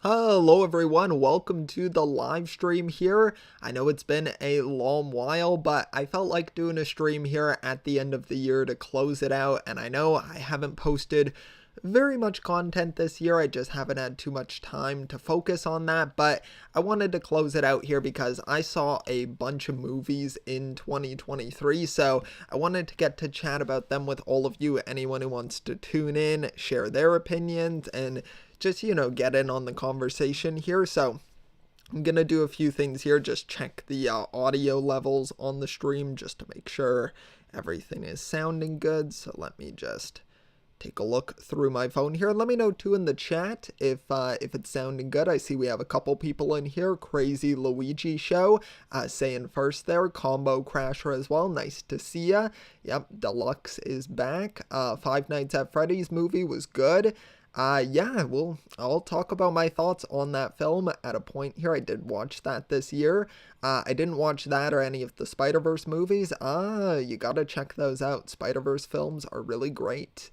Hello everyone, welcome to the live stream here. I know it's been a long while, but I felt like doing a stream here at the end of the year to close it out, and I know I haven't posted very much content this year. I just haven't had too much time to focus on that, but I wanted to close it out here because I saw a bunch of movies in 2023, so I wanted to get to chat about them with all of you, anyone who wants to tune in, share their opinions, and just, get in on the conversation here. So I'm going to do a few things here, just check the audio levels on the stream just to make sure everything is sounding good. So let me just take a look through my phone here. Let me know too in the chat if it's sounding good. I see we have a couple people in here. Crazy Luigi Show saying first there. Combo Crasher as well. Nice to see ya. Yep, Deluxe is back. Five Nights at Freddy's movie was good. Yeah, well, I'll talk about my thoughts on that film at a point here. I did watch that this year. I didn't watch that or any of the Spider-Verse movies. You gotta check those out. Spider-Verse films are really great.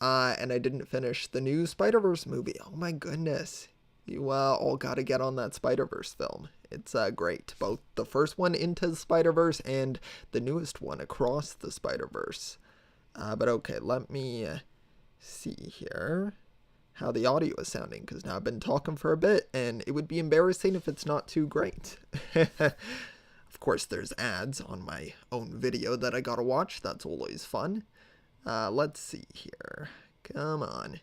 And I didn't finish the new Spider-Verse movie. Oh my goodness. You all gotta get on that Spider-Verse film. It's great. Both the first one, Into the Spider-Verse, and the newest one, Across the Spider-Verse. But okay, let me see here how the audio is sounding, because now I've been talking for a bit and it would be embarrassing if it's not too great. Of course, there's ads on my own video that I gotta watch. That's always fun. Let's see here. Come on.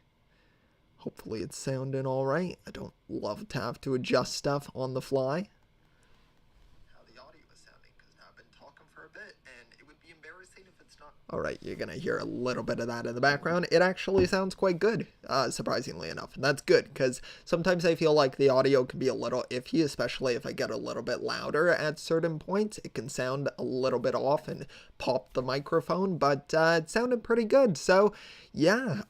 Hopefully it's sounding alright. I don't love to have to adjust stuff on the fly. How the audio is sounding, because now I've been talking for a bit and it would be embarrassing if it's not. Alright, you're gonna hear a little bit of that in the background. It actually sounds quite good, surprisingly enough. And that's good, because sometimes I feel like the audio can be a little iffy, especially if I get a little bit louder at certain points. It can sound a little bit off and pop the microphone, but it sounded pretty good. So, yeah,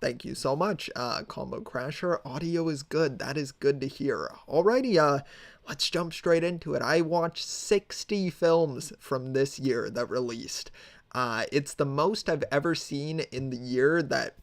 thank you so much, Combo Crasher. Audio is good. That is good to hear. Alrighty, let's jump straight into it. I watched 60 films from this year that released. It's the most I've ever seen in the year that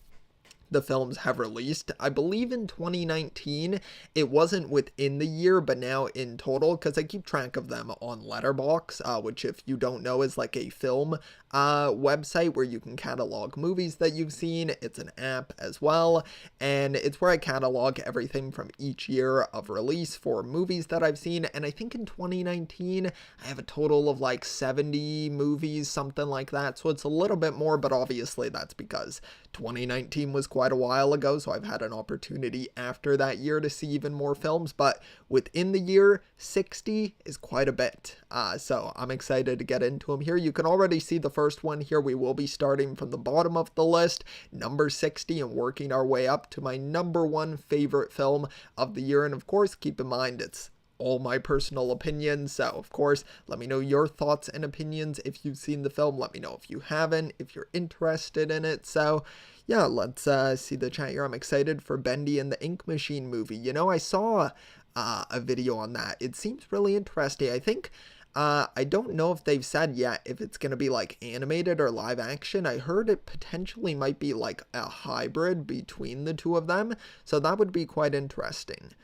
the films have released. I believe in 2019 it wasn't within the year, but now in total, because I keep track of them on Letterboxd, which, if you don't know, is like a film website where you can catalog movies that you've seen. It's an app as well, and it's where I catalog everything from each year of release for movies that I've seen. And I think in 2019 I have a total of like 70 movies, something like that, so it's a little bit more, but obviously that's because 2019 was quite a while ago, so I've had an opportunity after that year to see even more films. But within the year, 60 is quite a bit, so I'm excited to get into them here. You can already see the first one here. We will be starting from the bottom of the list, number 60, and working our way up to my number one favorite film of the year. And of course, keep in mind, it's all my personal opinions, so of course let me know your thoughts and opinions if you've seen the film. Let me know if you haven't, if you're interested in it. So yeah, let's see the chat here. I'm excited for Bendy and the Ink Machine movie. You know, I saw a video on that. It seems really interesting. I think I don't know if they've said yet if it's going to be like animated or live action. I heard it potentially might be like a hybrid between the two of them, so that would be quite interesting.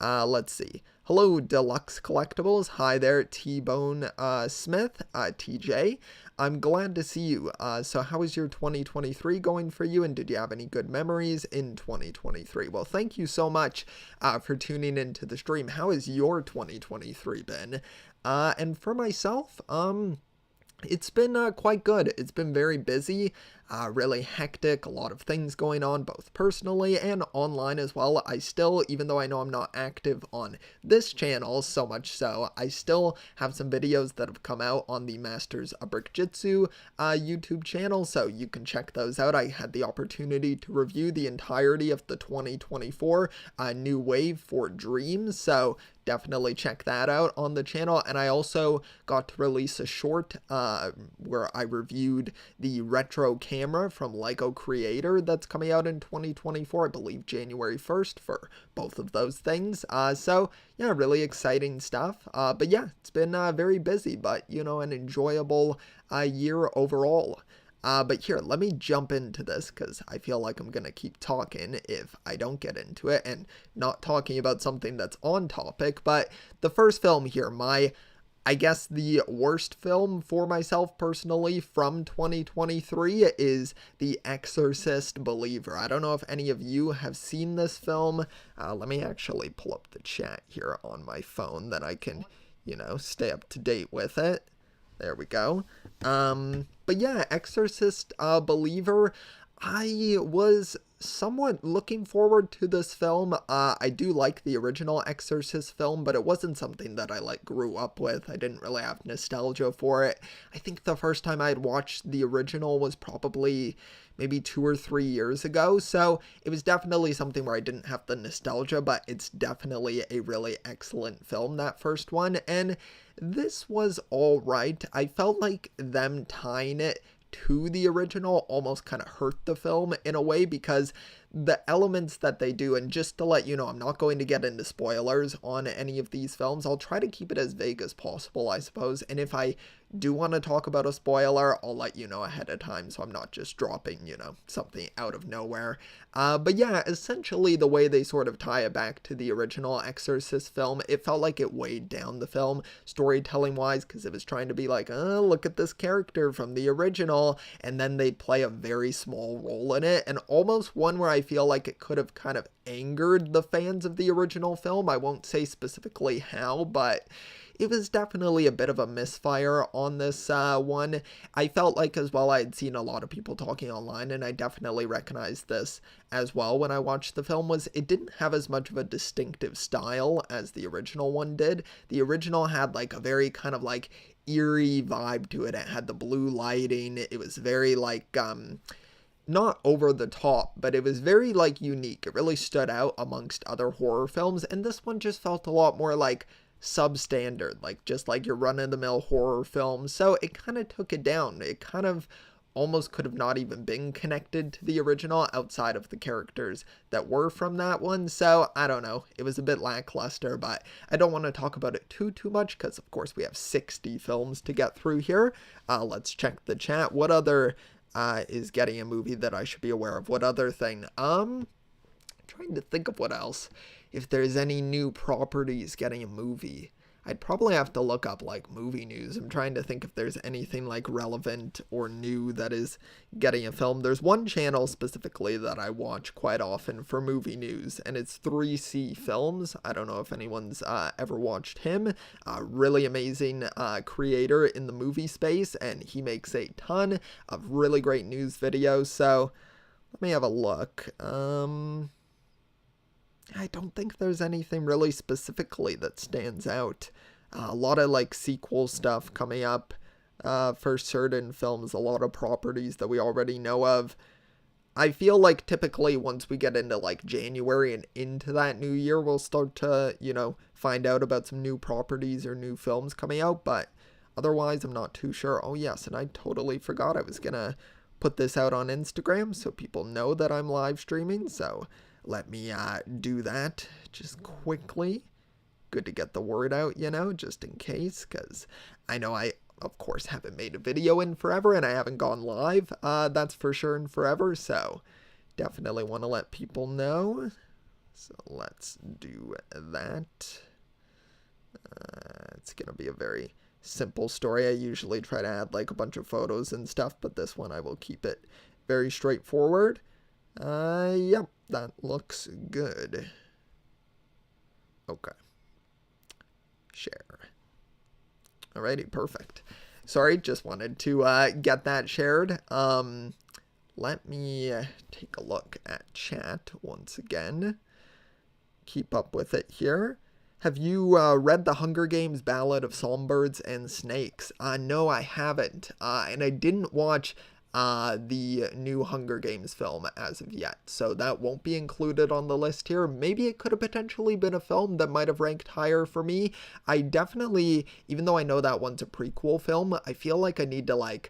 Let's see. Hello, Deluxe Collectibles. Hi there, T-Bone Smith, TJ. I'm glad to see you. So how is your 2023 going for you, and did you have any good memories in 2023? Well, thank you so much for tuning into the stream. How has your 2023 been? And for myself, it's been quite good. It's been very busy, really hectic, a lot of things going on, both personally and online as well. I still, even though I know I'm not active on this channel so much so, I still have some videos that have come out on the Masters of Brickjitsu YouTube channel, so you can check those out. I had the opportunity to review the entirety of the 2024 New Wave for Dreams, so definitely check that out on the channel. And I also got to release a short where I reviewed the retro camera from Lego Creator that's coming out in 2024, I believe January 1st, for both of those things. So yeah, really exciting stuff. But yeah, it's been very busy, but you know, an enjoyable year overall. But here, let me jump into this because I feel like I'm going to keep talking if I don't get into it and not talking about something that's on topic. But the first film here, I guess the worst film for myself personally from 2023 is The Exorcist Believer. I don't know if any of you have seen this film. Let me actually pull up the chat here on my phone that I can, stay up to date with it. There we go. But yeah, Exorcist Believer. I was somewhat looking forward to this film. I do like the original Exorcist film, but it wasn't something that I grew up with. I didn't really have nostalgia for it. I think the first time I'd watched the original was probably maybe 2 or 3 years ago, so it was definitely something where I didn't have the nostalgia, but it's definitely a really excellent film, that first one, and this was alright. I felt like them tying it to the original almost kind of hurt the film in a way, because the elements that they do, and just to let you know, I'm not going to get into spoilers on any of these films. I'll try to keep it as vague as possible, I suppose, and if I do want to talk about a spoiler, I'll let you know ahead of time, so I'm not just dropping, something out of nowhere. But yeah, essentially the way they sort of tie it back to the original Exorcist film, it felt like it weighed down the film storytelling-wise, because it was trying to be like, oh, look at this character from the original, and then they play a very small role in it, and almost one where I feel like it could have kind of angered the fans of the original film. I won't say specifically how, but it was definitely a bit of a misfire on this one. I felt like as well I had seen a lot of people talking online, and I definitely recognized this as well when I watched the film, was it didn't have as much of a distinctive style as the original one did. The original had a very kind of eerie vibe to it. It had the blue lighting. It was very not over the top, but it was very unique. It really stood out amongst other horror films, and this one just felt a lot more substandard, just your run-of-the-mill horror film, so it kind of took it down. It kind of almost could have not even been connected to the original outside of the characters that were from that one, so I don't know, it was a bit lackluster, but I don't want to talk about it too much, because of course we have 60 films to get through here. Let's check the chat. What other is getting a movie that I should be aware of? What other thing? Trying to think of what else. If there's any new properties getting a movie, I'd probably have to look up movie news. I'm trying to think if there's anything relevant or new that is getting a film. There's one channel specifically that I watch quite often for movie news, and it's 3C Films. I don't know if anyone's ever watched him. Really amazing creator in the movie space, and he makes a ton of really great news videos. So let me have a look. I don't think there's anything really specifically that stands out. A lot of sequel stuff coming up for certain films, a lot of properties that we already know of. I feel like typically once we get into January and into that new year, we'll start to, find out about some new properties or new films coming out, but otherwise I'm not too sure. Oh yes, and I totally forgot I was gonna put this out on Instagram so people know that I'm live streaming, so let me do that just quickly. Good to get the word out, just in case, because I know I, of course, haven't made a video in forever, and I haven't gone live, that's for sure, in forever, so definitely want to let people know. So let's do that. It's going to be a very simple story. I usually try to add a bunch of photos and stuff, but this one I will keep it very straightforward. Yep, that looks good. Okay. Share. Alrighty, perfect. Sorry, just wanted to get that shared. Let me take a look at chat once again. Keep up with it here. Have you read The Hunger Games: Ballad of Songbirds and Snakes? No, I haven't. And I didn't watch the new Hunger Games film as of yet, so that won't be included on the list here. Maybe it could have potentially been a film that might have ranked higher for me. I definitely, even though I know that one's a prequel film, I feel like I need to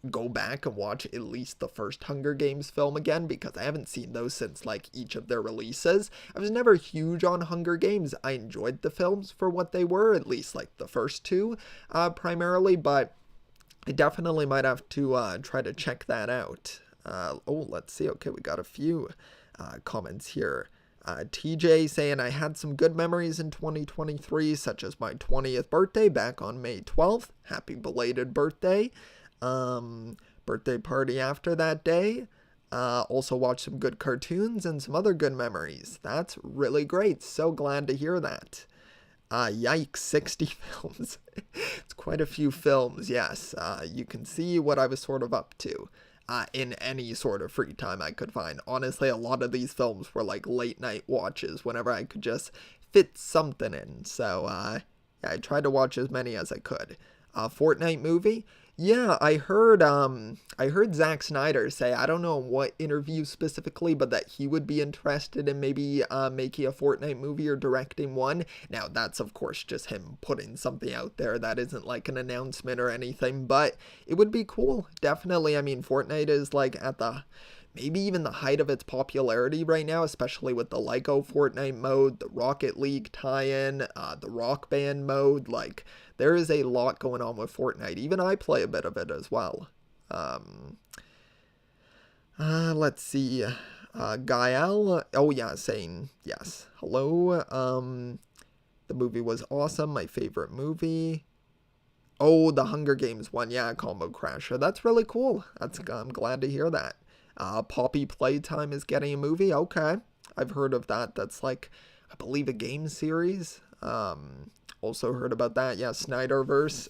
go back and watch at least the first Hunger Games film again, because I haven't seen those since each of their releases. I was never huge on Hunger Games. I enjoyed the films for what they were, at least the first two primarily, but I definitely might have to try to check that out. Let's see. Okay, we got a few comments here. TJ saying, I had some good memories in 2023, such as my 20th birthday back on May 12th. Happy belated birthday. Birthday party after that day. Also watched some good cartoons and some other good memories. That's really great. So glad to hear that. Yikes, 60 films. It's quite a few films, yes. You can see what I was sort of up to in any sort of free time I could find. Honestly, a lot of these films were like late night watches whenever I could just fit something in. So, yeah, I tried to watch as many as I could. Fortnite movie? Yeah, I heard Zack Snyder say, I don't know what interview specifically, but that he would be interested in maybe making a Fortnite movie or directing one. Now, that's of course just him putting something out there. That isn't like an announcement or anything, but it would be cool. Definitely. I mean, Fortnite is like at the maybe even the height of its popularity right now, especially with the Lego Fortnite mode, the Rocket League tie-in, the Rock Band mode. Like, there is a lot going on with Fortnite. Even I play a bit of it as well. Let's see. Gael, oh yeah, saying yes. Hello. The movie was awesome. My favorite movie. Oh, the Hunger Games one. Yeah, Combo Crasher. That's really cool. I'm glad to hear that. Poppy Playtime is getting a movie. Okay. I've heard of that. That's like, I believe, a game series. Also heard about that. Yeah, Snyderverse.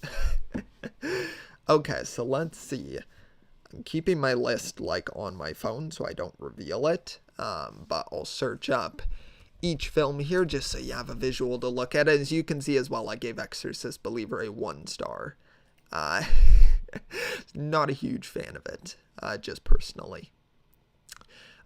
Okay, so let's see. I'm keeping my list like on my phone so I don't reveal it. But I'll search up each film here just so you have a visual to look at. As you can see as well, I gave Exorcist Believer a 1 star. Not a huge fan of it, just personally.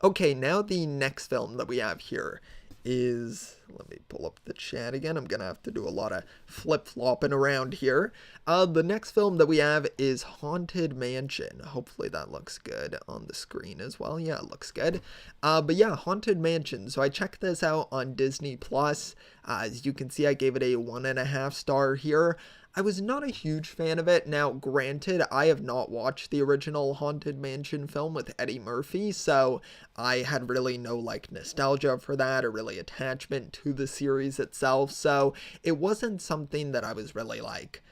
Okay, now the next film that we have here is, let me pull up the chat again. I'm gonna have to do a lot of flip-flopping around here. The next film that we have is Haunted Mansion. Hopefully that looks good on the screen as well. Yeah, it looks good. But yeah, Haunted Mansion. So I checked this out on Disney Plus. As you can see, I gave it a 1.5 star here. I was not a huge fan of it. Now, granted, I have not watched the original Haunted Mansion film with Eddie Murphy, so I had really no, like, nostalgia for that or really attachment to the series itself, so it wasn't something that I was really, like,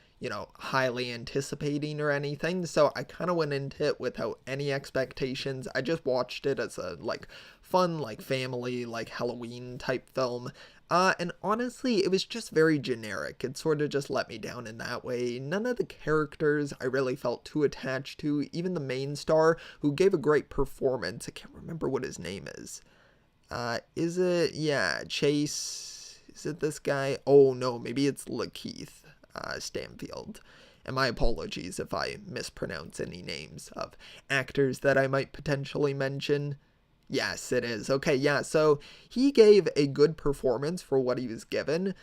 highly anticipating or anything, so I kind of went into it without any expectations. I just watched it as a, like, fun, like, family, like, Halloween type film. And honestly, it was just very generic. It sort of just let me down in that way. None of the characters I really felt too attached to, even the main star, who gave a great performance. I can't remember what his name is. Yeah, Chase, is it this guy? Oh no, maybe it's Lakeith Stanfield. And my apologies if I mispronounce any names of actors that I might potentially mention. Yes, it is. Okay, yeah, so he gave a good performance for what he was given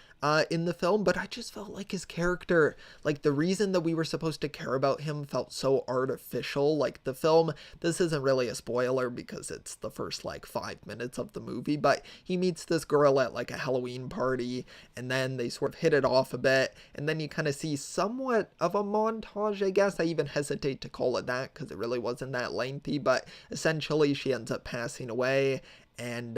in the film, but I just felt like his character, like the reason that we were supposed to care about him felt so artificial. Like the film, this isn't really a spoiler because it's the first like 5 minutes of the movie, but he meets this girl at like a Halloween party and then they sort of hit it off a bit and then you kind of see somewhat of a montage, I guess. I even hesitate to call it that because it really wasn't that lengthy, but essentially she ends up passing away and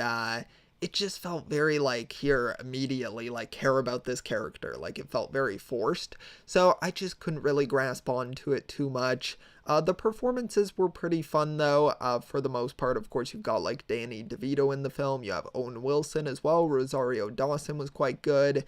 it just felt very like here immediately like care about this character, like it felt very forced, so I just couldn't really grasp onto it too much. The performances were pretty fun though, for the most part. Of course you've got like Danny DeVito in the film, you have Owen Wilson as well, Rosario Dawson was quite good,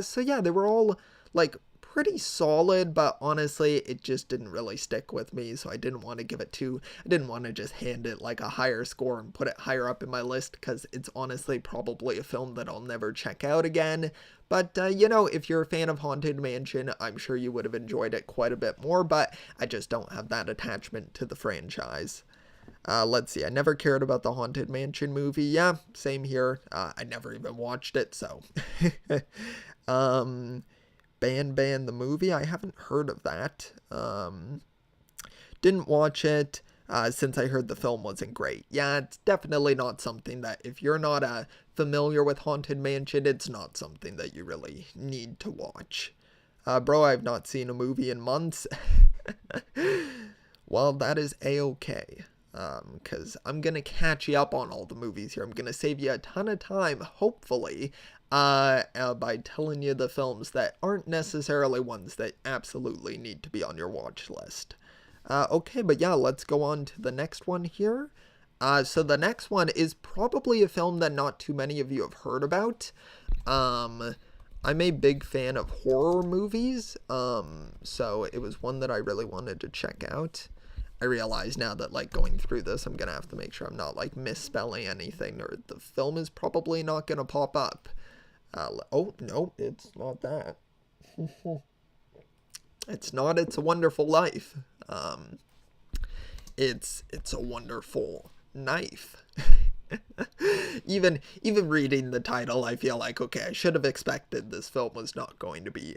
so yeah, they were all like pretty solid, but honestly it just didn't really stick with me, so I didn't want to just hand it like a higher score and put it higher up in my list because it's honestly probably a film that I'll never check out again. But if you're a fan of Haunted Mansion, I'm sure you would have enjoyed it quite a bit more, but I just don't have that attachment to the franchise. Let's see, I never cared about the Haunted Mansion movie. Yeah, same here. I never even watched it, so Ban the movie, I haven't heard of that. Didn't watch it since I heard the film wasn't great. Yeah, it's definitely not something that, if you're not familiar with Haunted Mansion, it's not something that you really need to watch. Bro, I've not seen a movie in months. Well, that is a-okay. Because I'm going to catch you up on all the movies here. I'm going to save you a ton of time, hopefully, by telling you the films that aren't necessarily ones that absolutely need to be on your watch list. Okay, but yeah, let's go on to the next one here. So the next one is probably a film that not too many of you have heard about. I'm a big fan of horror movies, so it was one that I really wanted to check out. I realize now that, like, going through this, I'm gonna have to make sure I'm not, like, misspelling anything, or the film is probably not gonna pop up. Oh, no, it's not that. It's not It's a Wonderful Life. It's a Wonderful Knife. even reading the title, I feel like, okay, I should have expected this film was not going to be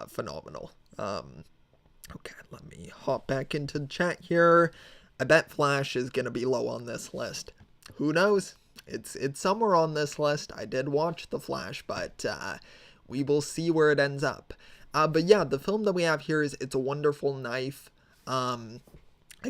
phenomenal. Okay, let me hop back into the chat here. I bet Flash is gonna be low on this list. Who knows? It's somewhere on this list. I did watch The Flash, but we will see where it ends up. But yeah, the film that we have here is It's a Wonderful Knife. I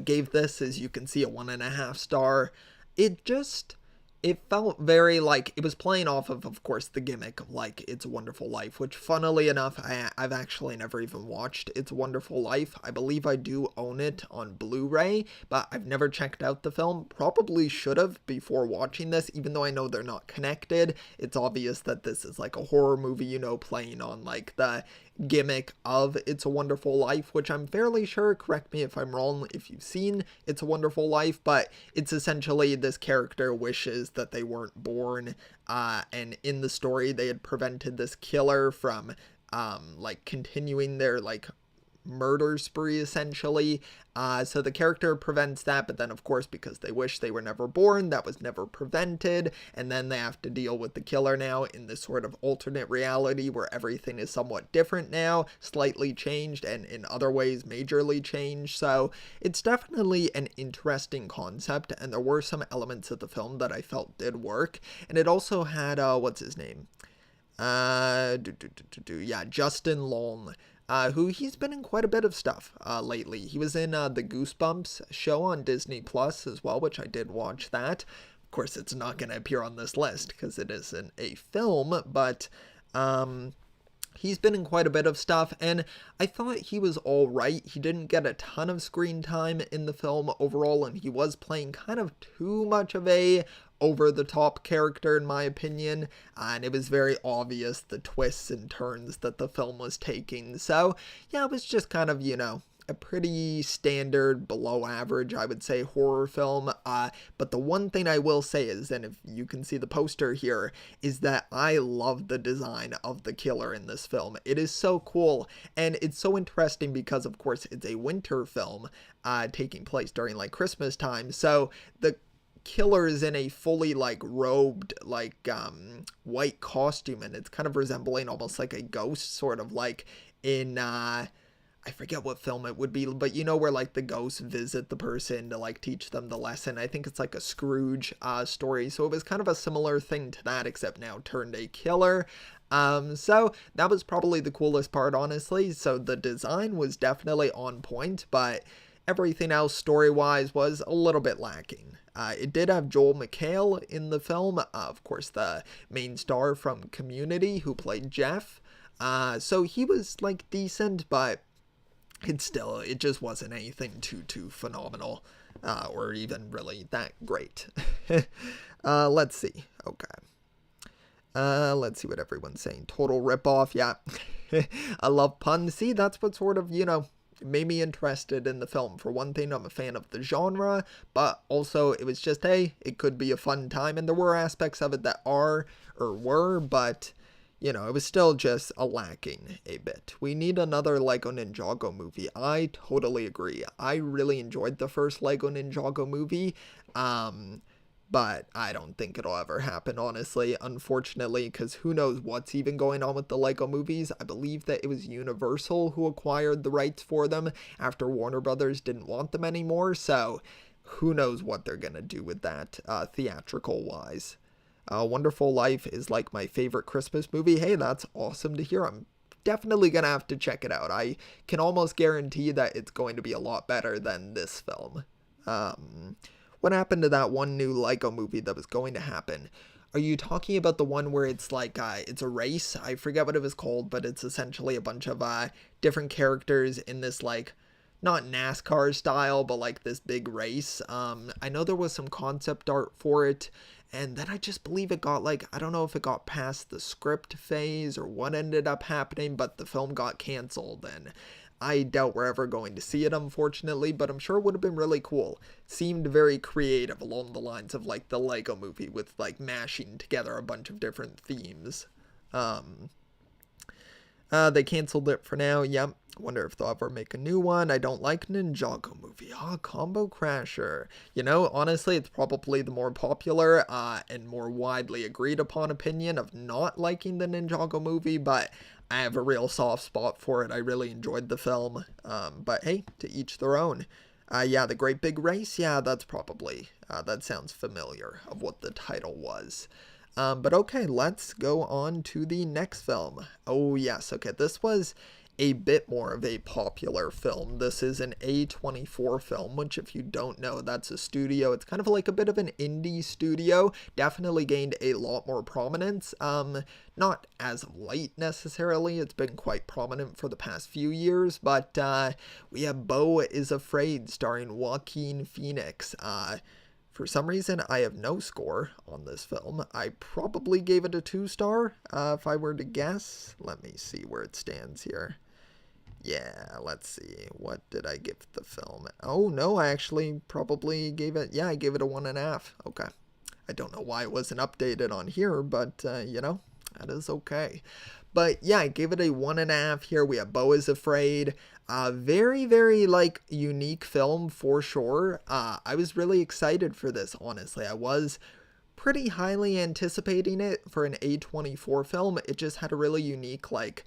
gave this, as you can see, a 1.5 star. It felt very like it was playing off of course, the gimmick of, like, It's a Wonderful Life, which, funnily enough, I've actually never even watched It's a Wonderful Life. I believe I do own it on Blu-ray, but I've never checked out the film. Probably should have before watching this, even though I know they're not connected. It's obvious that this is like a horror movie, you know, playing on, like, the gimmick of It's a Wonderful Life, which I'm fairly sure, correct me if I'm wrong if you've seen It's a Wonderful Life, but it's essentially this character wishes that they weren't born, and in the story they had prevented this killer from like continuing their, like, murder spree, essentially. So the character prevents that, but then, of course, because they wish they were never born, that was never prevented, and then they have to deal with the killer now in this sort of alternate reality where everything is somewhat different now, slightly changed, and in other ways majorly changed. So it's definitely an interesting concept, and there were some elements of the film that I felt did work. And it also had what's his name, yeah, Justin Long, who he's been in quite a bit of stuff lately. He was in the Goosebumps show on Disney Plus as well, which I did watch that. Of course, it's not going to appear on this list because it isn't a film, but he's been in quite a bit of stuff, and I thought he was all right. He didn't get a ton of screen time in the film overall, and he was playing kind of too much of a over-the-top character, in my opinion, and it was very obvious the twists and turns that the film was taking. So yeah, it was just kind of, you know, a pretty standard, below average, I would say, horror film. But the one thing I will say is, and if you can see the poster here, is that I love the design of the killer in this film. It is so cool, and it's so interesting because, of course, it's a winter film taking place during, like, Christmas time. So the killer is in a fully, like, robed, like, white costume, and it's kind of resembling almost like a ghost, sort of like in I forget what film it would be, but you know, where, like, the ghosts visit the person to, like, teach them the lesson. I think it's like a Scrooge story. So it was kind of a similar thing to that, except now turned a killer. So that was probably the coolest part, honestly. So the design was definitely on point, but everything else story-wise was a little bit lacking. It did have Joel McHale in the film, of course, the main star from Community, who played Jeff. So he was, like, decent, but it just wasn't anything too phenomenal, or even really that great. Let's see. Okay. Let's see what everyone's saying. Total ripoff. Yeah. I love puns. See, that's what sort of, you know, made me interested in the film. For one thing, I'm a fan of the genre, but also it was just, hey, it could be a fun time, and there were aspects of it that were, but, you know, it was still just lacking a bit. We need another Lego Ninjago movie. I totally agree. I really enjoyed the first Lego Ninjago movie, but I don't think it'll ever happen, honestly, unfortunately, because who knows what's even going on with the Lego movies. I believe that it was Universal who acquired the rights for them after Warner Brothers didn't want them anymore, so who knows what they're gonna do with that, theatrical-wise. Wonderful Life is, like, my favorite Christmas movie. Hey, that's awesome to hear. I'm definitely gonna have to check it out. I can almost guarantee that it's going to be a lot better than this film. What happened to that one new Lego movie that was going to happen? Are you talking about the one where it's like, it's a race? I forget what it was called, but it's essentially a bunch of different characters in this, like, not NASCAR style, but like this big race. I know there was some concept art for it, and then I just believe it got, like, I don't know if it got past the script phase or what ended up happening, but the film got canceled, and I doubt we're ever going to see it, unfortunately, but I'm sure it would have been really cool. Seemed very creative along the lines of, like, the Lego movie with, like, mashing together a bunch of different themes. They canceled it for now. Yep. Wonder if they'll ever make a new one. I don't like Ninjago movie. Combo Crasher. You know, honestly, it's probably the more popular and more widely agreed upon opinion of not liking the Ninjago movie, but I have a real soft spot for it. I really enjoyed the film. But hey, to each their own. Yeah, The Great Big Race. Yeah, that's probably, that sounds familiar of what the title was. But okay, let's go on to the next film. Oh yes, okay, this was a bit more of a popular film. This is an A24 film, which if you don't know, that's a studio. It's kind of like a bit of an indie studio. Definitely gained a lot more prominence. Not as of late necessarily. It's been quite prominent for the past few years, but we have Beau is Afraid starring Joaquin Phoenix. For some reason, I have no score on this film. I probably gave it a 2-star, if I were to guess. Let me see where it stands here. Yeah, let's see. What did I give the film? Oh, no, I actually probably gave it... Yeah, I gave it a 1.5. Okay. I don't know why it wasn't updated on here, but, you know, that is okay. But, yeah, I gave it a 1.5 here. We have Beau is Afraid. Very, very, like, unique film for sure. I was really excited for this, honestly. I was pretty highly anticipating it for an A24 film. It just had a really unique, like...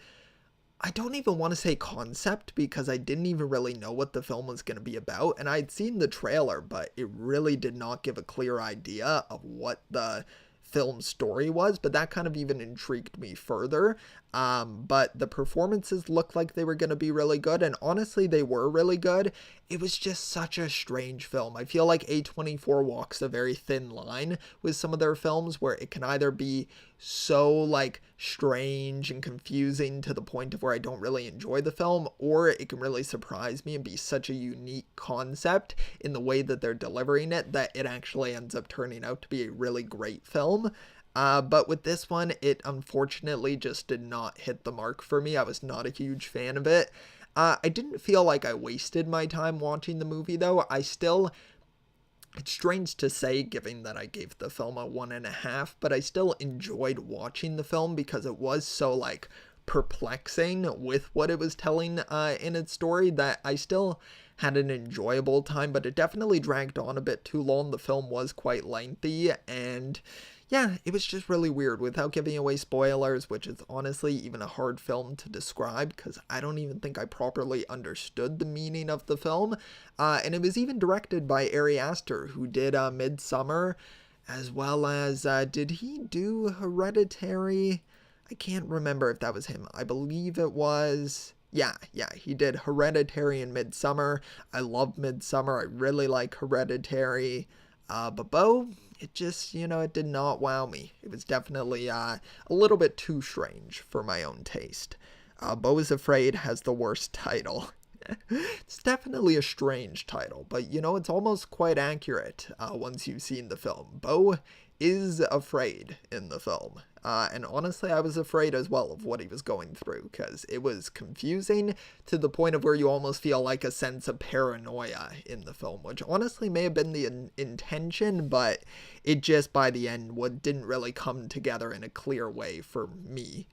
I don't even want to say concept because I didn't even really know what the film was going to be about, and I'd seen the trailer, but it really did not give a clear idea of what the film story was, but that kind of even intrigued me further. But the performances looked like they were going to be really good, and honestly, they were really good. It was just such a strange film. I feel like A24 walks a very thin line with some of their films where it can either be so, like, strange and confusing to the point of where I don't really enjoy the film, or it can really surprise me and be such a unique concept in the way that they're delivering it that it actually ends up turning out to be a really great film. But with this one, it unfortunately just did not hit the mark for me. I was not a huge fan of it. I didn't feel like I wasted my time watching the movie, though. It's strange to say, given that I gave the film a 1.5, but I still enjoyed watching the film because it was so, like, perplexing with what it was telling in its story that I still had an enjoyable time, but it definitely dragged on a bit too long. The film was quite lengthy, and yeah, it was just really weird without giving away spoilers, which is honestly even a hard film to describe because I don't even think I properly understood the meaning of the film. And it was even directed by Ari Aster, who did Midsommar, as well as, did he do Hereditary? I can't remember if that was him. I believe it was... Yeah, he did Hereditary and Midsommar. I love Midsommar. I really like Hereditary. But Beau, it just, you know, it did not wow me. It was definitely a little bit too strange for my own taste. Beau is Afraid has the worst title. It's definitely a strange title, but, you know, it's almost quite accurate once you've seen the film. Beau is afraid in the film. And honestly, I was afraid as well of what he was going through, because it was confusing to the point of where you almost feel like a sense of paranoia in the film, which honestly may have been the intention, but it just by the end didn't really come together in a clear way for me,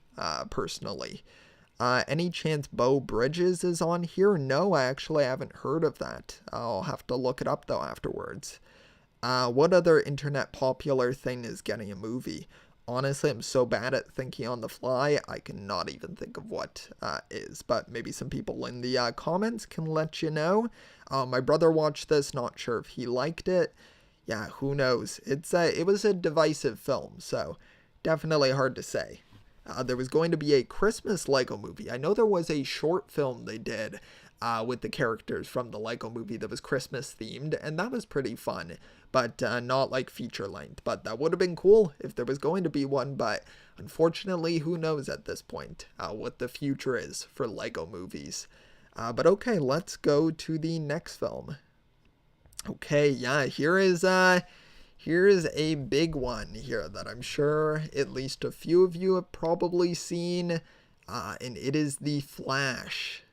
personally. Any chance Beau Bridges is on here? No, I actually haven't heard of that. I'll have to look it up though afterwards. What other internet popular thing is getting a movie? Honestly, I'm so bad at thinking on the fly, I cannot even think of what is. But maybe some people in the comments can let you know. My brother watched this, not sure if he liked it. Yeah, who knows? It was a divisive film, so definitely hard to say. there was going to be a Christmas Lego movie. I know there was a short film they did with the characters from the Lego movie that was Christmas themed, and that was pretty fun, but not like feature length. But that would have been cool if there was going to be one, but unfortunately, who knows at this point what the future is for Lego movies. But okay, let's go to the next film. Okay, yeah, here's a big one here that I'm sure at least a few of you have probably seen, and it is The Flash.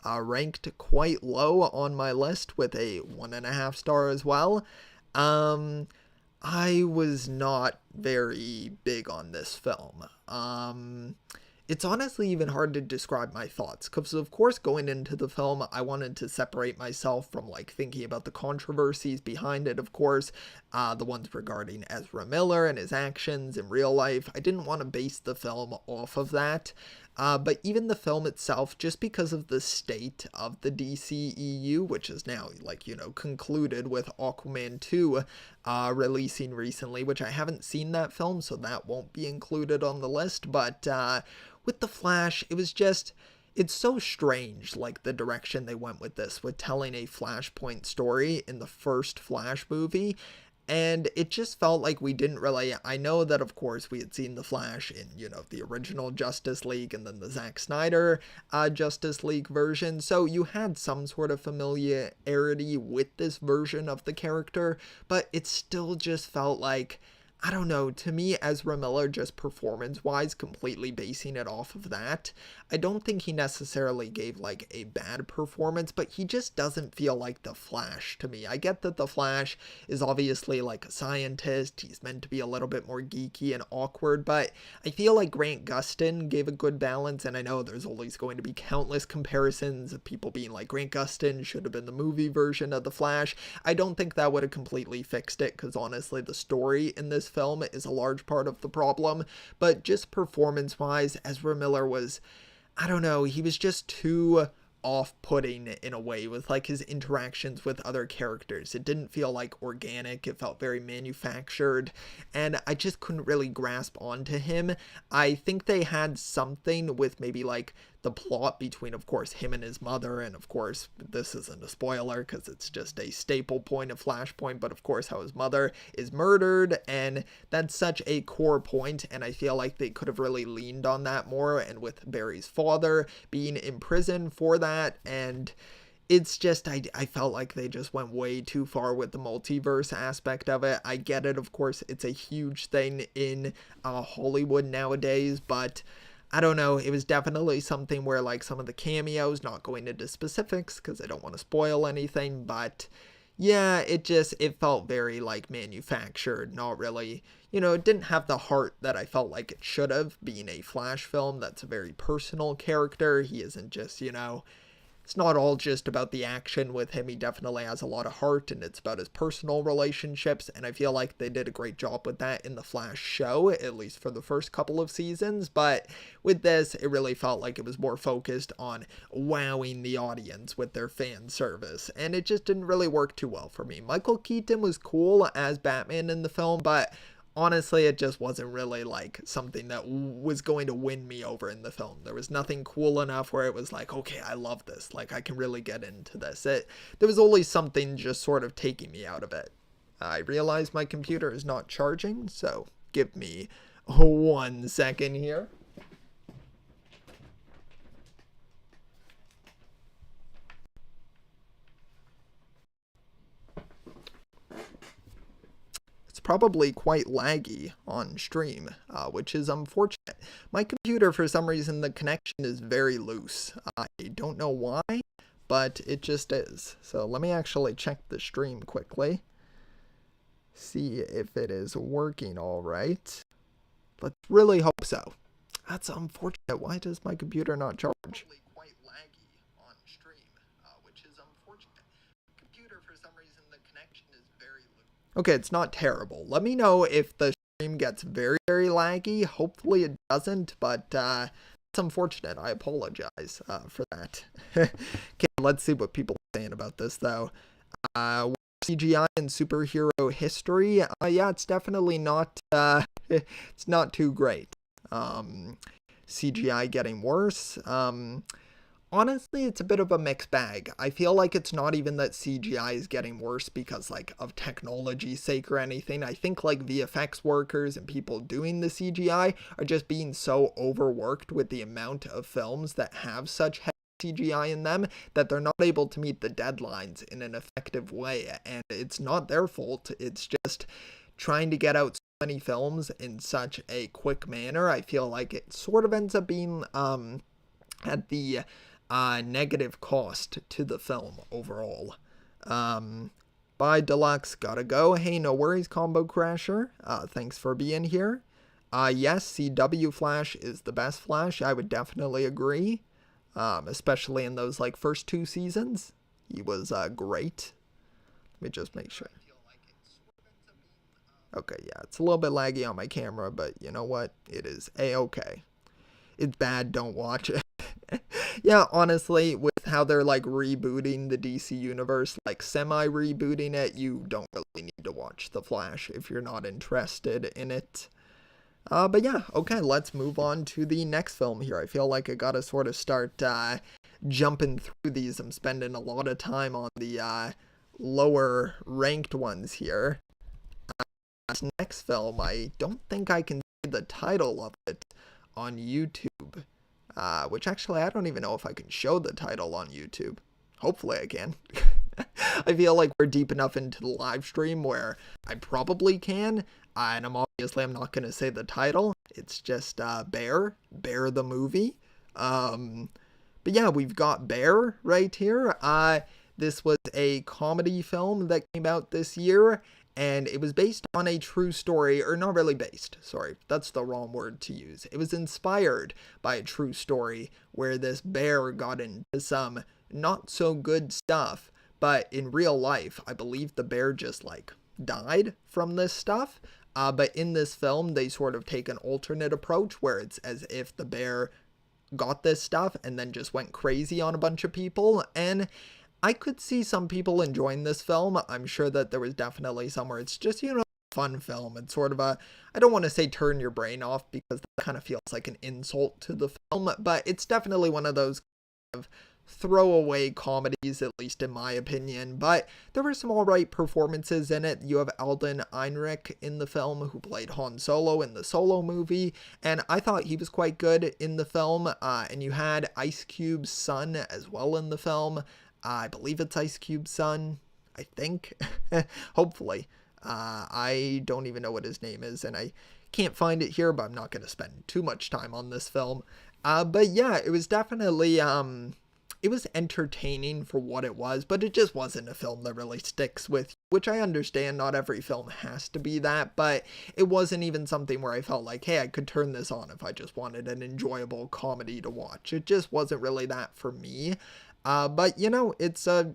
Ranked quite low on my list with a 1.5 star as well. I was not very big on this film. It's honestly even hard to describe my thoughts, because of course going into the film I wanted to separate myself from like thinking about the controversies behind it, of course, the ones regarding Ezra Miller and his actions in real life. I didn't want to base the film off of that. But even the film itself, just because of the state of the DCEU, which is now, like, concluded with Aquaman 2 releasing recently, which I haven't seen that film, so that won't be included on the list. But with The Flash, it's so strange, like, the direction they went with this, with telling a Flashpoint story in the first Flash movie. And it just felt like we didn't really, I know that of course we had seen The Flash in, the original Justice League and then the Zack Snyder Justice League version. So you had some sort of familiarity with this version of the character, but it still just felt like, I don't know, to me, Ezra Miller, just performance-wise, completely basing it off of that, I don't think he necessarily gave, like, a bad performance, but he just doesn't feel like the Flash to me. I get that the Flash is obviously, like, a scientist, he's meant to be a little bit more geeky and awkward, but I feel like Grant Gustin gave a good balance, and I know there's always going to be countless comparisons of people being like, Grant Gustin should have been the movie version of the Flash. I don't think that would have completely fixed it, because honestly, the story in this film is a large part of the problem, but just performance-wise, Ezra Miller was, I don't know, he was just too off-putting in a way with like his interactions with other characters. It didn't feel like organic, it felt very manufactured, and I just couldn't really grasp onto him. I think they had something with maybe like the plot between, of course, him and his mother, and of course, this isn't a spoiler because it's just a staple point of Flashpoint, but of course how his mother is murdered, and that's such a core point, and I feel like they could have really leaned on that more, and with Barry's father being in prison for that, and it's just, I felt like they just went way too far with the multiverse aspect of it. I get it, of course, it's a huge thing in Hollywood nowadays, but I don't know, it was definitely something where like some of the cameos, not going into specifics because I don't want to spoil anything, but yeah, it felt very like manufactured, not really, it didn't have the heart that I felt like it should have, being a Flash film that's a very personal character. He isn't just, it's not all just about the action with him. He definitely has a lot of heart, and it's about his personal relationships, and I feel like they did a great job with that in the Flash show, at least for the first couple of seasons, but with this, it really felt like it was more focused on wowing the audience with their fan service, and it just didn't really work too well for me. Michael Keaton was cool as Batman in the film, but honestly, it just wasn't really like something that was going to win me over in the film. There was nothing cool enough where it was like, okay, I love this. Like, I can really get into this. There was always something just sort of taking me out of it. I realize my computer is not charging, so give me 1 second here. Probably quite laggy on stream, which is unfortunate. My computer, for some reason, the connection is very loose. I don't know why, but it just is. So let me actually check the stream quickly. See if it is working all right. Let's really hope so. That's unfortunate. Why does my computer not charge? Probably quite laggy on stream, which is unfortunate. Computer, for some reason, the connection is very loose. Okay, it's not terrible. Let me know if the stream gets very, very laggy. Hopefully it doesn't, but it's unfortunate. I apologize for that. Okay, let's see what people are saying about this, though. CGI and superhero history. Yeah, it's definitely not, it's not too great. CGI getting worse. Honestly, it's a bit of a mixed bag. I feel like it's not even that CGI is getting worse because like of technology's sake or anything. I think like VFX workers and people doing the CGI are just being so overworked with the amount of films that have such heavy CGI in them that they're not able to meet the deadlines in an effective way. And it's not their fault. It's just trying to get out so many films in such a quick manner. I feel like it sort of ends up being at the negative cost to the film overall. Bye Deluxe, gotta go. Hey, no worries, Combo Crasher. Thanks for being here. Yes, CW Flash is the best Flash. I would definitely agree. Especially in those like first 2 seasons. He was great. Let me just make sure. Okay, yeah, it's a little bit laggy on my camera, but you know what? It is a-okay. It's bad, don't watch it. Yeah, honestly, with how they're like rebooting the DC universe, like semi-rebooting it, you don't really need to watch The Flash if you're not interested in it. But yeah, okay, let's move on to the next film here. I feel like I gotta sort of start jumping through these. I'm spending a lot of time on the lower ranked ones here. This next film, I don't think I can see the title of it on YouTube. Which actually, I don't even know if I can show the title on YouTube. Hopefully I can. I feel like we're deep enough into the live stream where I probably can. And I'm not going to say the title. It's just Bear the movie. But yeah, we've got Bear right here. This was a comedy film that came out this year. And it was based on a true story, or not really based, sorry, that's the wrong word to use. It was inspired by a true story where this bear got into some not so good stuff, but in real life, I believe the bear just like died from this stuff. But in this film, they sort of take an alternate approach where it's as if the bear got this stuff and then just went crazy on a bunch of people. And I could see some people enjoying this film. I'm sure that there was definitely somewhere it's just, a fun film. It's sort of a, I don't want to say turn your brain off because that kind of feels like an insult to the film, but it's definitely one of those kind of throwaway comedies, at least in my opinion. But there were some alright performances in it. You have Alden Ehrenreich in the film, who played Han Solo in the Solo movie, and I thought he was quite good in the film. And you had Ice Cube's son as well in the film. I believe it's Ice Cube's son, I think. Hopefully. I don't even know what his name is, and I can't find it here, but I'm not going to spend too much time on this film. But yeah, it was definitely, it was entertaining for what it was, but it just wasn't a film that really sticks with you, which I understand not every film has to be that, but it wasn't even something where I felt like, hey, I could turn this on if I just wanted an enjoyable comedy to watch. It just wasn't really that for me. But it's a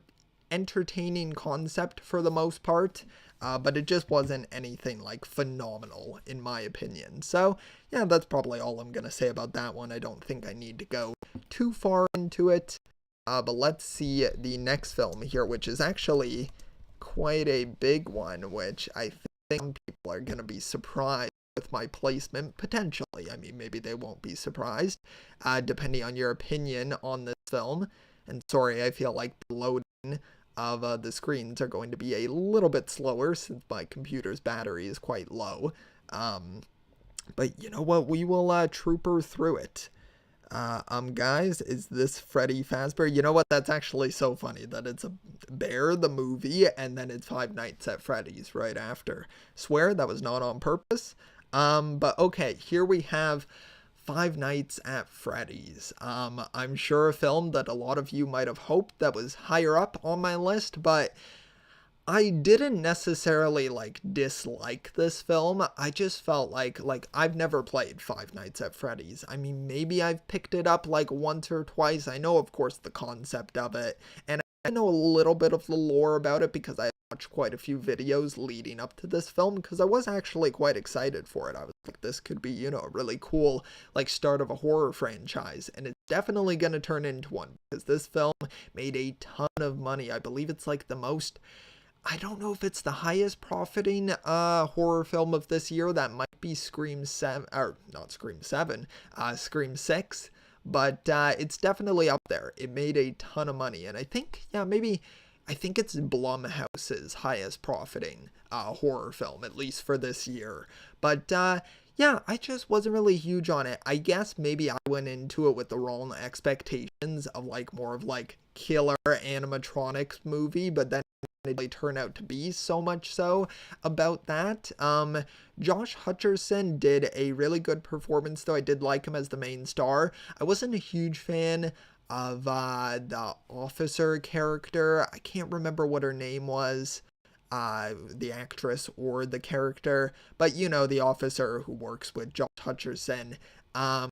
entertaining concept for the most part, but it just wasn't anything like phenomenal in my opinion. So yeah, that's probably all I'm gonna say about that one. I don't think I need to go too far into it. But let's see the next film here, which is actually quite a big one, which I think people are gonna be surprised with my placement, potentially. I mean, maybe they won't be surprised, depending on your opinion on this film. And sorry, I feel like the loading of the screens are going to be a little bit slower since my computer's battery is quite low. But you know what? We will trooper through it. Guys, is this Freddy Fazbear? You know what? That's actually so funny that it's a Bear, the movie, and then it's Five Nights at Freddy's right after. Swear that was not on purpose. But okay, here we have Five Nights at Freddy's. I'm sure a film that a lot of you might have hoped that was higher up on my list, but I didn't necessarily dislike this film. I just felt like I've never played Five Nights at Freddy's. I mean, maybe I've picked it up once or twice. I know, of course, the concept of it, and I know a little bit of the lore about it because I watched quite a few videos leading up to this film because I was actually quite excited for it. I was like, this could be, a really cool start of a horror franchise, and it's definitely going to turn into one because this film made a ton of money. I believe it's the most I don't know if it's the highest profiting horror film of this year. That might be Scream 7, or not Scream 7, Scream 6. But it's definitely up there. It made a ton of money. And I think, yeah, maybe, I think it's Blumhouse's highest profiting horror film, at least for this year. But yeah, I just wasn't really huge on it. I guess maybe I went into it with the wrong expectations of like more of like killer animatronics movie, but then it really turned out to be so much so about that. Josh Hutcherson did a really good performance, though. I did like him as the main star. I wasn't a huge fan of the officer character. I can't remember what her name was, the actress or the character, but you know, the officer who works with Josh Hutcherson. Um,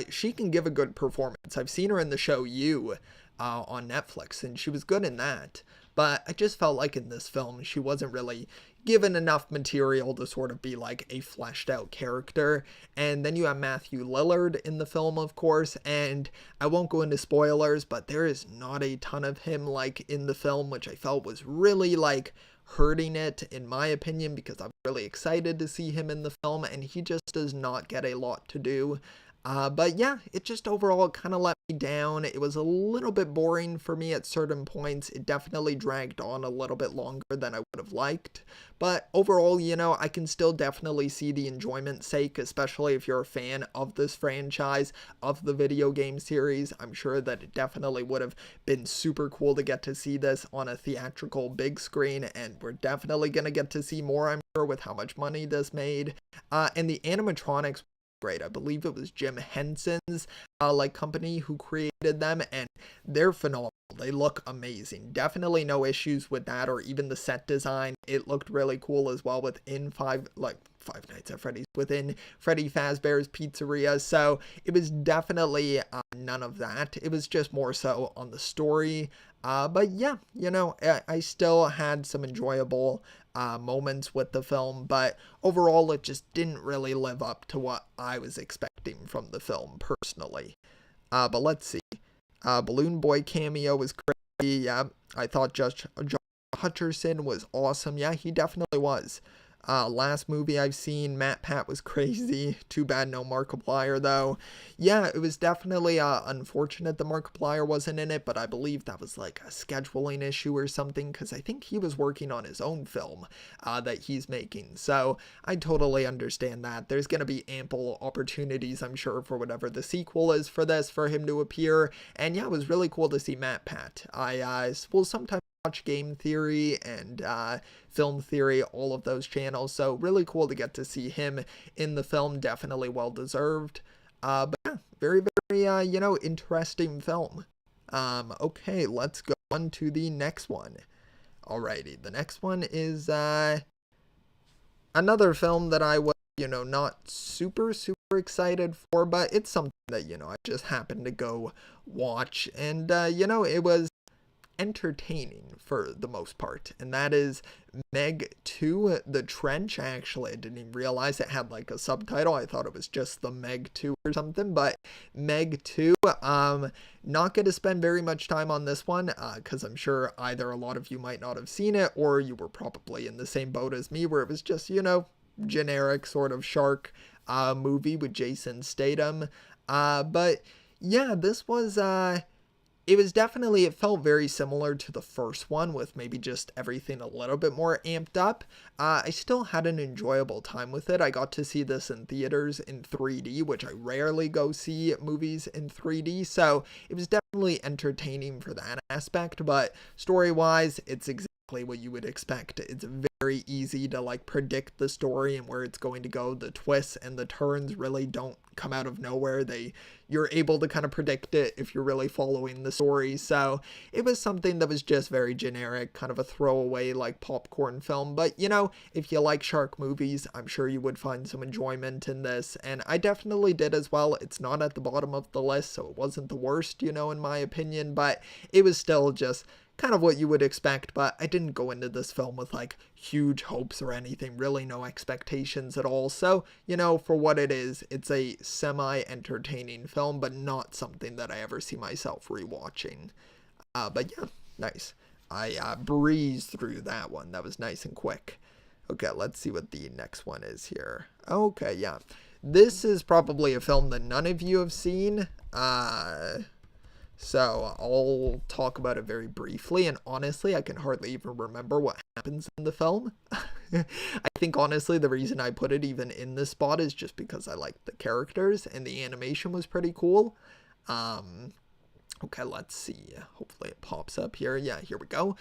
she can give a good performance. I've seen her in the show You on Netflix, and she was good in that. But I just felt like in this film, she wasn't really given enough material to sort of be like a fleshed out character. And then you have Matthew Lillard in the film, of course, and I won't go into spoilers, but there is not a ton of him like in the film, which I felt was really like hurting it in my opinion, because I'm really excited to see him in the film, and he just does not get a lot to do. But yeah, it just overall kind of let me down. It was a little bit boring for me at certain points. It definitely dragged on a little bit longer than I would have liked. But overall, you know, I can still definitely see the enjoyment sake, especially if you're a fan of this franchise, of the video game series. I'm sure that it definitely would have been super cool to get to see this on a theatrical big screen, and we're definitely going to get to see more, I'm sure, with how much money this made. And the animatronics, great. I believe it was Jim Henson's like company who created them, and they're phenomenal. They look amazing. Definitely no issues with that, or even the set design. It looked really cool as well within Five Nights at Freddy's, within Freddy Fazbear's Pizzeria. So it was definitely none of that. It was just more so on the story. But yeah, you know, I still had some enjoyable moments with the film, but overall it just didn't really live up to what I was expecting from the film personally. But let's see. Balloon Boy cameo was crazy. Yeah, I thought Josh Hutcherson was awesome. Yeah, he definitely was. Last movie I've seen, MatPat was crazy. Too bad no Markiplier, though. Yeah, it was definitely unfortunate that Markiplier wasn't in it, but I believe that was like a scheduling issue or something, because I think he was working on his own film that he's making. So I totally understand that. There's going to be ample opportunities, I'm sure, for whatever the sequel is for this, for him to appear. And yeah, it was really cool to see MatPat. I will sometimes watch Game Theory and Film Theory, all of those channels, so really cool to get to see him in the film. Definitely well deserved. But yeah, very, very you know, interesting film. Okay, let's go on to the next one. Alrighty, the next one is another film that I was, you know, not super excited for, but it's something that, you know, I just happened to go watch, and you know, it was entertaining for the most part, and that is Meg 2 The Trench. Actually, I didn't even realize it had like a subtitle. I thought it was just the Meg 2 or something, but Meg 2. Not going to spend very much time on this one, because I'm sure either a lot of you might not have seen it, or you were probably in the same boat as me, where it was just, you know, generic sort of shark movie with Jason Statham. But yeah, this was it was definitely, it felt very similar to the first one, with maybe just everything a little bit more amped up. I still had an enjoyable time with it. I got to see this in theaters in 3D, which I rarely go see movies in 3D, so it was definitely entertaining for that aspect, but story-wise, it's exactly what you would expect. It's very easy to like predict the story and where it's going to go. The twists and the turns really don't come out of nowhere. You're able to kind of predict it if you're really following the story. So it was something that was just very generic, kind of a throwaway like popcorn film. But you know, if you like shark movies, I'm sure you would find some enjoyment in this, and I definitely did as well. It's not at the bottom of the list, so it wasn't the worst, you know, in my opinion, but it was still just kind of what you would expect. But I didn't go into this film with like huge hopes or anything, really no expectations at all. So, you know, for what it is, it's a semi-entertaining film, but not something that I ever see myself rewatching. But yeah, nice. I breezed through that one. That was nice and quick. Okay, let's see what the next one is here. Okay, yeah. This is probably a film that none of you have seen. So I'll talk about it very briefly, and honestly, I can hardly even remember what happens in the film. I think honestly the reason I put it even in this spot is just because I like the characters and the animation was pretty cool. Okay, let's see. Hopefully it pops up here. Yeah, here we go.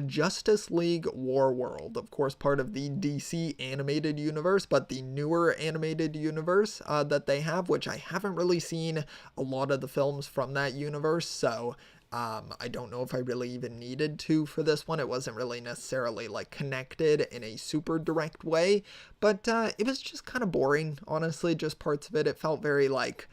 Justice League War World. Of course, part of the DC animated universe, but the newer animated universe that they have, which I haven't really seen a lot of the films from that universe, so I don't know if I really even needed to for this one. It wasn't really necessarily like connected in a super direct way, but it was just kind of boring, honestly, just parts of it. It felt very like,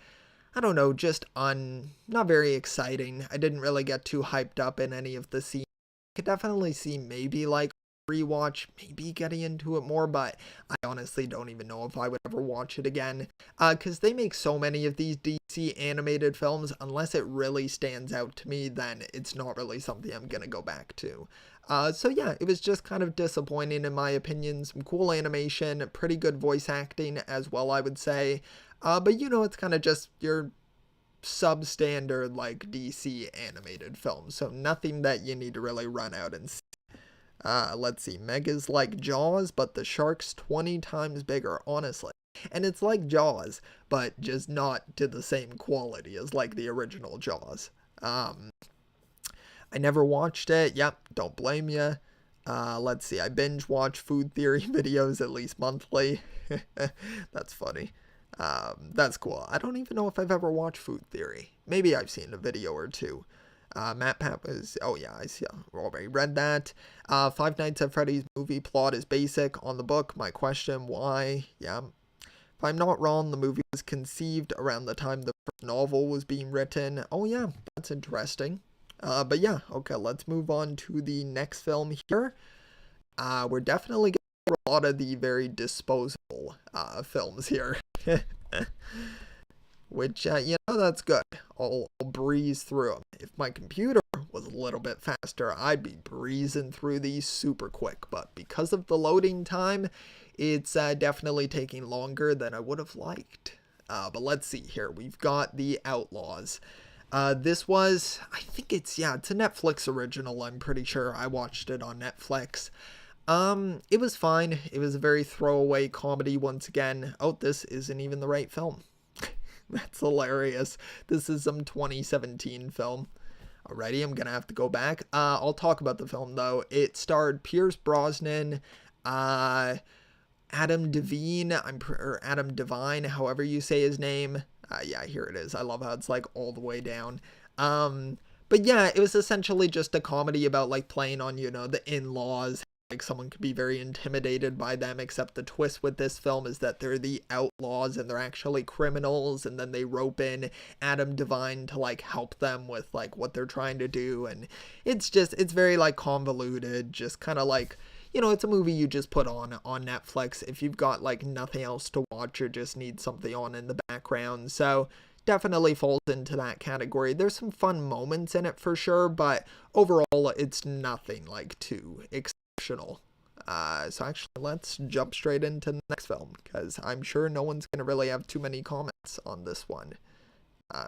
I don't know, just not very exciting. I didn't really get too hyped up in any of the scenes. I could definitely see maybe like rewatch, maybe getting into it more, but I honestly don't even know if I would ever watch it again. Because they make so many of these DC animated films, unless it really stands out to me, then it's not really something I'm gonna go back to. So yeah, it was just kind of disappointing in my opinion. Some cool animation, pretty good voice acting as well, I would say. But you know, it's kind of just your substandard like DC animated film, so nothing that you need to really run out and see. Let's see, Mega's like Jaws, but the shark's 20 times bigger, honestly. And it's like Jaws, but just not to the same quality as like the original Jaws. I never watched it. Yep, don't blame you. Let's see, I binge watch food theory videos at least monthly. That's funny. That's cool. I don't even know if I've ever watched Food Theory. Maybe I've seen a video or two. Matt Pat was, oh yeah, I see, already read that. Five Nights at Freddy's movie plot is basic on the book. My question, why? Yeah. If I'm not wrong, the movie was conceived around the time the first novel was being written. Oh yeah, that's interesting. But yeah, okay, let's move on to the next film here. We're definitely getting a lot of the very disposable films here. Which, you know, that's good. I'll breeze through them. If my computer was a little bit faster, I'd be breezing through these super quick. But because of the loading time, it's definitely taking longer than I would have liked. But let's see here. We've got The Outlaws. This was, I think it's a Netflix original, I'm pretty sure. I watched it on Netflix. It was fine. It was a very throwaway comedy once again. Oh, this isn't even the right film. That's hilarious. This is some 2017 film. Alrighty, I'm gonna have to go back. I'll talk about the film though. It starred Pierce Brosnan, Adam Devine, or Adam Devine, however you say his name. Yeah, here it is. I love how it's like all the way down. But yeah, it was essentially just a comedy about like playing on, you know, the in-laws. Like someone could be very intimidated by them, except the twist with this film is that they're the outlaws and they're actually criminals, and then they rope in Adam Devine to like help them with like what they're trying to do, and it's very like convoluted, just kind of like, you know, it's a movie you just put on Netflix if you've got like nothing else to watch or just need something on in the background. So definitely falls into that category. There's some fun moments in it for sure, but overall it's nothing like too exceptional. So actually let's jump straight into the next film, because I'm sure no one's going to really have too many comments on this one.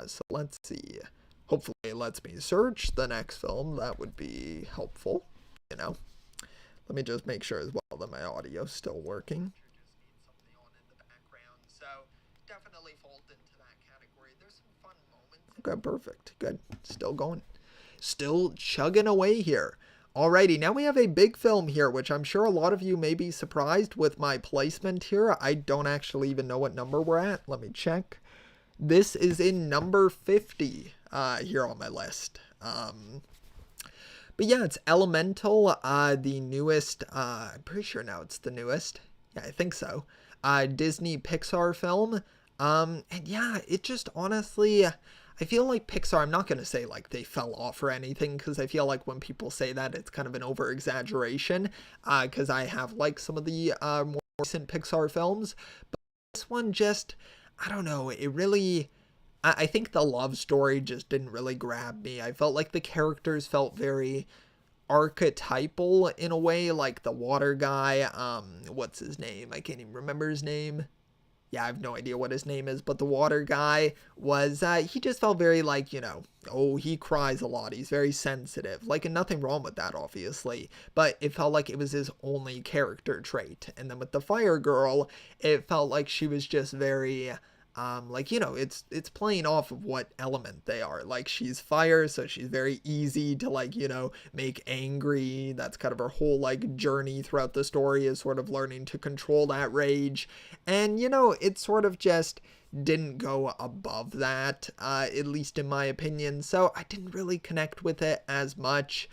So let's see. Hopefully it lets me search the next film. That would be helpful, you know. Let me just make sure as well that my audio's still working. Okay, perfect. Good. Still going. Still chugging away here. Alrighty, now we have a big film here, which I'm sure a lot of you may be surprised with my placement here. I don't actually even know what number we're at. Let me check. This is in number 50 here on my list. But yeah, it's Elemental, the newest, I'm pretty sure now it's the newest. Yeah, I think so. Disney Pixar film. And yeah, it just honestly, I feel like Pixar, I'm not going to say like they fell off or anything, because I feel like when people say that, it's kind of an over exaggeration, because I have like some of the more recent Pixar films, but this one just, I don't know, it really, I think the love story just didn't really grab me. I felt like the characters felt very archetypal in a way, like the water guy. What's his name? I can't even remember his name. Yeah, I have no idea what his name is, but the water guy was, he just felt very like, oh, he cries a lot. He's very sensitive. Like, and nothing wrong with that, obviously, but it felt like it was his only character trait. And then with the fire girl, it felt like she was just very, like, it's playing off of what element they are. Like, she's fire, so she's very easy to, like, make angry. That's kind of her whole, like, journey throughout the story, is sort of learning to control that rage. And, it sort of just didn't go above that, at least in my opinion. So I didn't really connect with it as much.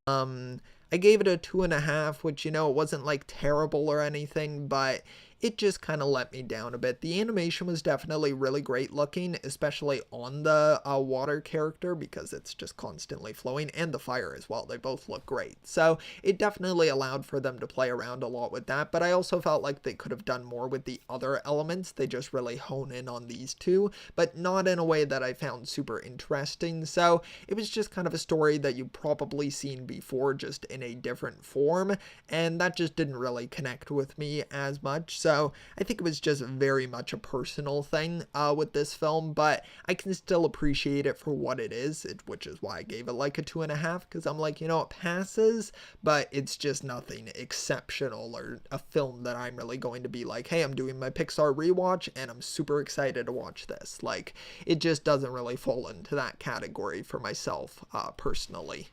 I gave it a 2.5, which, it wasn't like terrible or anything, but it just kind of let me down a bit. The animation was definitely really great looking, especially on the water character, because it's just constantly flowing, and the fire as well. They both look great. So it definitely allowed for them to play around a lot with that, but I also felt like they could have done more with the other elements. They just really hone in on these two, but not in a way that I found super interesting. So it was just kind of a story that you've probably seen before, just in a different form, and that just didn't really connect with me as much. So I think it was just very much a personal thing with this film, but I can still appreciate it for what it is, which is why I gave it like a 2.5, because I'm like, it passes, but it's just nothing exceptional or a film that I'm really going to be like, hey, I'm doing my Pixar rewatch and I'm super excited to watch this. Like, it just doesn't really fall into that category for myself personally.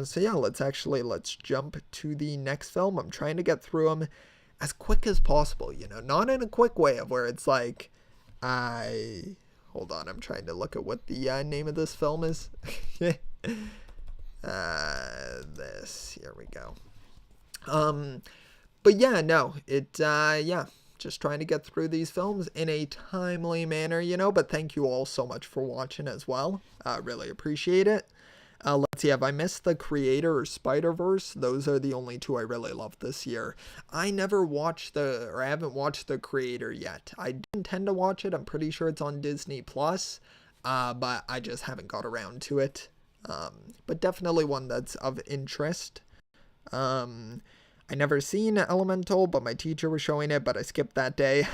So yeah, let's jump to the next film. I'm trying to get through them as quick as possible, not in a quick way of where it's like, hold on, I'm trying to look at what the name of this film is. Here we go. But yeah, no, just trying to get through these films in a timely manner, but thank you all so much for watching as well. Really appreciate it. Let's see, have I missed The Creator or Spider-Verse? Those are the only two I really loved this year. I haven't watched The Creator yet. I do intend to watch it. I'm pretty sure it's on Disney Plus, but I just haven't got around to it. But definitely one that's of interest. I never seen Elemental, but my teacher was showing it, but I skipped that day.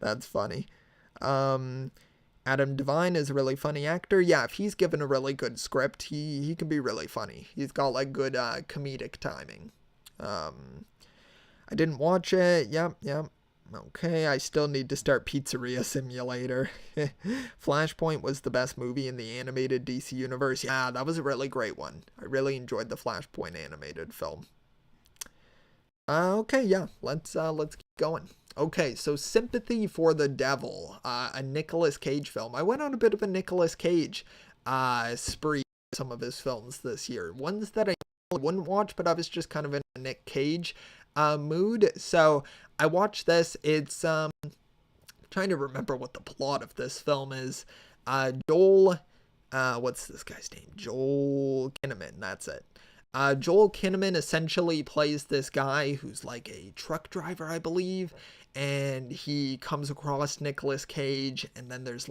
That's funny. Adam Devine is a really funny actor. Yeah, if he's given a really good script, he can be really funny. He's got like good comedic timing. I didn't watch it. Yep. Okay, I still need to start Pizzeria Simulator. Flashpoint was the best movie in the animated DC universe. Yeah, that was a really great one. I really enjoyed the Flashpoint animated film. Okay, yeah, let's keep going. Okay, so Sympathy for the Devil, a Nicolas Cage film. I went on a bit of a Nicolas Cage spree with some of his films this year. Ones that I wouldn't watch, but I was just kind of in a Nick Cage mood. So I watched this. It's trying to remember what the plot of this film is. Joel, what's this guy's name? Joel Kinnaman, that's it. Joel Kinnaman essentially plays this guy who's like a truck driver, I believe, and he comes across Nicolas Cage, and then there's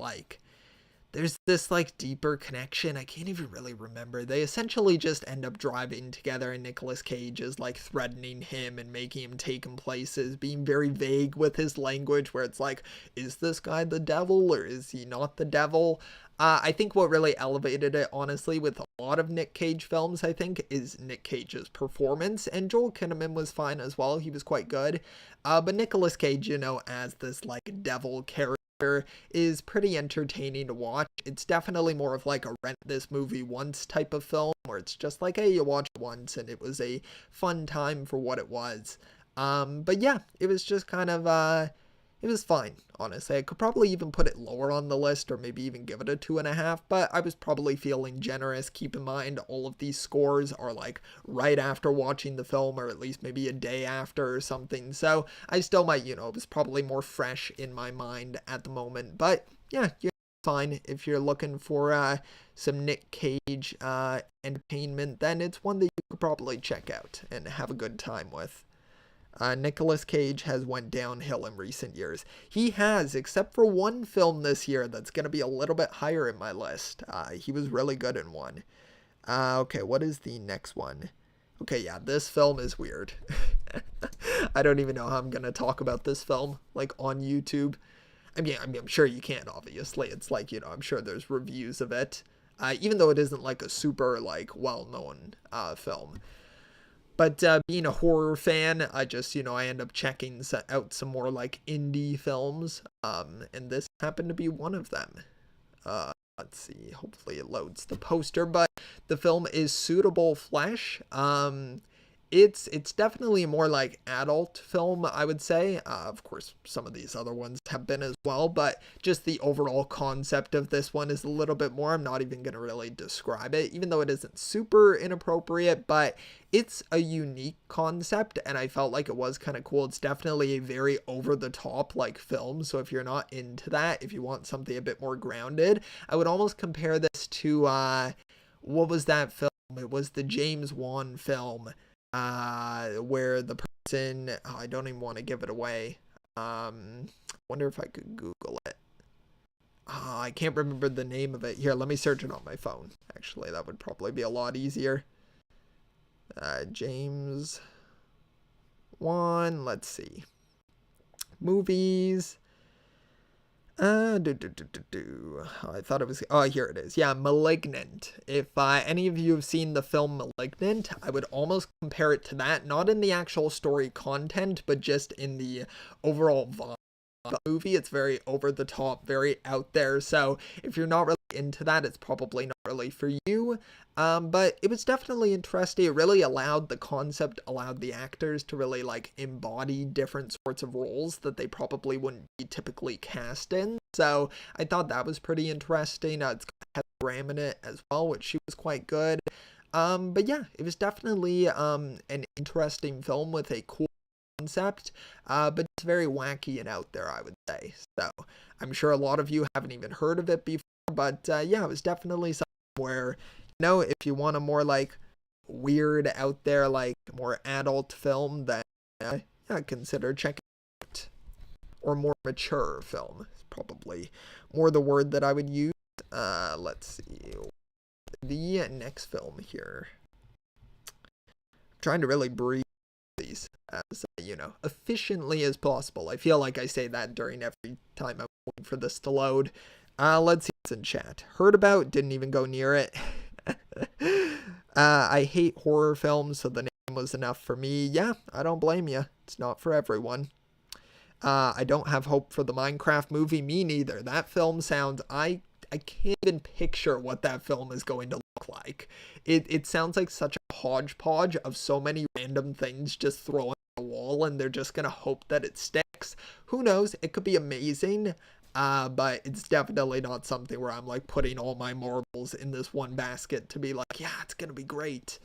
this like deeper connection. I can't even really remember. They essentially just end up driving together, and Nicolas Cage is like threatening him and making him take him places, being very vague with his language, where it's like, is this guy the devil or is he not the devil? I think what really elevated it, honestly, with a lot of Nick Cage films, I think, is Nick Cage's performance. And Joel Kinnaman was fine as well. He was quite good. But Nicolas Cage, as this, like, devil character is pretty entertaining to watch. It's definitely more of, like, a rent this movie once type of film, where it's just like, hey, you watch it once, and it was a fun time for what it was. But yeah, it was just kind of, it was fine, honestly. I could probably even put it lower on the list, or maybe even give it a 2.5, but I was probably feeling generous. Keep in mind, all of these scores are like right after watching the film, or at least maybe a day after or something, so I still might, it was probably more fresh in my mind at the moment, but yeah, you're fine. If you're looking for some Nick Cage entertainment, then it's one that you could probably check out and have a good time with. Nicolas Cage has went downhill in recent years. He has, except for one film this year that's going to be a little bit higher in my list. He was really good in one. Okay, what is the next one? Okay, yeah, this film is weird. I don't even know how I'm gonna talk about this film, like, on YouTube. I'm sure you can, obviously. It's like, I'm sure there's reviews of it. Even though it isn't, like, a super, like, well-known film. But being a horror fan, I just, I end up checking out some more, like, indie films. And this happened to be one of them. Let's see, hopefully it loads the poster, but the film is Suitable Flesh. It's definitely a more like adult film, I would say. Of course, some of these other ones have been as well, but just the overall concept of this one is a little bit more. I'm not even going to really describe it, even though it isn't super inappropriate, but it's a unique concept, and I felt like it was kind of cool. It's definitely a very over-the-top, like, film, so if you're not into that, if you want something a bit more grounded, I would almost compare this to, what was that film? It was the James Wan film, where the person, I don't even want to give it away. Wonder if I could Google it. I can't remember the name of it. Here, let me search it on my phone. Actually, that would probably be a lot easier. James Wan, let's see. Movies. I thought it was, here it is. Yeah, Malignant. If any of you have seen the film Malignant, I would almost compare it to that, not in the actual story content, but just in the overall vibe of the movie. It's very over the top, very out there, so if you're not really into that, it's probably not really for you. But it was definitely interesting. It really allowed the actors to really, like, embody different sorts of roles that they probably wouldn't be typically cast in. So I thought that was pretty interesting. It's got Heather Graham in it as well, which she was quite good. But yeah, it was definitely an interesting film with a cool concept, but it's very wacky and out there, I would say. So I'm sure a lot of you haven't even heard of it before, but yeah, it was definitely something where, if you want a more, like, weird out there, like, more adult film, then yeah, consider checking it out. Or more mature film is probably more the word that I would use. Let's see. The next film here. I'm trying to really breathe these as, efficiently as possible. I feel like I say that during every time I'm waiting for this to load. Let's see what's in chat. Heard about, didn't even go near it. I hate horror films, so the name was enough for me. Yeah, I don't blame you. It's not for everyone. I don't have hope for the Minecraft movie. Me neither. That film sounds... I can't even picture what that film is going to look like. It sounds like such a hodgepodge of so many random things just thrown at the wall, and they're just going to hope that it sticks. Who knows? It could be amazing. But it's definitely not something where I'm, like, putting all my marbles in this one basket to be like, yeah, it's gonna be great.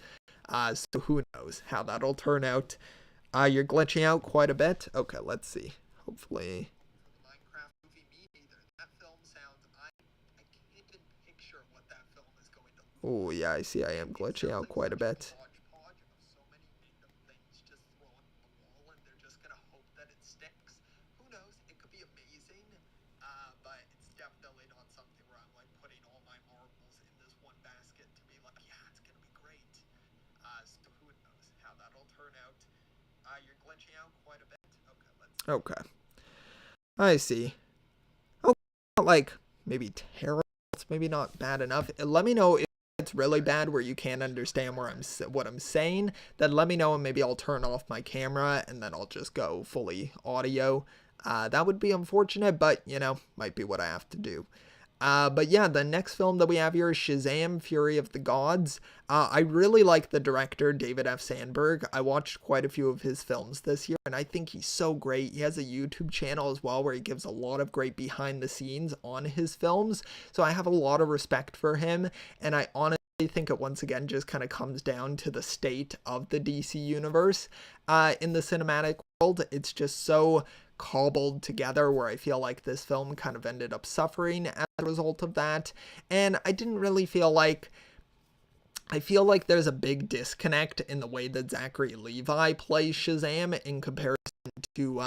So who knows how that'll turn out. You're glitching out quite a bit. Okay, let's see. Hopefully. Minecraft movie, me neither. That film sounds, I can't even picture what that film is going to look like. Oh, yeah, I see I am glitching out quite a bit. You're glitching out quite a bit. Okay. I see. Oh, not like maybe terrible. It's maybe not bad enough. Let me know if it's really bad where you can't understand what I'm saying. Then let me know and maybe I'll turn off my camera and then I'll just go fully audio. That would be unfortunate, but might be what I have to do. But yeah, the next film that we have here is Shazam! Fury of the Gods. I really like the director, David F. Sandberg. I watched quite a few of his films this year, and I think he's so great. He has a YouTube channel as well where he gives a lot of great behind the scenes on his films, so I have a lot of respect for him, and I honestly think it once again just kind of comes down to the state of the DC universe. In the cinematic world, it's just so cobbled together where I feel like this film kind of ended up suffering as a result of that, and I didn't really feel like... I feel like there's a big disconnect in the way that Zachary Levi plays Shazam in comparison to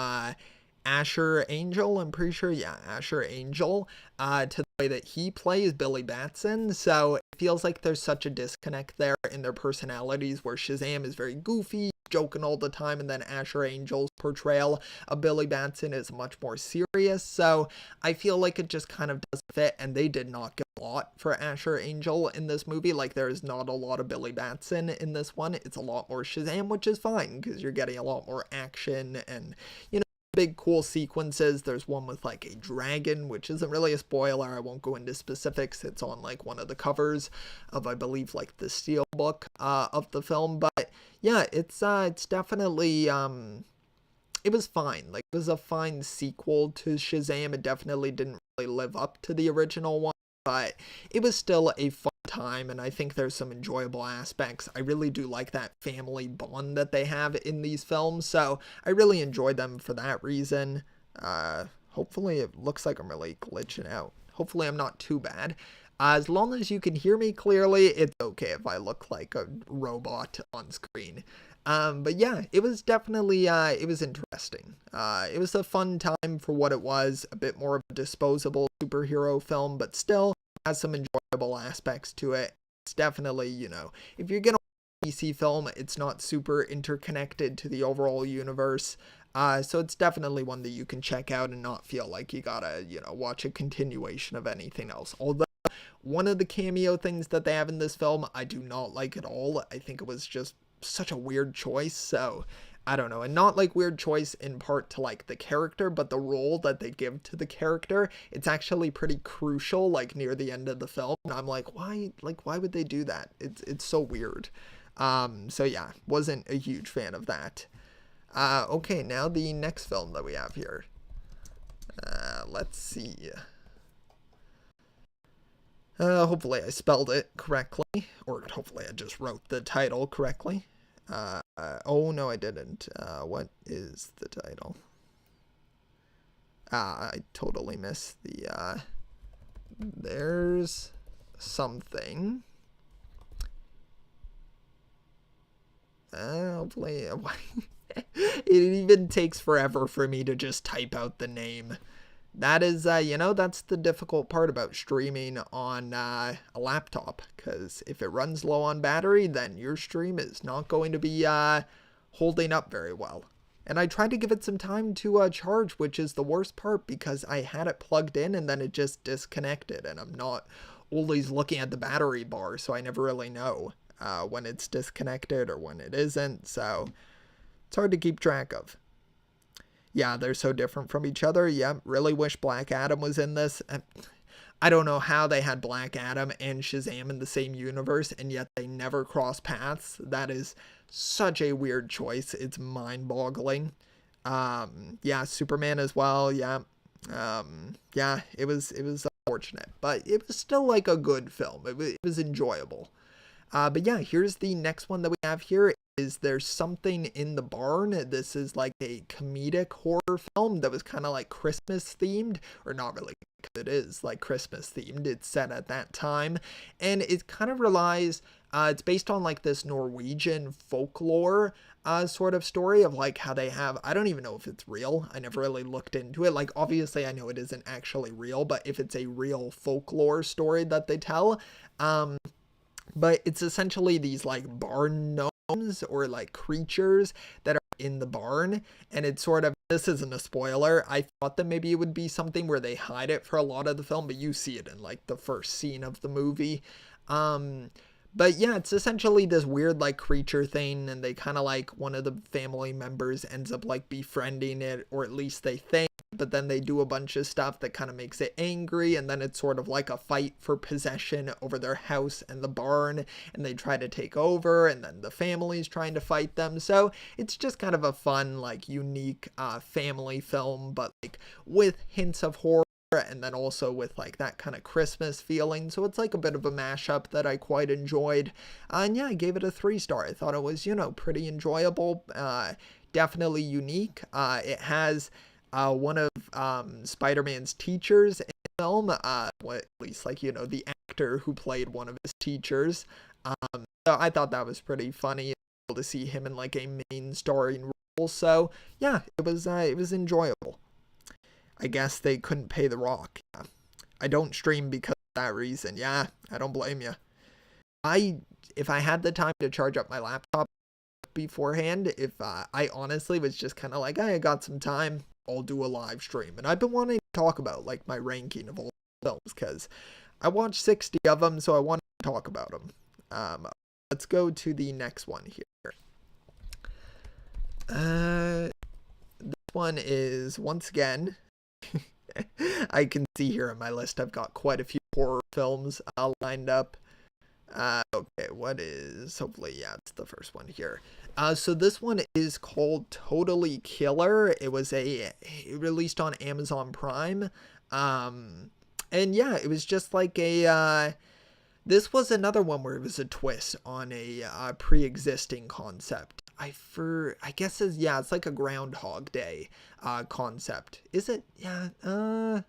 Asher Angel, I'm pretty sure, yeah, Asher Angel, to the way that he plays Billy Batson. So it feels like there's such a disconnect there in their personalities, where Shazam is very goofy, joking all the time, and then Asher Angel's portrayal of Billy Batson is much more serious. So I feel like it just kind of doesn't fit, and they did not get a lot for Asher Angel in this movie. Like, there's not a lot of Billy Batson in this one. It's a lot more Shazam, which is fine because you're getting a lot more action and, you know, big cool sequences. There's one with like a dragon, which isn't really a spoiler. I won't go into specifics. It's on like one of the covers of, I believe, like the steel book of the film. But yeah, it's definitely it was fine. Like, it was a fine sequel to Shazam. It definitely didn't really live up to the original one, but it was still a fun time, and I think there's some enjoyable aspects. I really do like that family bond that they have in these films, so I really enjoyed them for that reason. Hopefully it looks like I'm really glitching out. Hopefully I'm not too bad. As long as you can hear me clearly, it's okay if I look like a robot on screen. But yeah, it was definitely, it was interesting. It was a fun time for what it was, a bit more of a disposable superhero film, but still has some enjoyable aspects to it. It's definitely, you know, if you're gonna watch a DC film, it's not super interconnected to the overall universe. So it's definitely one that you can check out and not feel like you gotta, you know, watch a continuation of anything else. Although, one of the cameo things that they have in this film, I do not like at all. I think it was just such a weird choice, so I don't know. And not like weird choice in part to like the character, but the role that they give to the character, it's actually pretty crucial, like near the end of the film. And I'm like, why would they do that? It's so weird. So yeah, wasn't a huge fan of that. Okay, now the next film that we have here. Let's see. Hopefully I spelled it correctly, or hopefully I just wrote the title correctly. Oh no, I didn't. What is the title? I totally missed the, there's something. Hopefully, it even takes forever for me to just type out the name. That is, you know, that's the difficult part about streaming on a laptop, because if it runs low on battery, then your stream is not going to be holding up very well. And I tried to give it some time to charge, which is the worst part, because I had it plugged in and then it just disconnected, and I'm not always looking at the battery bar, so I never really know when it's disconnected or when it isn't, so it's hard to keep track of. Yeah, they're so different from each other. Yeah, really wish Black Adam was in this. I don't know how they had Black Adam and Shazam in the same universe, and yet they never cross paths. That is such a weird choice. It's mind-boggling. Yeah, Superman as well. Yeah. Yeah, it was unfortunate, but it was still like a good film. It was enjoyable. But yeah, here's the next one that we have here. Is There's Something in the Barn. This is like a comedic horror film that was kind of like Christmas themed, or not really, it is like Christmas themed. It's set at that time, and it kind of relies, it's based on like this Norwegian folklore sort of story of like how they have, I don't even know if it's real. I never really looked into it. Like, obviously I know it isn't actually real, but if it's a real folklore story that they tell, but it's essentially these like barn gnomes or like creatures that are in the barn, and it's sort of, this isn't a spoiler, I thought that maybe it would be something where they hide it for a lot of the film, but you see it in like the first scene of the movie. But yeah, it's essentially this weird like creature thing, and they kind of like, one of the family members ends up like befriending it, or at least they think, but then they do a bunch of stuff that kind of makes it angry, and then it's sort of like a fight for possession over their house and the barn, and they try to take over, and then the family's trying to fight them. So it's just kind of a fun, like, unique family film, but like with hints of horror, and then also with like that kind of Christmas feeling. So it's like a bit of a mashup that I quite enjoyed. And yeah, I gave it a 3-star. I thought it was, you know, pretty enjoyable, definitely unique. It has one of Spider-Man's teachers in the film, at least, like, you know, the actor who played one of his teachers. So I thought that was pretty funny to see him in like a main starring role. So yeah, it was enjoyable. I guess they couldn't pay The Rock. Yeah. I don't stream because of that reason. Yeah, I don't blame you. If I had the time to charge up my laptop beforehand, if I honestly was just kind of like, hey, I got some time, I'll do a live stream. And I've been wanting to talk about like my ranking of all films because I watched 60 of them, so I wanted to talk about them. Let's go to the next one here. This one is, once again, I can see here on my list I've got quite a few horror films lined up. Okay, what is, hopefully, yeah, it's the first one here. So this one is called Totally Killer. It released on Amazon Prime. And yeah, it was just like this was another one where it was a twist on a pre-existing concept. I guess it's like a Groundhog Day concept. Is it? Yeah. I'm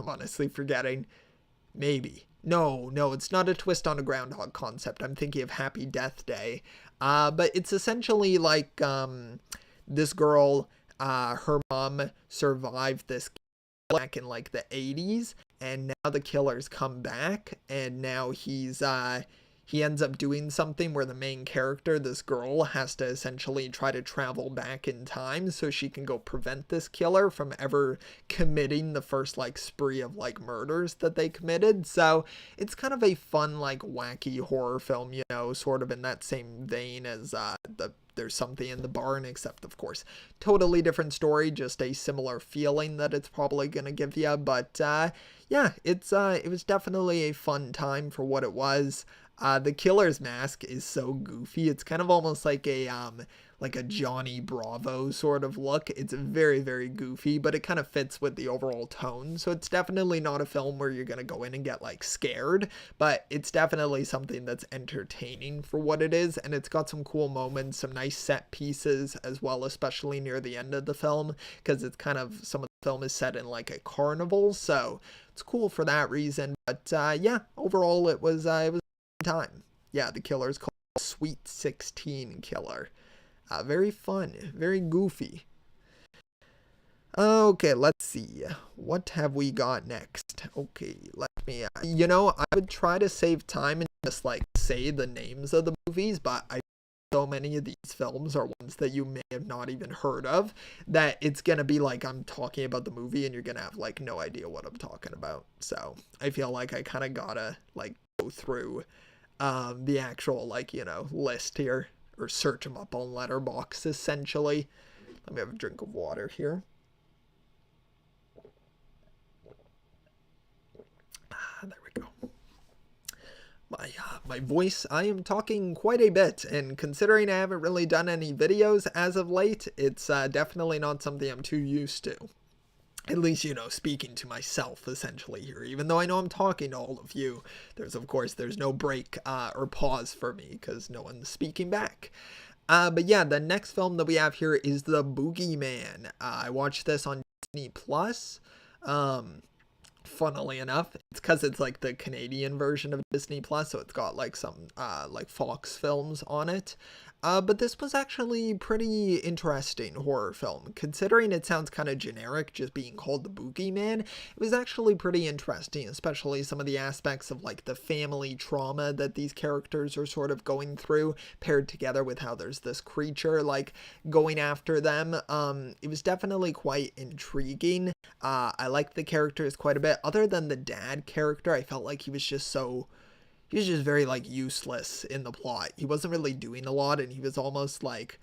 honestly forgetting. Maybe. No, it's not a twist on a groundhog concept. I'm thinking of Happy Death Day. But it's essentially like this girl, her mom survived this back in like the 80s, and now the killer's come back, and now he ends up doing something where the main character, this girl, has to essentially try to travel back in time so she can go prevent this killer from ever committing the first like spree of like murders that they committed. So it's kind of a fun like wacky horror film, sort of in that same vein as There's Something in the Barn, except of course totally different story, just a similar feeling that it's probably gonna give you. But yeah, it was definitely a fun time for what it was. The killer's mask is so goofy. It's kind of almost like a Johnny Bravo sort of look. It's very, very goofy, but it kind of fits with the overall tone. So it's definitely not a film where you're going to go in and get like scared, but it's definitely something that's entertaining for what it is. And it's got some cool moments, some nice set pieces as well, especially near the end of the film, because it's kind of, some of the film is set in like a carnival. So it's cool for that reason. But yeah, overall it was time. Yeah, the killer is called Sweet 16 Killer. Very fun, very goofy. Okay, let's see. What have we got next? Okay, let me, I would try to save time and just like say the names of the movies, but so many of these films are ones that you may have not even heard of that it's gonna be like I'm talking about the movie and you're gonna have like no idea what I'm talking about. So I feel like I kind of gotta like go through the actual list here, or search them up on Letterboxd essentially. Let me have a drink of water here. There we go. My voice, I am talking quite a bit, and considering I haven't really done any videos as of late, it's definitely not something I'm too used to. At least, speaking to myself, essentially, here. Even though I know I'm talking to all of you, there's no break or pause for me, because no one's speaking back. But yeah, the next film that we have here is The Boogeyman. I watched this on Disney+. Funnily enough, it's because it's like the Canadian version of Disney+, so it's got like some like Fox films on it. But this was actually pretty interesting horror film. Considering it sounds kind of generic, just being called The Boogeyman, it was actually pretty interesting, especially some of the aspects of like the family trauma that these characters are sort of going through, paired together with how there's this creature like going after them. It was definitely quite intriguing. I liked the characters quite a bit. Other than the dad character, I felt like he was just very like useless in the plot. He wasn't really doing a lot, and he was almost like,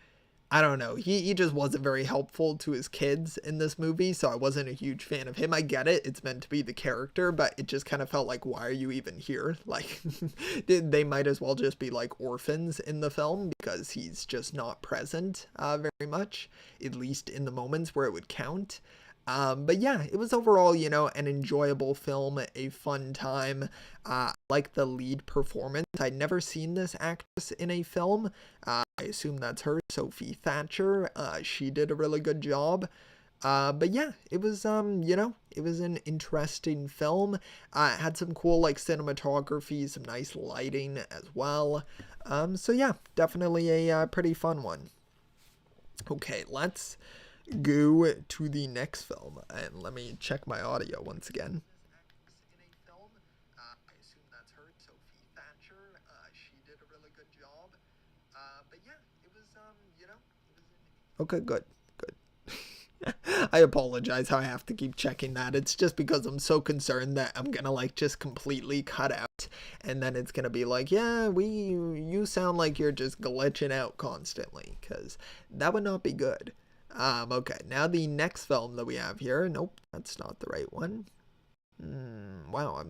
I don't know, he just wasn't very helpful to his kids in this movie, so I wasn't a huge fan of him. I get it, it's meant to be the character, but it just kind of felt like, why are you even here? Like, they might as well just be like orphans in the film, because he's just not present very much, at least in the moments where it would count. But yeah, it was overall, an enjoyable film, a fun time. I like the lead performance. I'd never seen this actress in a film. I assume that's her, Sophie Thatcher. She did a really good job. But yeah, it was, it was an interesting film. It had some cool, like, cinematography, some nice lighting as well. So yeah, definitely a pretty fun one. Okay, let's go to the next film. And let me check my audio once again. In a film, I assume that's her, Sophie Thatcher. She did a really good job. But yeah, it was, it was okay, good. I apologize how I have to keep checking that. It's just because I'm so concerned that I'm gonna like just completely cut out and then it's gonna be like, yeah, you sound like you're just glitching out constantly, because that would not be good. Okay, now the next film that we have here. Nope, that's not the right one. Wow,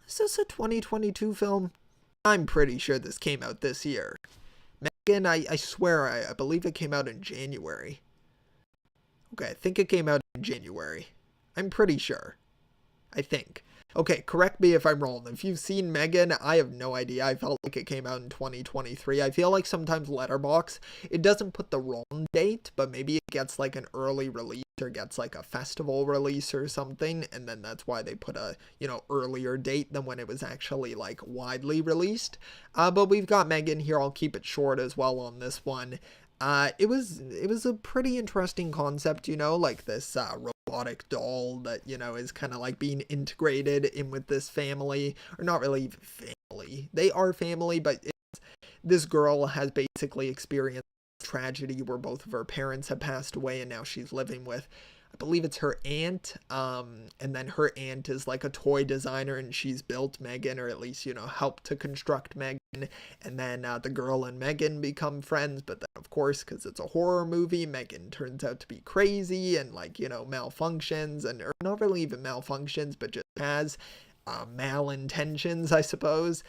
is this a 2022 film? I'm pretty sure this came out this year. Megan, I swear, I believe it came out in January. Okay, I think it came out in January. I'm pretty sure. I think. Okay, correct me if I'm wrong. If you've seen Megan, I have no idea. I felt like it came out in 2023. I feel like sometimes Letterboxd, it doesn't put the wrong date, but maybe it gets like an early release or gets like a festival release or something, and then that's why they put a, earlier date than when it was actually like widely released. But we've got Megan here. I'll keep it short as well on this one. It was a pretty interesting concept, like this robotic doll that, is kind of like being integrated in with this family, or not really family. They are family, but this girl has basically experienced tragedy where both of her parents have passed away, and now she's living with, I believe it's her aunt, and then her aunt is like a toy designer, and she's built Megan, or at least, helped to construct Megan, and then the girl and Megan become friends, but then, of course, because it's a horror movie, Megan turns out to be crazy, and like, malfunctions, or not really even malfunctions, but just has malintentions, I suppose.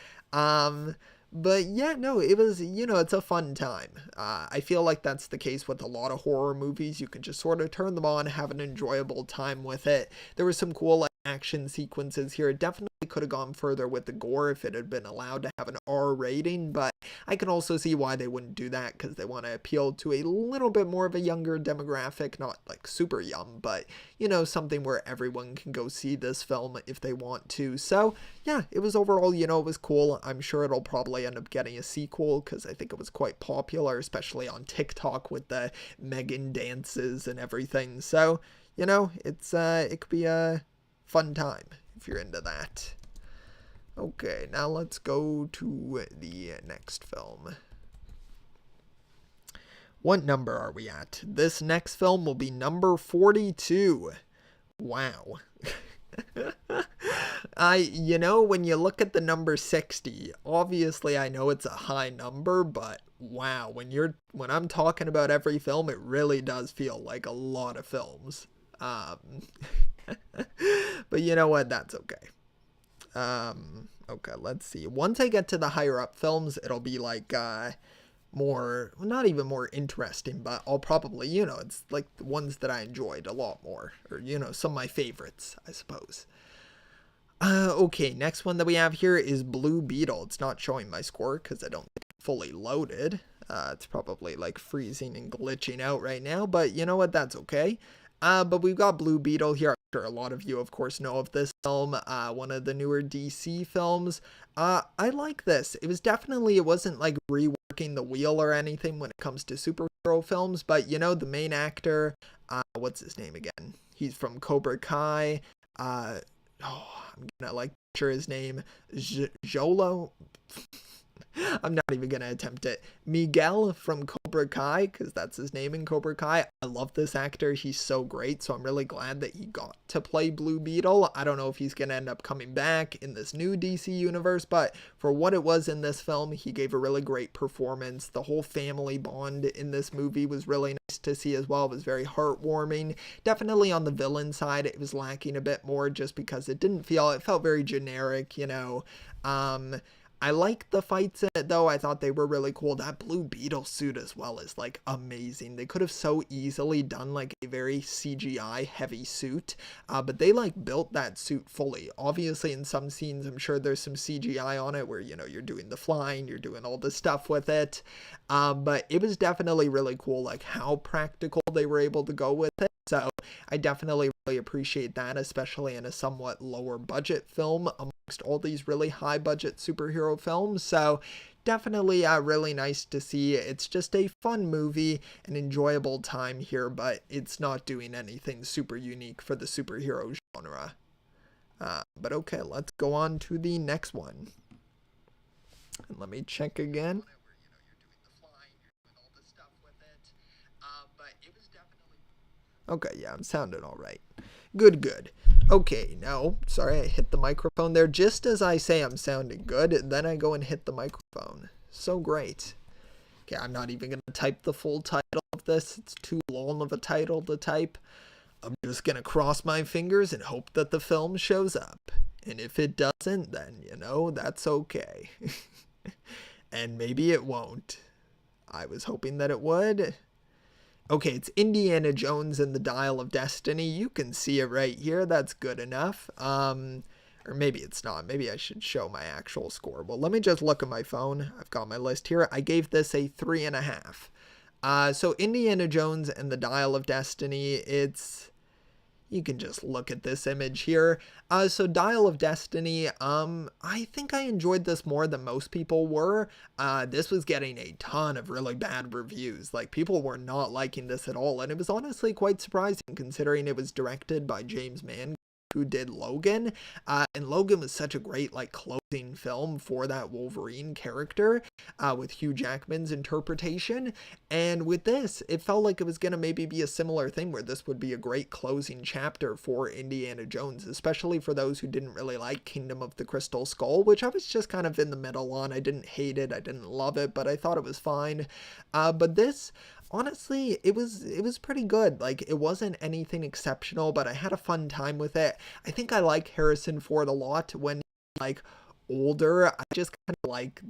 But yeah, no, it was, it's a fun time. I feel like that's the case with a lot of horror movies. You can just sort of turn them on, have an enjoyable time with it. There were some cool action sequences here. It definitely could have gone further with the gore if it had been allowed to have an R rating, but I can also see why they wouldn't do that, because they want to appeal to a little bit more of a younger demographic, not like super young, but something where everyone can go see this film if they want to. So yeah, it was overall, it was cool. I'm sure it'll probably end up getting a sequel, because I think it was quite popular, especially on TikTok with the Megan dances and everything. So it could be a fun time if you're into that. Okay, now let's go to the next film. What number are we at? This next film will be number 42. Wow. When you look at the number 60, obviously I know it's a high number, but wow, when I'm talking about every film, it really does feel like a lot of films. But you know what? That's okay. Okay, let's see. Once I get to the higher up films, it'll be like, more, well, not even more interesting, but I'll probably, it's like the ones that I enjoyed a lot more, or, some of my favorites, I suppose. Okay, next one that we have here is Blue Beetle. It's not showing my score because I don't think it's fully loaded. It's probably like freezing and glitching out right now, but you know what? That's okay. But we've got Blue Beetle here. I'm sure a lot of you, of course, know of this film, one of the newer DC films. I like this. It wasn't like reworking the wheel or anything when it comes to superhero films, but the main actor, what's his name again? He's from Cobra Kai. I'm gonna like butcher his name. Jolo. I'm not even gonna attempt it. Miguel from Cobra Kai, because that's his name in Cobra Kai. I love this actor. He's so great, so I'm really glad that he got to play Blue Beetle. I don't know if he's gonna end up coming back in this new DC universe, but for what it was in this film, he gave a really great performance. The whole family bond in this movie was really nice to see as well. It was very heartwarming. Definitely on the villain side, it was lacking a bit more just because it felt very generic, I like the fights in it though. I thought they were really cool. That Blue Beetle suit as well is like amazing. They could have so easily done like a very CGI heavy suit, but they like built that suit fully. Obviously in some scenes I'm sure there's some CGI on it where you're doing the flying, you're doing all the stuff with it, but it was definitely really cool like how practical they were able to go with it. So I definitely really appreciate that, especially in a somewhat lower budget film amongst all these really high budget superhero films. So definitely really nice to see. It's just a fun movie, an enjoyable time here, but it's not doing anything super unique for the superhero genre. But okay, let's go on to the next one. And let me check again. Okay, yeah, I'm sounding all right. Good, good. Okay, now, sorry, I hit the microphone there. Just as I say I'm sounding good, then I go and hit the microphone. So great. Okay, I'm not even going to type the full title of this. It's too long of a title to type. I'm just going to cross my fingers and hope that the film shows up. And if it doesn't, then, that's okay. And maybe it won't. I was hoping that it would. Okay, it's Indiana Jones and the Dial of Destiny. You can see it right here. That's good enough. Or maybe it's not. Maybe I should show my actual score. Well, let me just look at my phone. I've got my list here. I gave this a 3.5. So Indiana Jones and the Dial of Destiny, you can just look at this image here. So Dial of Destiny, I think I enjoyed this more than most people were. This was getting a ton of really bad reviews. Like, people were not liking this at all, and it was honestly quite surprising considering it was directed by James Mangold, who did Logan, and Logan was such a great closing film for that Wolverine character, with Hugh Jackman's interpretation. And with this, it felt like it was gonna maybe be a similar thing where this would be a great closing chapter for Indiana Jones, especially for those who didn't really like Kingdom of the Crystal Skull, which I was just kind of in the middle on. I didn't hate it, I didn't love it, but I thought it was fine. But this, honestly, it was pretty good. Like, it wasn't anything exceptional, but I had a fun time with it. I think I like Harrison Ford a lot when older. I just kind of like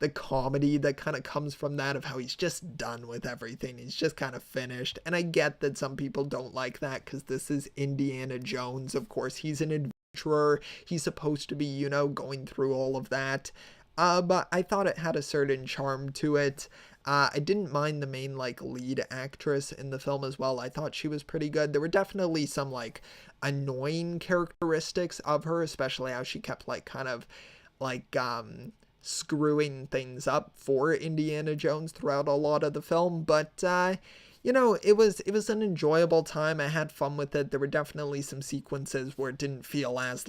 the comedy that kind of comes from that, of how he's just done with everything. He's just kind of finished. And I get that some people don't like that because this is Indiana Jones. Of course, he's an adventurer. He's supposed to be, going through all of that. But I thought it had a certain charm to it. I didn't mind the main lead actress in the film as well. I thought she was pretty good. There were definitely some annoying characteristics of her, especially how she kept kind of screwing things up for Indiana Jones throughout a lot of the film. But it was an enjoyable time. I had fun with it. There were definitely some sequences where it didn't feel as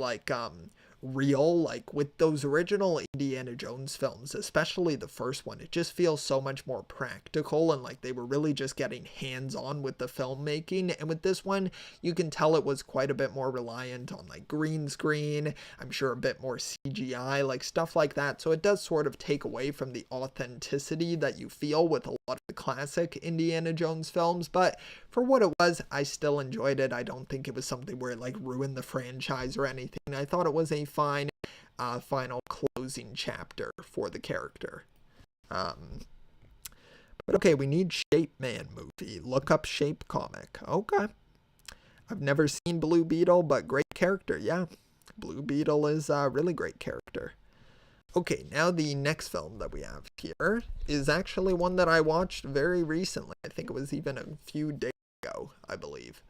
real, with those original Indiana Jones films, especially the first one. It just feels so much more practical, and they were really just getting hands-on with the filmmaking. And with this one, you can tell it was quite a bit more reliant on green screen, I'm sure a bit more CGI, stuff like that. So it does sort of take away from the authenticity that you feel with a lot of the classic Indiana Jones films. But for what it was, I still enjoyed it. I don't think it was something where it ruined the franchise or anything. I thought it was a fine final closing chapter for the character. But okay, we need Shape Man movie. Look up Shape comic. Okay. I've never seen Blue Beetle, but great character. Yeah, Blue Beetle is a really great character. Okay, now the next film that we have here is actually one that I watched very recently. I think it was even a few days ago, I believe.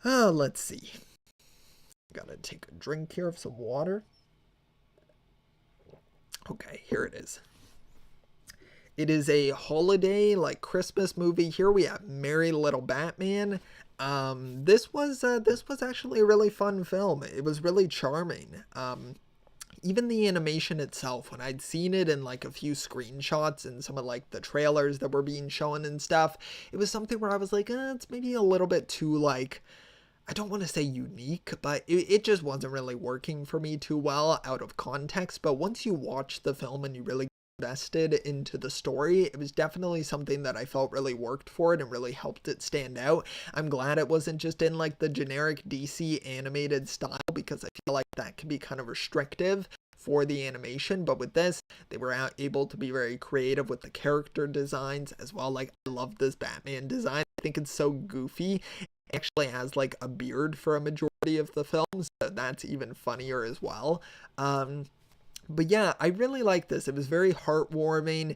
Let's see. Gotta take a drink here of some water. Okay, here it is. It is a holiday, Christmas movie. Here we have Merry Little Batman. This was actually a really fun film. It was really charming. Even the animation itself, when I'd seen it in a few screenshots and some of the trailers that were being shown and stuff, it was something where I was it's maybe a little bit too I don't want to say unique, but it just wasn't really working for me too well out of context. But once you watch the film and you really invested into the story, it was definitely something that I felt really worked for it and really helped it stand out. I'm glad it wasn't just in the generic DC animated style, because I feel like that can be kind of restrictive for the animation. But with this, they were able to be very creative with the character designs as well. I love this Batman design. I think it's so goofy. Actually has a beard for a majority of the film, so that's even funnier as well. But yeah, I really like this. It was very heartwarming.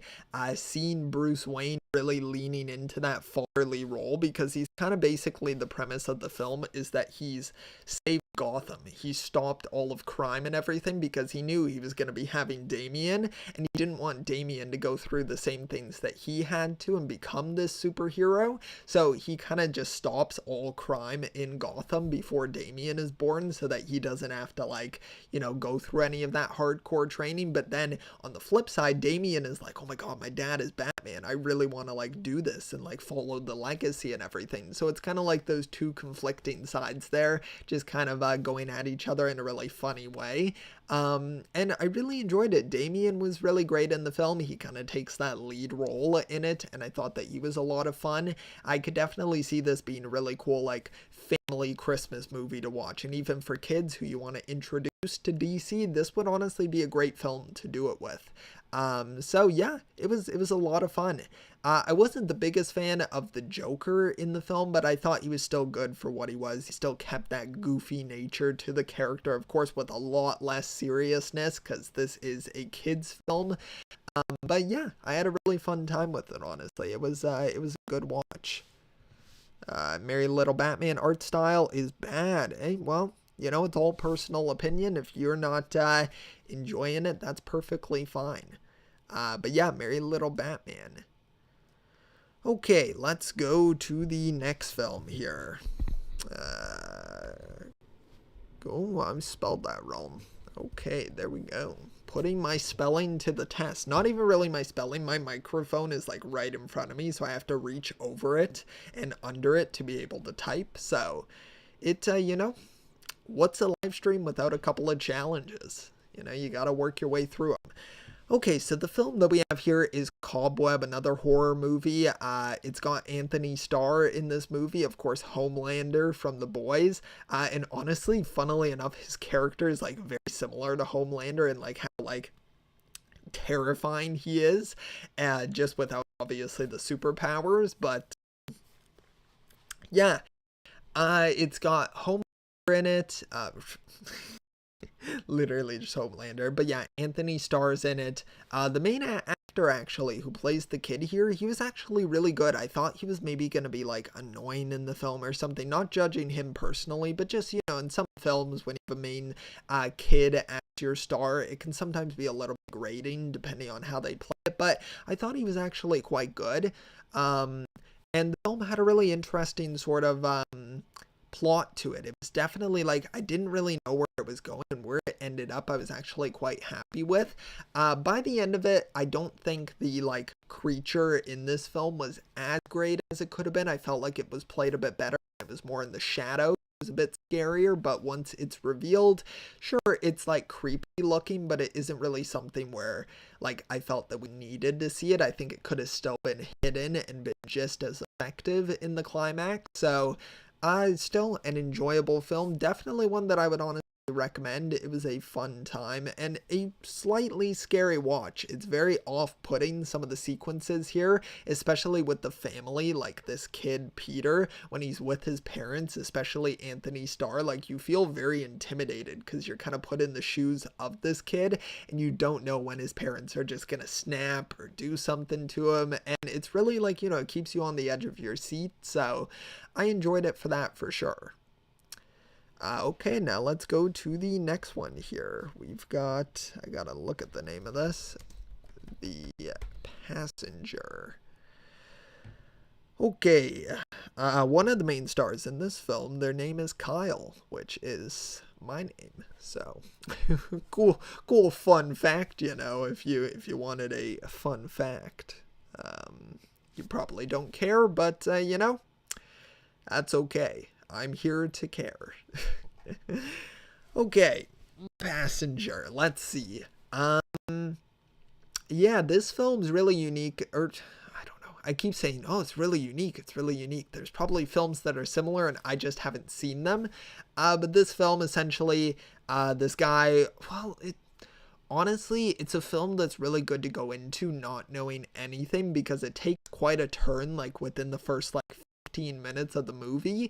Seeing Bruce Wayne really leaning into that fatherly role, because he's kind of basically the premise of the film is that he's saved Gotham. He stopped all of crime and everything because he knew he was going to be having Damian, and he didn't want Damian to go through the same things that he had to and become this superhero. So he kind of just stops all crime in Gotham before Damian is born, so that he doesn't have to, like, go through any of that hardcore training. But then on the flip side, Damian is like, oh my god, my dad is Batman. I really want to, like, do this and, like, follow the legacy and everything. So it's kind of like those two conflicting sides there, just kind of going at each other in a really funny way. And I really enjoyed it. Damian was really great in the film. He kind of takes that lead role in it, and I thought that he was a lot of fun. I could definitely see this being a really cool, like, family Christmas movie to watch. And even for kids who you want to introduce to DC, this would honestly be a great film to do it with. So yeah, it was a lot of fun. I wasn't the biggest fan of the Joker in the film, but I thought he was still good for what he was. He still kept that goofy nature to the character, of course, with a lot less seriousness, because this is a kid's film. But yeah, I had a really fun time with it, honestly. It was a good watch. Merry Little Batman art style is bad. Well, it's all personal opinion. If you're not enjoying it, that's perfectly fine. But yeah, Merry Little Batman. Okay, let's go to the next film here. I spelled that wrong. Okay, there we go. Putting my spelling to the test. Not even really my spelling. My microphone is, like, right in front of me, so I have to reach over it and under it to be able to type. So it, what's a live stream without a couple of challenges? You gotta work your way through them. Okay, so the film that we have here is Cobweb, another horror movie. It's got Anthony Starr in this movie, of course, Homelander from The Boys. And honestly, funnily enough, his character is, like, very similar to Homelander, and, like, how, like, terrifying he is, just without obviously the superpowers. But yeah, it's got Homelander in it. Literally just Homelander. But yeah, Anthony Starr's in it. The main actor, actually, who plays the kid here, he was actually really good. I thought he was maybe going to be, like, annoying in the film or something. Not judging him personally, but just, in some films, when you have a main kid as your star, it can sometimes be a little bit grating depending on how they play it. But I thought he was actually quite good. And the film had a really interesting sort of plot to it. It was definitely, like, I didn't really know where it was going, and where it ended up I was actually quite happy with. By the end of it, I don't think the, like, creature in this film was as great as it could have been. I felt like it was played a bit better. It was more in the shadows. It was a bit scarier, but once it's revealed, sure, it's, like, creepy looking, but it isn't really something where, like, I felt that we needed to see it. I think it could have still been hidden and been just as effective in the climax. So still an enjoyable film. Definitely one that I would honestly recommend. It was a fun time and a slightly scary watch. It's very off-putting, some of the sequences here, especially with the family, like this kid Peter, when he's with his parents, especially Anthony Starr. Like, you feel very intimidated because you're kind of put in the shoes of this kid, and you don't know when his parents are just gonna snap or do something to him, and it's really, like, it keeps you on the edge of your seat. So I enjoyed it for that, for sure. Okay, now let's go to the next one here. We've got, I gotta look at the name of this, The Passenger. Okay, one of the main stars in this film, their name is Kyle, which is my name. So, cool fun fact, if you wanted a fun fact. You probably don't care, but, that's okay. I'm here to care. Okay, Passenger. Let's see. Yeah, this film's really unique. Or, I don't know. I keep saying, oh, it's really unique. It's really unique. There's probably films that are similar, and I just haven't seen them. But this film, essentially, this guy, well, honestly, it's a film that's really good to go into not knowing anything, because it takes quite a turn, like, within the first, like, 15 minutes of the movie.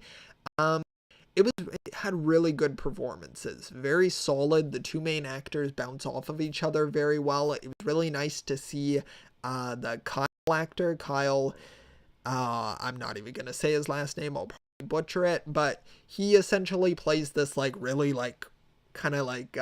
it had really good performances, very solid. The two main actors bounce off of each other very well. It was really nice to see the Kyle actor, Kyle. I'm not even gonna say his last name. I'll probably butcher it, but he essentially plays this like really like kind of like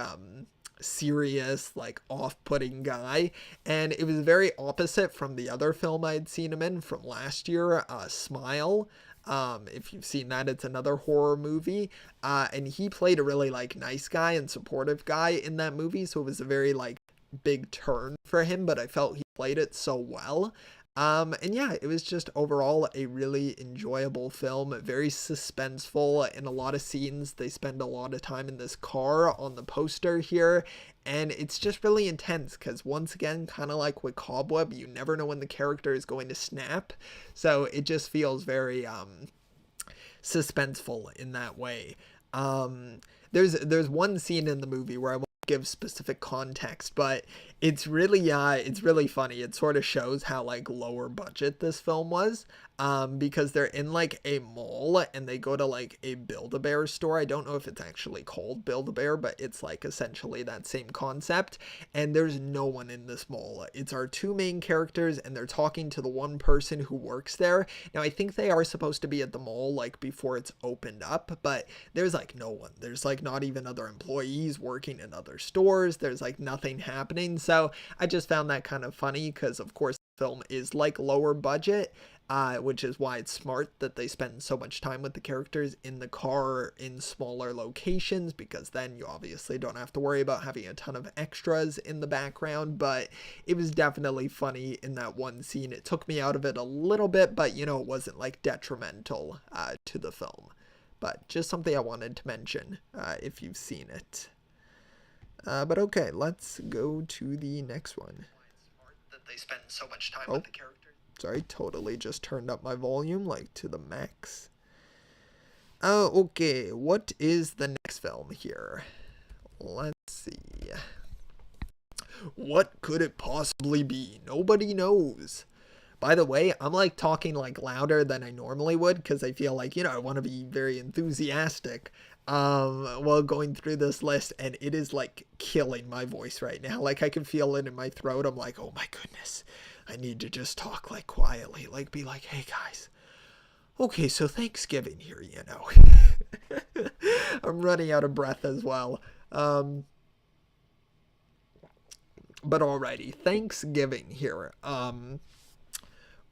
serious, like off-putting guy, and it was very opposite from the other film I'd seen him in from last year, Smile. If you've seen that, it's another horror movie, and he played a really like nice guy and supportive guy in that movie, so it was a very like big turn for him, but I felt he played it so well. And yeah, it was just overall a really enjoyable film, very suspenseful in a lot of scenes. They spend a lot of time in this car on the poster here, and it's just really intense because once again, kind of like with Cobweb, you never know when the character is going to snap. So it just feels very suspenseful in that way. There's one scene in the movie where I won't give specific context, but it's really funny. It sort of shows how like lower budget this film was, because they're in like a mall and they go to like a Build-A-Bear store. I don't know if it's actually called Build-A-Bear, but it's like essentially that same concept, and there's no one in this mall. It's our two main characters and they're talking to the one person who works there. Now I think they are supposed to be at the mall like before it's opened up, but there's like no one. There's like not even other employees working in other stores. There's like nothing happening. So I just found that kind of funny because of course the film is like lower budget, which is why it's smart that they spend so much time with the characters in the car in smaller locations, because then you obviously don't have to worry about having a ton of extras in the background. But it was definitely funny in that one scene. It took me out of it a little bit, but you know, it wasn't like detrimental to the film. But just something I wanted to mention if you've seen it. But okay, let's go to the next one. That they spend so much time with the characters. Sorry, totally just turned up my volume like to the max. Okay, what is the next film here? Let's see. What could it possibly be? Nobody knows. By the way, I'm like talking like louder than I normally would because I feel like, you know, I want to be very enthusiastic while going through this list, and it is like killing my voice right now. Like I can feel it in my throat. I'm like, oh my goodness, I need to just talk like quietly, like be like, hey guys, okay, so Thanksgiving here, you know. I'm running out of breath as well. But alrighty, Thanksgiving here.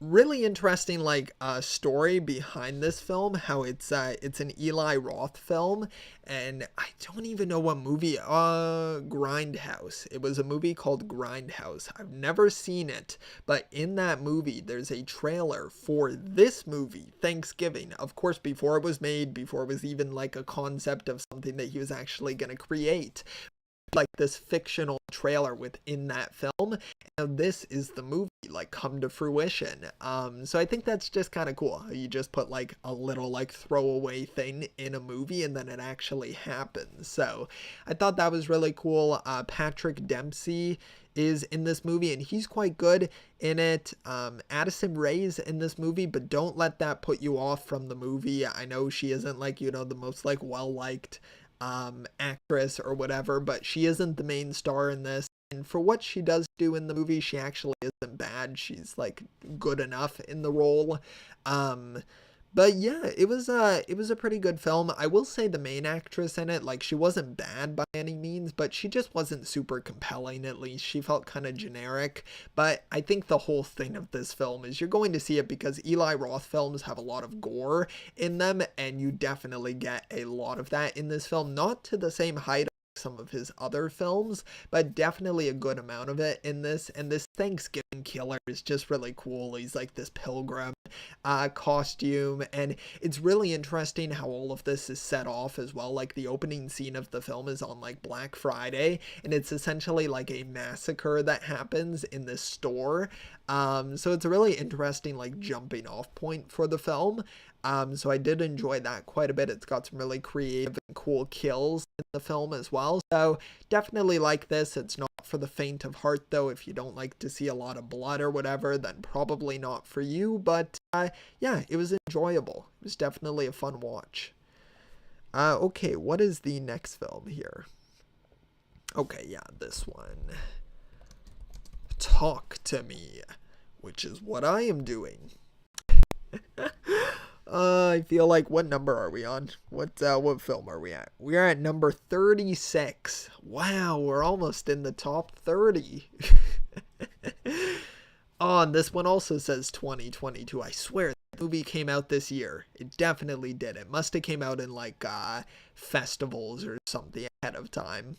Really interesting like story behind this film, how it's an Eli Roth film, and I don't even know what movie. Grindhouse. It was a movie called Grindhouse. I've never seen it, but in that movie there's a trailer for this movie, Thanksgiving, of course, before it was made, before it was even like a concept of something that he was actually going to create, like this fictional trailer within that film. And this is the movie like come to fruition. So I think that's just kind of cool. You just put like a little like throwaway thing in a movie and then it actually happens. So I thought that was really cool. Patrick Dempsey is in this movie and he's quite good in it. Addison Rae's in this movie, but don't let that put you off from the movie. I know she isn't like, you know, the most like well-liked actress or whatever, but she isn't the main star in this, and for what she does do in the movie, she actually isn't bad. She's like good enough in the role. But yeah, it was a pretty good film. I will say the main actress in it, like she wasn't bad by any means, but she just wasn't super compelling. At least she felt kind of generic. But I think the whole thing of this film is you're going to see it because Eli Roth films have a lot of gore in them, and you definitely get a lot of that in this film. Not to the same height some of his other films, but definitely a good amount of it in this. And this Thanksgiving killer is just really cool. He's like this pilgrim costume, and it's really interesting how all of this is set off as well. Like the opening scene of the film is on like Black Friday, and it's essentially like a massacre that happens in this store. So it's a really interesting like jumping off point for the film. So I did enjoy that quite a bit. It's got some really creative and cool kills in the film as well. So definitely like this. It's not for the faint of heart though. If you don't like to see a lot of blood or whatever, then probably not for you. But yeah, it was enjoyable. It was definitely a fun watch. Okay, what is the next film here? Okay, yeah, this one. Talk to Me, which is what I am doing. I feel like, what number are we on? What film are we at? We are at number 36. Wow, we're almost in the top 30. Oh, and this one also says 2022. I swear the movie came out this year. It definitely did. It must have came out in like festivals or something ahead of time.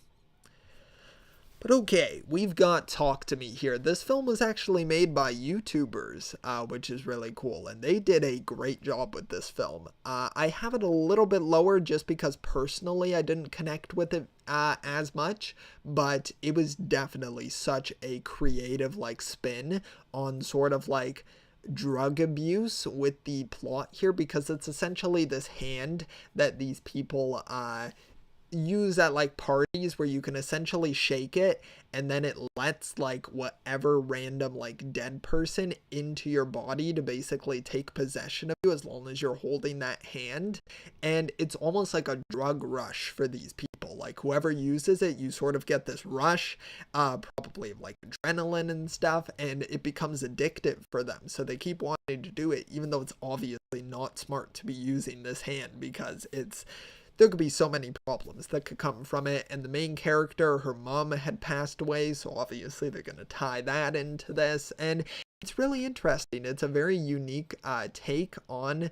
But okay, we've got Talk to Me here. This film was actually made by YouTubers, which is really cool, and they did a great job with this film. I have it a little bit lower just because personally I didn't connect with it as much, but it was definitely such a creative like spin on sort of like drug abuse with the plot here, because it's essentially this hand that these people use at like parties where you can essentially shake it and then it lets like whatever random like dead person into your body to basically take possession of you as long as you're holding that hand. And it's almost like a drug rush for these people. Like whoever uses it, you sort of get this rush, probably of like adrenaline and stuff, and it becomes addictive for them, so they keep wanting to do it even though it's obviously not smart to be using this hand, because there could be so many problems that could come from it. And the main character, her mom had passed away, so obviously they're going to tie that into this. And it's really interesting. It's a very unique take on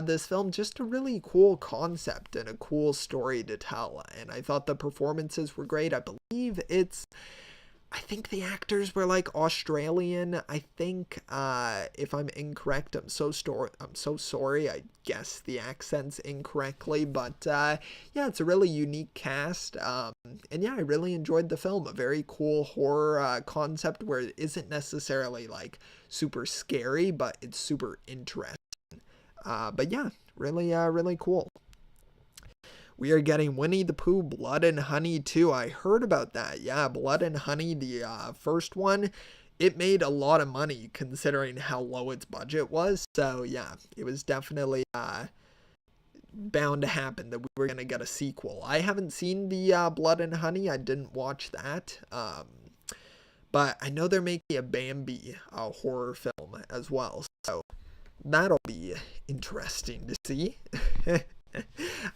this film. Just a really cool concept and a cool story to tell. And I thought the performances were great. I think the actors were like Australian. I think, if I'm incorrect, I'm so sorry. I guess the accent's incorrectly, but yeah, it's a really unique cast. And yeah, I really enjoyed the film. A very cool horror concept where it isn't necessarily like super scary, but it's super interesting. But yeah, really cool. We are getting Winnie the Pooh, Blood and Honey too. I heard about that. Yeah, Blood and Honey, the first one, it made a lot of money considering how low its budget was. So yeah, it was definitely bound to happen that we were gonna get a sequel. I haven't seen the Blood and Honey. I didn't watch that. But I know they're making a Bambi horror film as well. So that'll be interesting to see.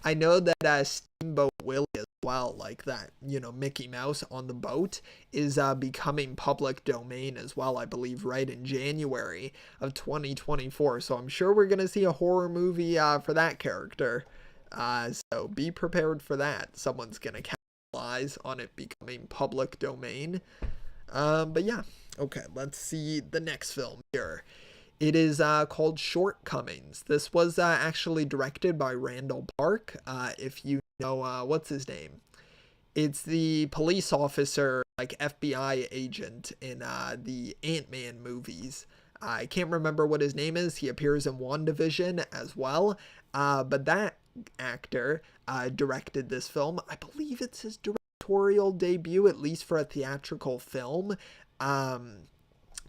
I know that Steamboat Willie as well, like that, Mickey Mouse on the boat is becoming public domain as well, I believe, right in January of 2024. So I'm sure we're going to see a horror movie for that character. So be prepared for that. Someone's going to capitalize on it becoming public domain. But yeah, okay, let's see the next film here. It is called Shortcomings. This was actually directed by Randall Park. If you know, what's his name? It's the police officer, like FBI agent in the Ant-Man movies. I can't remember what his name is. He appears in WandaVision as well. But that actor directed this film. I believe it's his directorial debut, at least for a theatrical film.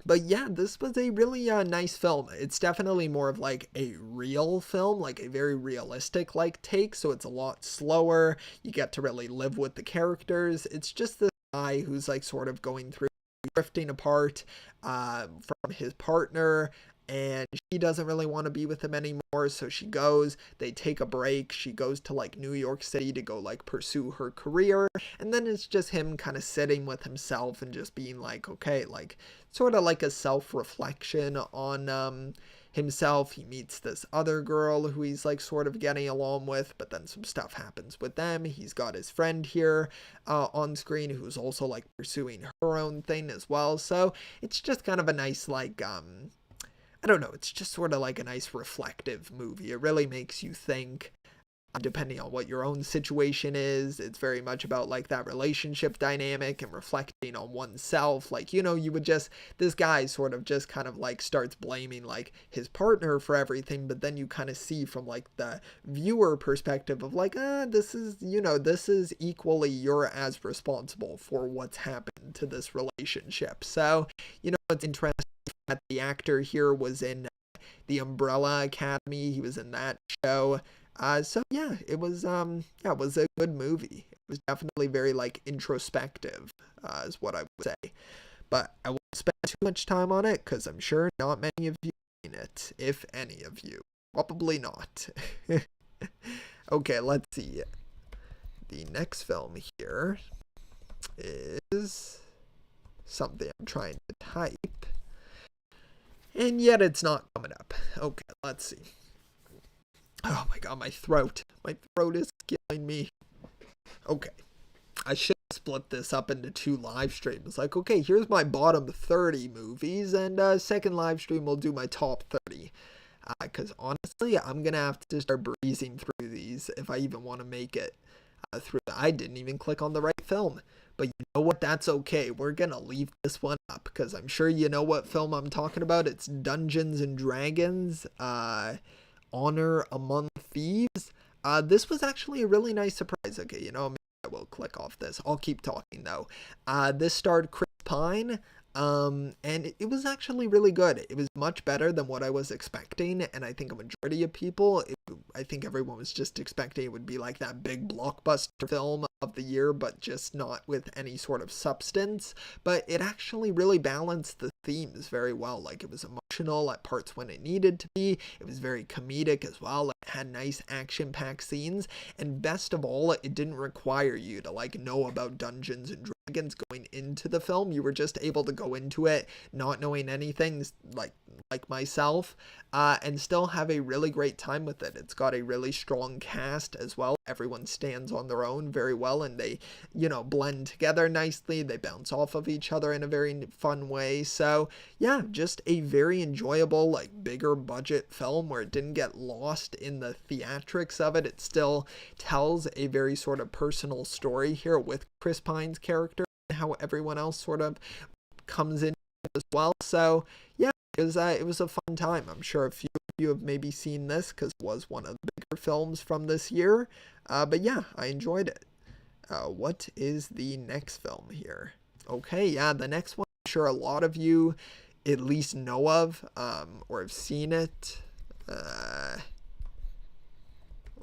But yeah, this was a really nice film. It's definitely more of like a real film, like a very realistic like take. So it's a lot slower. You get to really live with the characters. It's just this guy who's like sort of going through drifting apart from his partner, and she doesn't really want to be with him anymore, so they take a break, she goes to like New York City to go like pursue her career, and then it's just him kind of sitting with himself and just being like, okay, like sort of like a self-reflection on himself. He meets this other girl who he's like sort of getting along with, but then some stuff happens with them. He's got his friend here on screen who's also like pursuing her own thing as well. So it's just kind of a nice like I don't know, it's just sort of like a nice reflective movie. It really makes you think, depending on what your own situation is. It's very much about like that relationship dynamic and reflecting on oneself. Like, this guy sort of just kind of like starts blaming like his partner for everything, but then you kind of see from like the viewer perspective of like, this is equally, you're as responsible for what's happened to this relationship. So, it's interesting that the actor here was in the Umbrella Academy. He was in that show. So yeah, it was a good movie. It was definitely very like introspective, is what I would say. But I won't spend too much time on it because I'm sure not many of you have seen it, if any of you. Probably not. Okay, let's see. The next film here is something I'm trying to type, and yet it's not coming up. Okay, let's see. Oh my god, my throat. My throat is killing me. Okay. I should split this up into two live streams. Like, okay, here's my bottom 30 movies, and second live stream will do my top 30. Because honestly, I'm going to have to start breezing through these if I even want to make it through. I didn't even click on the right film. But you know what? That's okay. We're going to leave this one up because I'm sure you know what film I'm talking about. It's Dungeons and Dragons, Honor Among Thieves. This was actually a really nice surprise. Okay, you know, I will click off this. I'll keep talking though. This starred Chris Pine. And it was actually really good. It was much better than what I was expecting, and I think a majority of people, I think everyone was just expecting it would be like that big blockbuster film of the year, but just not with any sort of substance. But it actually really balanced the themes very well. Like, it was emotional at parts when it needed to be. It was very comedic as well. It had nice action-packed scenes, and best of all, it didn't require you to like know about Dungeons and Dragons going into the film. You were just able to go into it not knowing anything, like myself, and still have a really great time with it. It's got a really strong cast as well. Everyone stands on their own very well, and they, you know, blend together nicely. They bounce off of each other in a very fun way. So yeah, just a very enjoyable, like, bigger budget film where it didn't get lost in the theatrics of it. It still tells a very sort of personal story here with Chris Pine's character and how everyone else sort of comes in as well. So yeah, it was a fun time. I'm sure a few of you have maybe seen this because it was one of the bigger films from this year. But yeah, I enjoyed it. What is the next film here? Okay, yeah, the next one I'm sure a lot of you at least know of, or have seen it.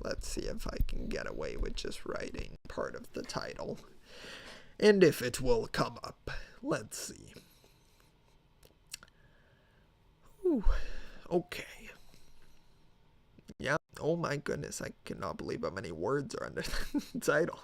Let's see if I can get away with just writing part of the title. And if it will come up. Let's see. Ooh, okay. Yeah. Oh my goodness. I cannot believe how many words are under the title.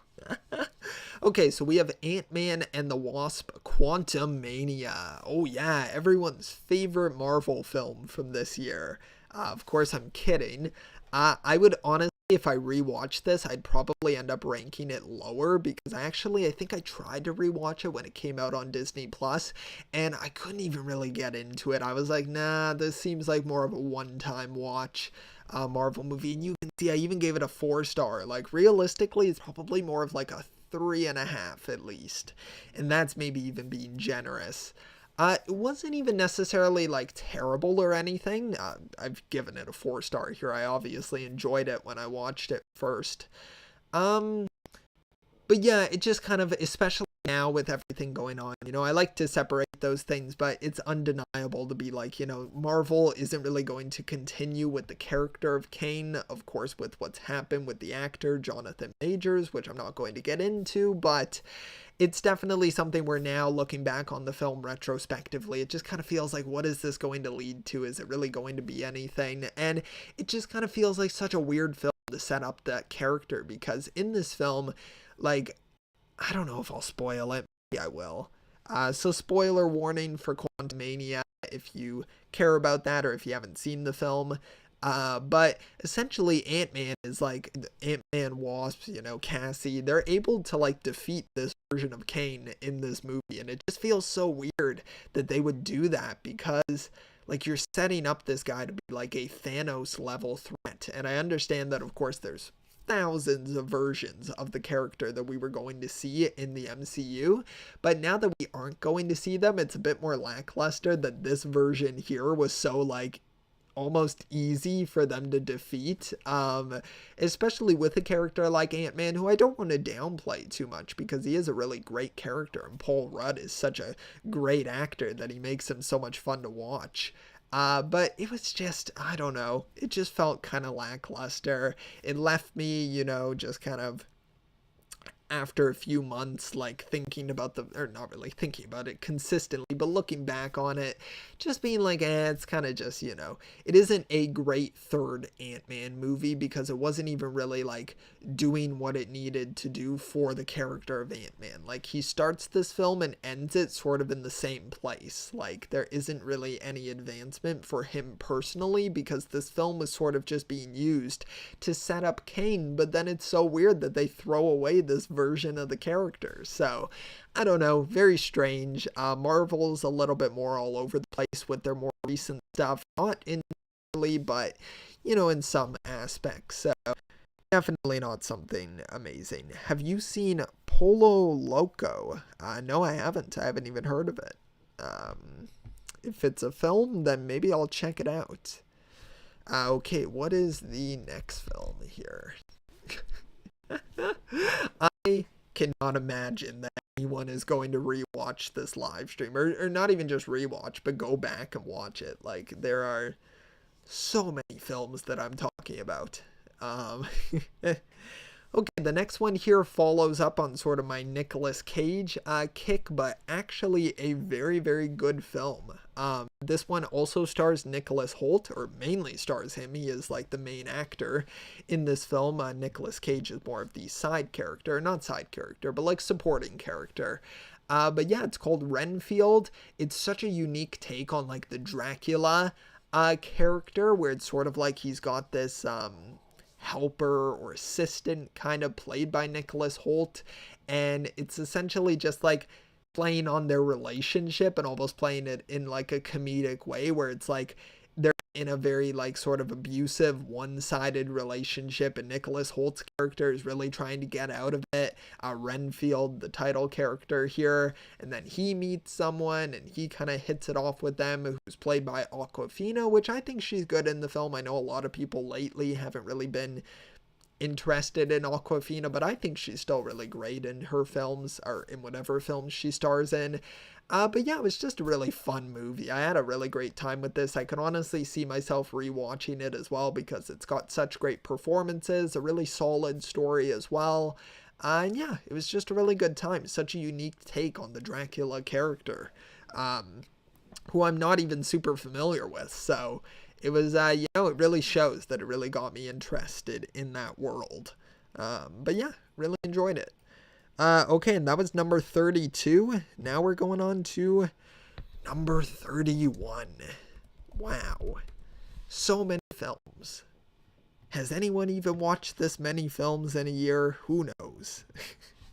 Okay, so we have Ant-Man and the Wasp: Quantumania. Oh yeah, everyone's favorite Marvel film from this year. Of course, I'm kidding. I would honestly, if I rewatch this, I'd probably end up ranking it lower because I think I tried to rewatch it when it came out on Disney Plus, and I couldn't even really get into it. I was like, nah, this seems like more of a one-time watch Marvel movie, and you can see I even gave it a 4-star. Like, realistically, it's probably more of like a 3.5 at least, and that's maybe even being generous. It wasn't even necessarily like terrible or anything. I've given it a 4-star here. I obviously enjoyed it when I watched it first. But yeah, it just kind of, especially now with everything going on, you know, I like to separate those things, but it's undeniable to be like, you know, Marvel isn't really going to continue with the character of Kane, of course, with what's happened with the actor Jonathan Majors, which I'm not going to get into, but it's definitely something where now looking back on the film retrospectively, it just kind of feels like, what is this going to lead to? Is it really going to be anything? And it just kind of feels like such a weird film to set up that character, because in this film, like, I don't know if I'll spoil it. Maybe I will. So spoiler warning for Quantumania if you care about that or if you haven't seen the film. But essentially Ant-Man is like Ant-Man, Wasp, you know, Cassie, they're able to like defeat this version of Kane in this movie, and it just feels so weird that they would do that because like you're setting up this guy to be like a Thanos level threat. And I understand that of course there's thousands of versions of the character that we were going to see in the MCU, but now that we aren't going to see them, it's a bit more lackluster that this version here was so like almost easy for them to defeat, especially with a character like Ant-Man, who I don't want to downplay too much because he is a really great character, and Paul Rudd is such a great actor that he makes him so much fun to watch. But it was just, I don't know, it just felt kind of lackluster. It left me, just kind of after a few months, like thinking about or not really thinking about it consistently, but looking back on it, just being like, it's kind of just, it isn't a great third Ant-Man movie because it wasn't even really like doing what it needed to do for the character of Ant-Man. Like, he starts this film and ends it sort of in the same place. Like, there isn't really any advancement for him personally because this film was sort of just being used to set up Kane, but then it's so weird that they throw away this version of the character. So, I don't know, very strange. Marvel's a little bit more all over the place with their more recent stuff, not entirely, but, in some aspects. So, definitely not something amazing. Have you seen Polo Loco? No, I haven't. I haven't even heard of it. If it's a film, then maybe I'll check it out. Okay, what is the next film here? I cannot imagine that anyone is going to rewatch this live stream, or not even just rewatch, but go back and watch it. Like, there are so many films that I'm talking about. Okay, the next one here follows up on sort of my Nicolas Cage kick, but actually a very, very good film. This one also stars Nicholas Hoult, or mainly stars him. He is like the main actor in this film. Nicolas Cage is more of the side character, not side character, but like supporting character. But yeah, it's called Renfield. It's such a unique take on like the Dracula character, where it's sort of like he's got this helper or assistant kind of played by Nicholas Hoult, and it's essentially just like playing on their relationship and almost playing it in like a comedic way where it's like they're in a very like sort of abusive one-sided relationship and Nicholas Holt's character is really trying to get out of it. Renfield, the title character here, and then he meets someone and he kind of hits it off with them, who's played by Awkwafina, which I think she's good in the film. I know a lot of people lately haven't really been interested in Awkwafina, but I think she's still really great in her films, or in whatever films she stars in. But yeah, it was just a really fun movie. I had a really great time with this. I could honestly see myself rewatching it as well because it's got such great performances, a really solid story as well. And yeah, it was just a really good time. Such a unique take on the Dracula character, who I'm not even super familiar with. So it was, it really shows that it really got me interested in that world. But yeah, really enjoyed it. Okay, and that was number 32. Now we're going on to number 31. Wow. So many films. Has anyone even watched this many films in a year? Who knows?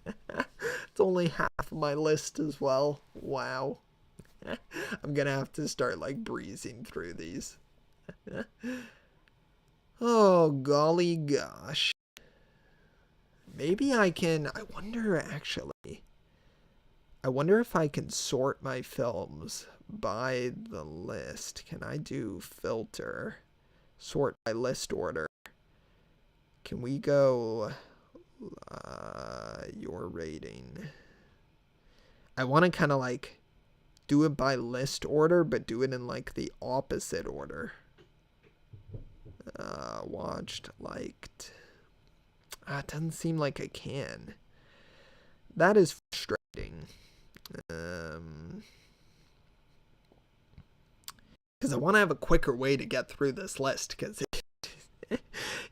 It's only half of my list as well. Wow. I'm gonna have to start like breezing through these. Oh, golly gosh. Maybe I can, I wonder if I can sort my films by the list. Can I do filter, sort by list order? Can we go, your rating? I want to kind of like do it by list order, but do it in like the opposite order. Watched, liked. It doesn't seem like I can. That is frustrating. Because I want to have a quicker way to get through this list, because it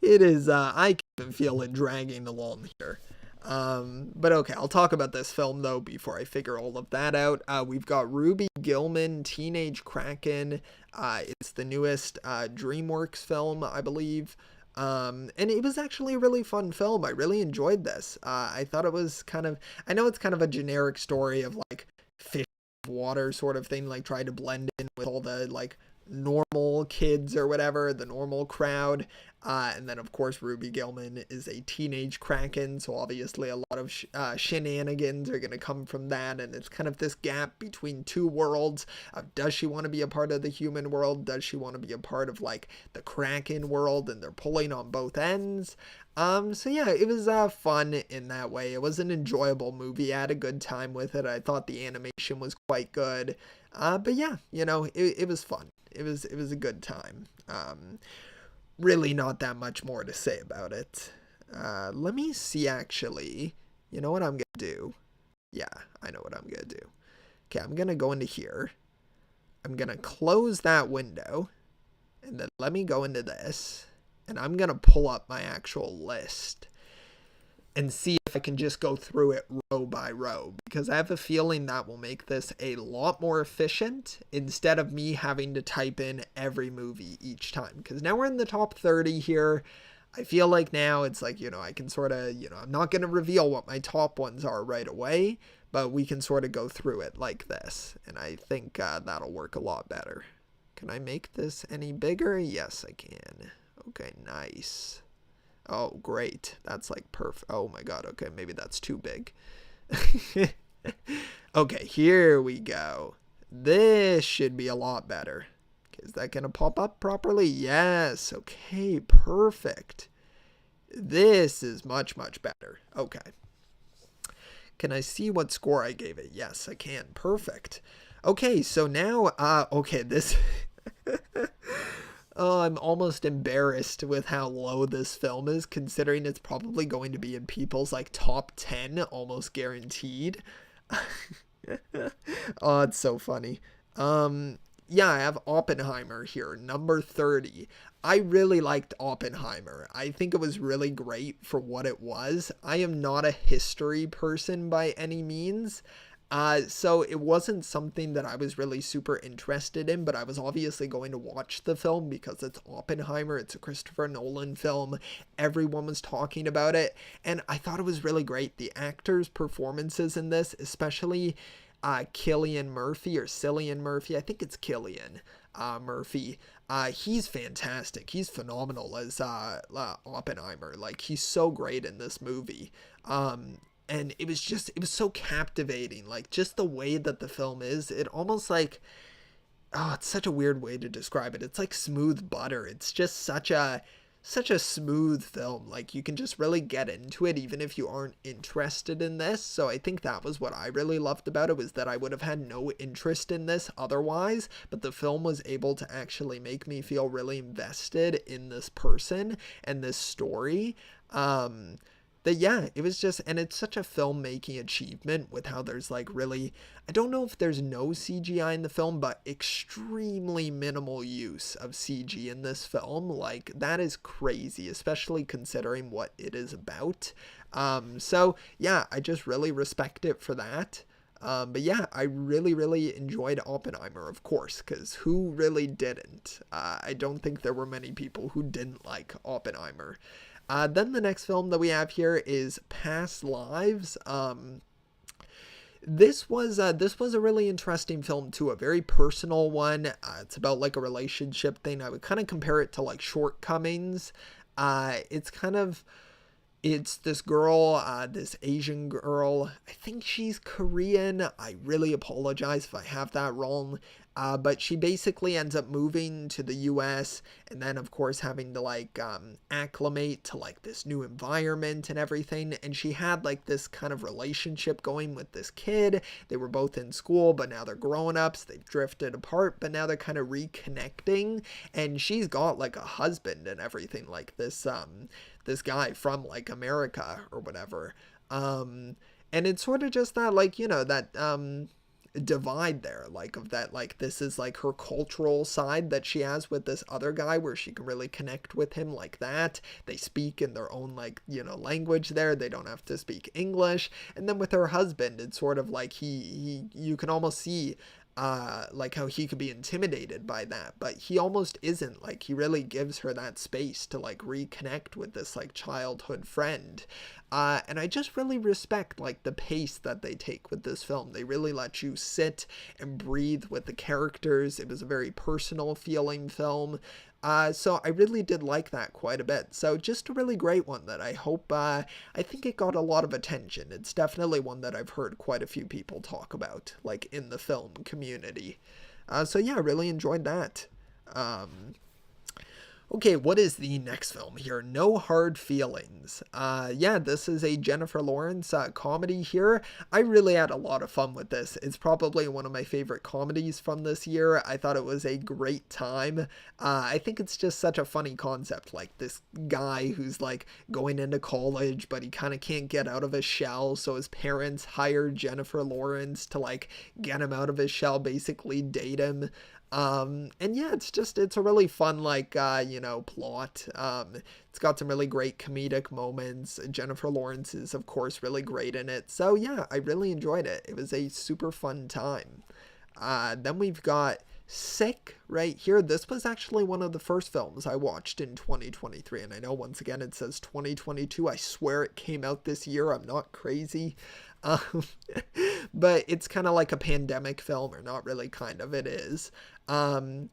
is, I can feel it dragging along here. But okay, I'll talk about this film though before I figure all of that out. We've got Ruby Gillman, Teenage Kraken. It's the newest DreamWorks film, I believe. And it was actually a really fun film. I really enjoyed this. I thought it was kind of, I know it's kind of a generic story of like fish of water sort of thing, like try to blend in with all the like normal kids or whatever, the normal crowd. And then, of course, Ruby Gillman is a teenage Kraken, so obviously a lot of shenanigans are going to come from that, and it's kind of this gap between two worlds of, does she want to be a part of the human world? Does she want to be a part of, like, the Kraken world? And they're pulling on both ends. So yeah, it was fun in that way. It was an enjoyable movie. I had a good time with it. I thought the animation was quite good. But yeah, it was fun. It was a good time. Really not that much more to say about it. Let me see, actually. You know what I'm going to do? Yeah, I know what I'm going to do. Okay, I'm going to go into here. I'm going to close that window. And then let me go into this. And I'm going to pull up my actual list. And see if I can just go through it row by row. Because I have a feeling that will make this a lot more efficient instead of me having to type in every movie each time. Because now we're in the top 30 here. I feel like now it's like, I can sort of, I'm not going to reveal what my top ones are right away. But we can sort of go through it like this. And I think that'll work a lot better. Can I make this any bigger? Yes, I can. Okay, nice. Oh, great. That's like perfect. Oh my god. Okay, maybe that's too big. Okay, here we go. This should be a lot better. Okay, is that going to pop up properly? Yes. Okay, perfect. This is much, much better. Okay. Can I see what score I gave it? Yes, I can. Perfect. Okay, so now, okay, this... Oh, I'm almost embarrassed with how low this film is, considering it's probably going to be in people's, like, top 10, almost guaranteed. Oh, it's so funny. Yeah, I have Oppenheimer here, number 30. I really liked Oppenheimer. I think it was really great for what it was. I am not a history person by any means. So it wasn't something that I was really super interested in, but I was obviously going to watch the film because it's Oppenheimer. It's a Christopher Nolan film. Everyone was talking about it, and I thought it was really great. The actors' performances in this, especially Cillian Murphy or Cillian Murphy. I think it's Cillian Murphy. He's fantastic. He's phenomenal as Oppenheimer. Like, he's so great in this movie. And it was so captivating. Like, just the way that the film is, it almost like, oh, it's such a weird way to describe it. It's like smooth butter. It's just such a smooth film. Like, you can just really get into it even if you aren't interested in this. So I think that was what I really loved about it, was that I would have had no interest in this otherwise, but the film was able to actually make me feel really invested in this person and this story. That yeah, it was just, and it's such a filmmaking achievement with how there's like really, I don't know if there's no CGI in the film, but extremely minimal use of CG in this film. Like, that is crazy, especially considering what it is about. So yeah, I just really respect it for that. But yeah, I really, really enjoyed Oppenheimer, of course, because who really didn't? I don't think there were many people who didn't like Oppenheimer. Then the next film that we have here is Past Lives. This was a really interesting film too, a very personal one. It's about like a relationship thing. I would kind of compare it to like Shortcomings. It's this girl, this Asian girl. I think she's Korean. I really apologize if I have that wrong. But she basically ends up moving to the US, and then of course having to like acclimate to like this new environment and everything. And she had like this kind of relationship going with this kid. They were both in school, but now they're grown-ups. They've drifted apart, but now they're kind of reconnecting. And she's got like a husband and everything, like this guy from like America or whatever. And it's sort of just that, like, that divide there, like, of that, like, this is like her cultural side that she has with this other guy, where she can really connect with him like that. They speak in their own, like, language there. They don't have to speak English. And then with her husband, it's sort of like you can almost see like how he could be intimidated by that, but he almost isn't. Like, he really gives her that space to like reconnect with this like childhood friend. And I just really respect like the pace that they take with this film. They really let you sit and breathe with the characters. It was a very personal feeling film. So I really did like that quite a bit. So just a really great one that I hope, I think it got a lot of attention. It's definitely one that I've heard quite a few people talk about, like in the film community. So yeah, I really enjoyed that. Um, Okay, what is the next film here? No Hard Feelings. Yeah, this is a Jennifer Lawrence comedy here. I really had a lot of fun with this. It's probably one of my favorite comedies from this year. I thought it was a great time. I think it's just such a funny concept. Like this guy who's like going into college, but he kind of can't get out of his shell. So his parents hire Jennifer Lawrence to like get him out of his shell, basically date him. And yeah, it's a really fun, like, plot. It's got some really great comedic moments. Jennifer Lawrence is, of course, really great in it. So yeah, I really enjoyed it. It was a super fun time. Then we've got Sick right here. This was actually one of the first films I watched in 2023. And I know once again it says 2022. I swear it came out this year. I'm not crazy. Um, but it's kind of like a pandemic film, or not really kind of, it is. Um,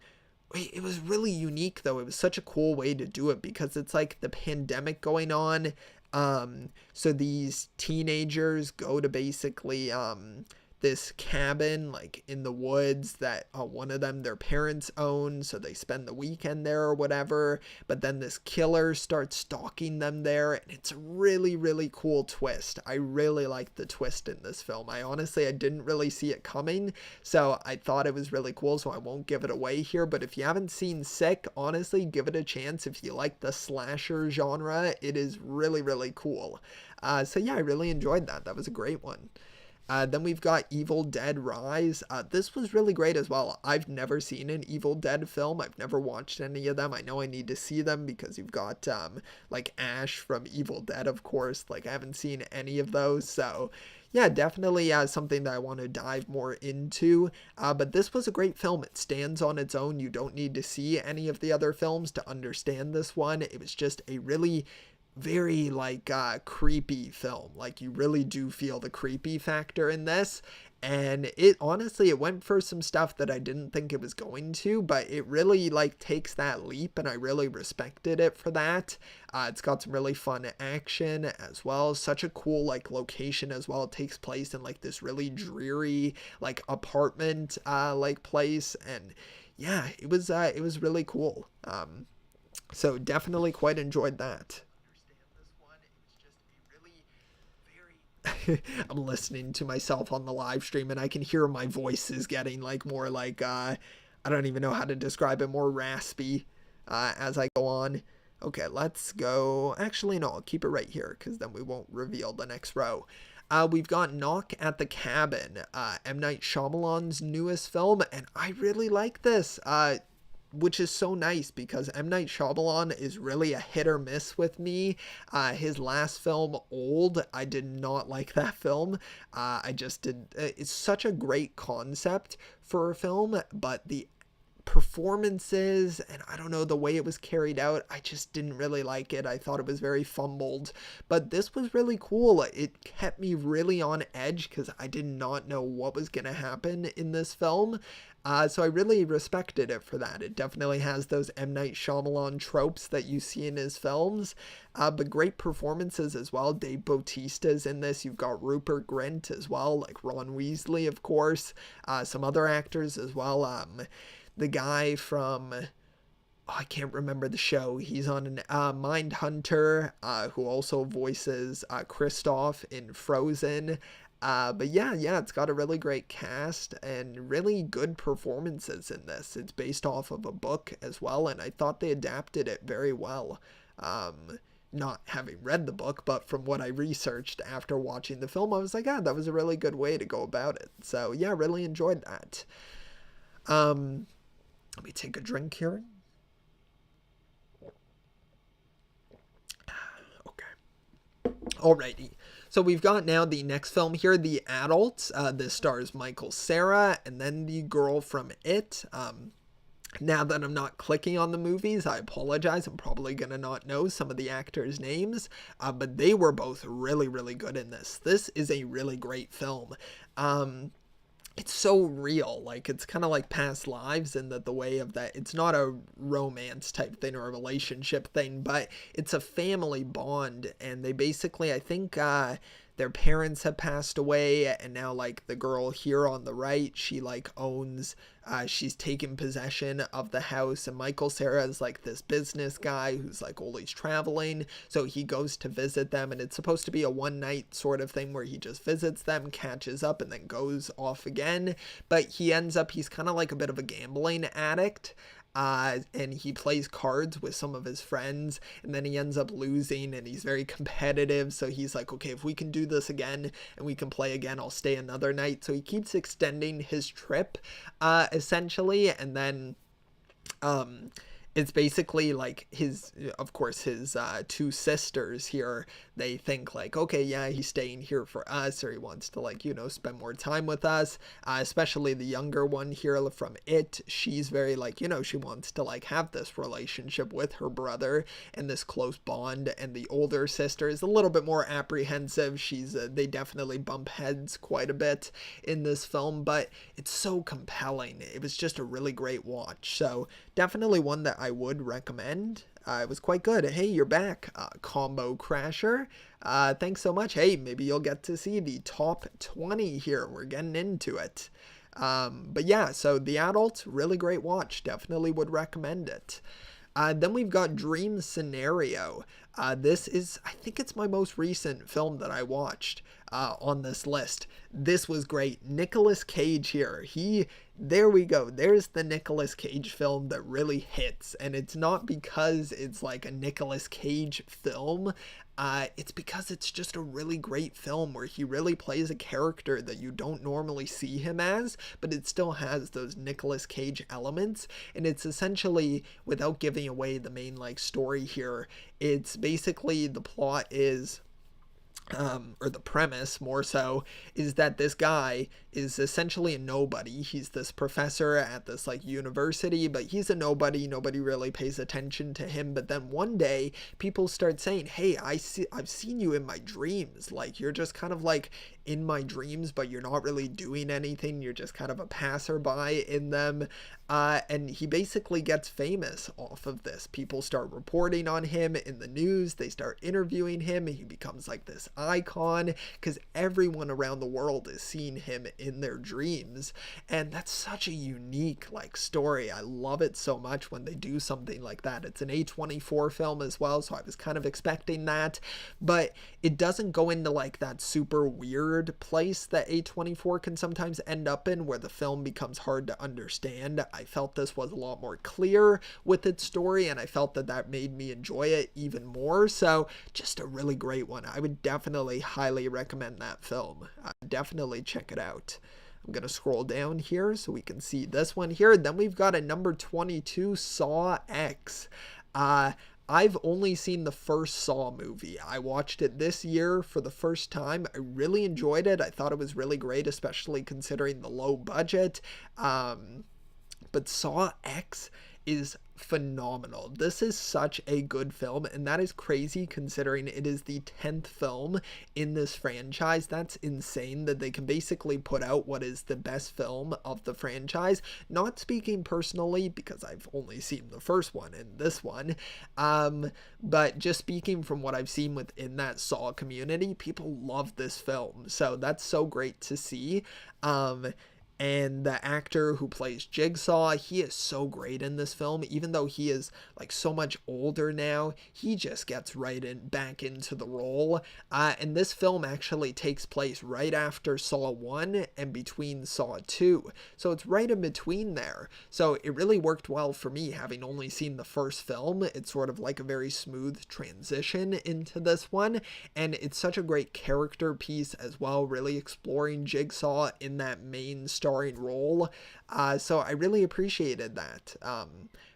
it was really unique though. It was such a cool way to do it because it's like the pandemic going on. So these teenagers go to basically, this cabin like in the woods that one of them their parents own, so they spend the weekend there or whatever, but then this killer starts stalking them there, and it's a really really cool twist. I really like the twist in this film. I didn't really see it coming, so I thought it was really cool, so I won't give it away here. But if you haven't seen Sick, honestly give it a chance. If you like the slasher genre, it is really really cool. So yeah, I really enjoyed that was a great one. Then we've got Evil Dead Rise. This was really great as well. I've never seen an Evil Dead film. I've never watched any of them. I know I need to see them because you've got like Ash from Evil Dead, of course. Like I haven't seen any of those. So yeah, definitely something that I want to dive more into. But this was a great film. It stands on its own. You don't need to see any of the other films to understand this one. It was just a really very like creepy film. Like you really do feel the creepy factor in this, and it honestly it went for some stuff that I didn't think it was going to, but it really like takes that leap, and I really respected it for that. It's got some really fun action as well. Such a cool like location as well. It takes place in like this really dreary like apartment like place, and yeah, it was really cool. So definitely quite enjoyed that. I'm listening to myself on the live stream, and I can hear my voice is getting like more like I don't even know how to describe it, more raspy as I go on. Okay, let's go. Actually, no, I'll keep it right here because then we won't reveal the next row. We've got Knock at the Cabin, M. Night Shyamalan's newest film, and I really like this. Which is so nice because M. Night Shyamalan is really a hit or miss with me. His last film, Old, I did not like that film. I just did. It's such a great concept for a film, but the performances and I don't know, the way it was carried out, I just didn't really like it. I thought it was very fumbled, but this was really cool. It kept me really on edge because I did not know what was going to happen in this film. So I really respected it for that. It definitely has those M. Night Shyamalan tropes that you see in his films, but great performances as well. Dave Bautista's in this. You've got Rupert Grint as well, like Ron Weasley, of course. Some other actors as well. The guy from, I can't remember the show. He's on Mindhunter, who also voices Kristoff in Frozen. But yeah, it's got a really great cast and really good performances in this. It's based off of a book as well, and I thought they adapted it very well. Not having read the book, but from what I researched after watching the film, I was like, that was a really good way to go about it. So yeah, really enjoyed that. Let me take a drink here. Okay. Alrighty. So we've got now the next film here, The Adults. This stars Michael Cera and then the girl from It. Now that I'm not clicking on the movies, I apologize. I'm probably going to not know some of the actors' names, but they were both really, really good in this. This is a really great film. it's so real. Like, it's kind of like past lives in the way of that. It's not a romance type thing or a relationship thing, but it's a family bond. And they basically, I think, their parents have passed away, and now like the girl here on the right, she like owns, she's taken possession of the house, and Michael Cera is like this business guy who's like always traveling, so he goes to visit them, and it's supposed to be a one night sort of thing where he just visits them, catches up, and then goes off again. But he ends up, he's kind of like a bit of a gambling addict, and he plays cards with some of his friends, and then he ends up losing, and he's very competitive, so he's like, okay, if we can do this again and we can play again, I'll stay another night. So he keeps extending his trip, essentially, and then it's basically like his, of course, his two sisters here, they think like, okay, yeah, he's staying here for us, or he wants to like, spend more time with us, especially the younger one here from It. She's very like, she wants to like have this relationship with her brother and this close bond, and the older sister is a little bit more apprehensive. They definitely bump heads quite a bit in this film, but it's so compelling. It was just a really great watch, so definitely one that I would recommend. It was quite good. Hey, you're back, Combo Crasher. Thanks so much. Hey, maybe you'll get to see the top 20 here. We're getting into it. But yeah, so The Adult, really great watch. Definitely would recommend it. Then we've got Dream Scenario. This is, I think it's my most recent film that I watched on this list. This was great. Nicolas Cage here. There we go. There's the Nicolas Cage film that really hits. And it's not because it's like a Nicolas Cage film. It's because it's just a really great film where he really plays a character that you don't normally see him as, but it still has those Nicolas Cage elements. And it's essentially, without giving away the main like story here, it's basically, the plot is, or the premise more so, is that this guy is essentially a nobody. He's this professor at this like university, but he's a nobody. Nobody really pays attention to him. But then one day people start saying, hey, I've seen you in my dreams. Like, you're just kind of like in my dreams, but you're not really doing anything. You're just kind of a passerby in them. And he basically gets famous off of this. People start reporting on him in the news. They start interviewing him. He becomes like this icon because everyone around the world is seeing him in their dreams. And that's such a unique like story. I love it so much when they do something like that. It's an A24 film as well, so I was kind of expecting that, but it doesn't go into like that super weird place that A24 can sometimes end up in, where the film becomes hard to understand. I felt this was a lot more clear with its story, and I felt that made me enjoy it even more. So just a really great one. I would definitely highly recommend that film. Definitely check it out. I'm going to scroll down here so we can see this one here. Then we've got a number 22, Saw X. I've only seen the first Saw movie. I watched it this year for the first time. I really enjoyed it. I thought it was really great, especially considering the low budget. But Saw X is phenomenal. This is such a good film, and that is crazy considering it is the 10th film in this franchise. That's insane that they can basically put out what is the best film of the franchise. Not speaking personally, because I've only seen the first one and this one, but just speaking from what I've seen within that Saw community, people love this film, so that's so great to see. And the actor who plays Jigsaw, he is so great in this film. Even though he is like so much older now, he just gets back into the role. And this film actually takes place right after Saw 1 and between Saw 2. So it's right in between there. So it really worked well for me, having only seen the first film. It's sort of like a very smooth transition into this one. And it's such a great character piece as well, really exploring Jigsaw in that main starring role. So I really appreciated that.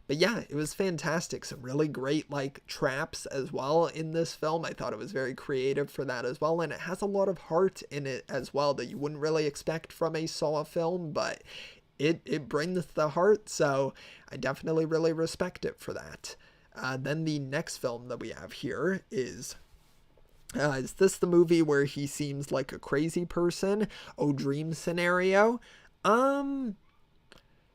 But yeah, it was fantastic. Some really great like traps as well in this film. I thought it was very creative for that as well. And it has a lot of heart in it as well that you wouldn't really expect from a Saw film, but it brings the heart. So I definitely really respect it for that. Then the next film that we have here is this the movie where he seems like a crazy person? Oh, Dream Scenario. Um,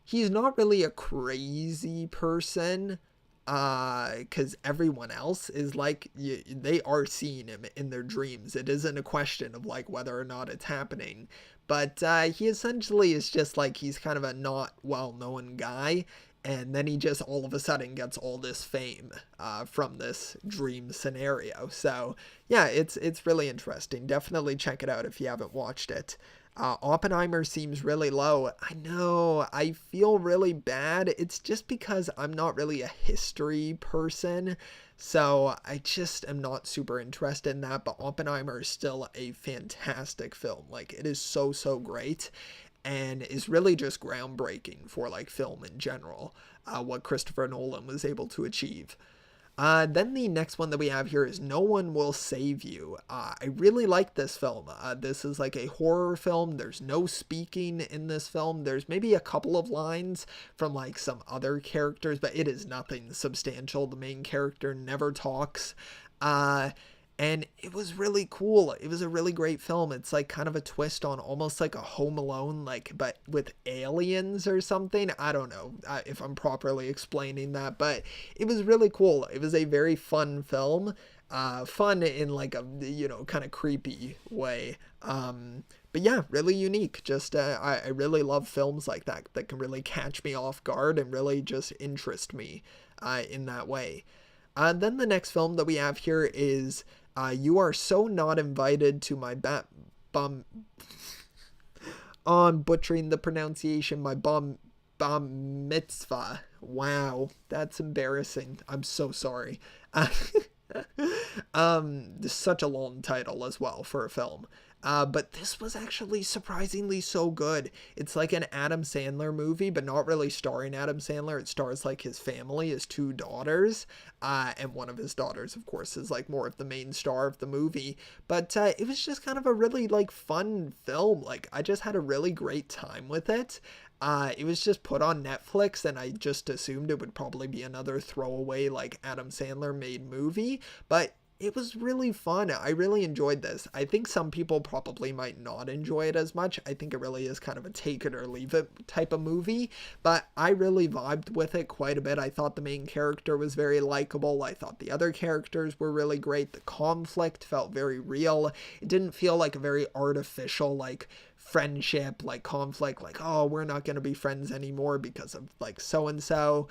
he's not really a crazy person, because everyone else is like, they are seeing him in their dreams. It isn't a question of like whether or not it's happening, but he essentially is just like, he's kind of a not well-known guy, and then he just all of a sudden gets all this fame from this dream scenario. So yeah, it's really interesting. Definitely check it out if you haven't watched it. Oppenheimer seems really low. I know, I feel really bad. It's just because I'm not really a history person, so I just am not super interested in that. But Oppenheimer is still a fantastic film. Like, it is so, so great, and is really just groundbreaking for like film in general, what Christopher Nolan was able to achieve. Then the next one that we have here is No One Will Save You. I really like this film. This is like a horror film. There's no speaking in this film. There's maybe a couple of lines from like some other characters, but it is nothing substantial. The main character never talks. And it was really cool. It was a really great film. It's like kind of a twist on almost like a Home Alone, like, but with aliens or something. I don't know if I'm properly explaining that, but it was really cool. It was a very fun film. Fun in like a, kind of creepy way. But yeah, really unique. Just, I really love films like that can really catch me off guard and really just interest me, in that way. Then the next film that we have here is You Are So Not Invited to My Bum. I'm butchering the pronunciation. My bum mitzvah. Wow, that's embarrassing. I'm so sorry. Such a long title as well for a film. But this was actually surprisingly so good. It's like an Adam Sandler movie, but not really starring Adam Sandler. It stars like his family, his two daughters, and one of his daughters, of course, is like more of the main star of the movie. But it was just kind of a really like fun film. Like, I just had a really great time with it. It was just put on Netflix, and I just assumed it would probably be another throwaway like Adam Sandler made movie, but it was really fun. I really enjoyed this. I think some people probably might not enjoy it as much. I think it really is kind of a take it or leave it type of movie, but I really vibed with it quite a bit. I thought the main character was very likable. I thought the other characters were really great. The conflict felt very real. It didn't feel like a very artificial, like, friendship, like conflict, like, oh, we're not going to be friends anymore because of like so and so.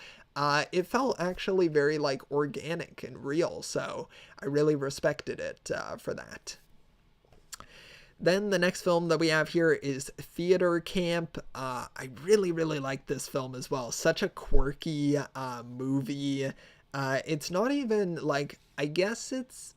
It felt actually very like organic and real, so I really respected it for that. Then the next film that we have here is Theater Camp. I really, really like this film as well. Such a quirky movie. It's not even like, I guess it's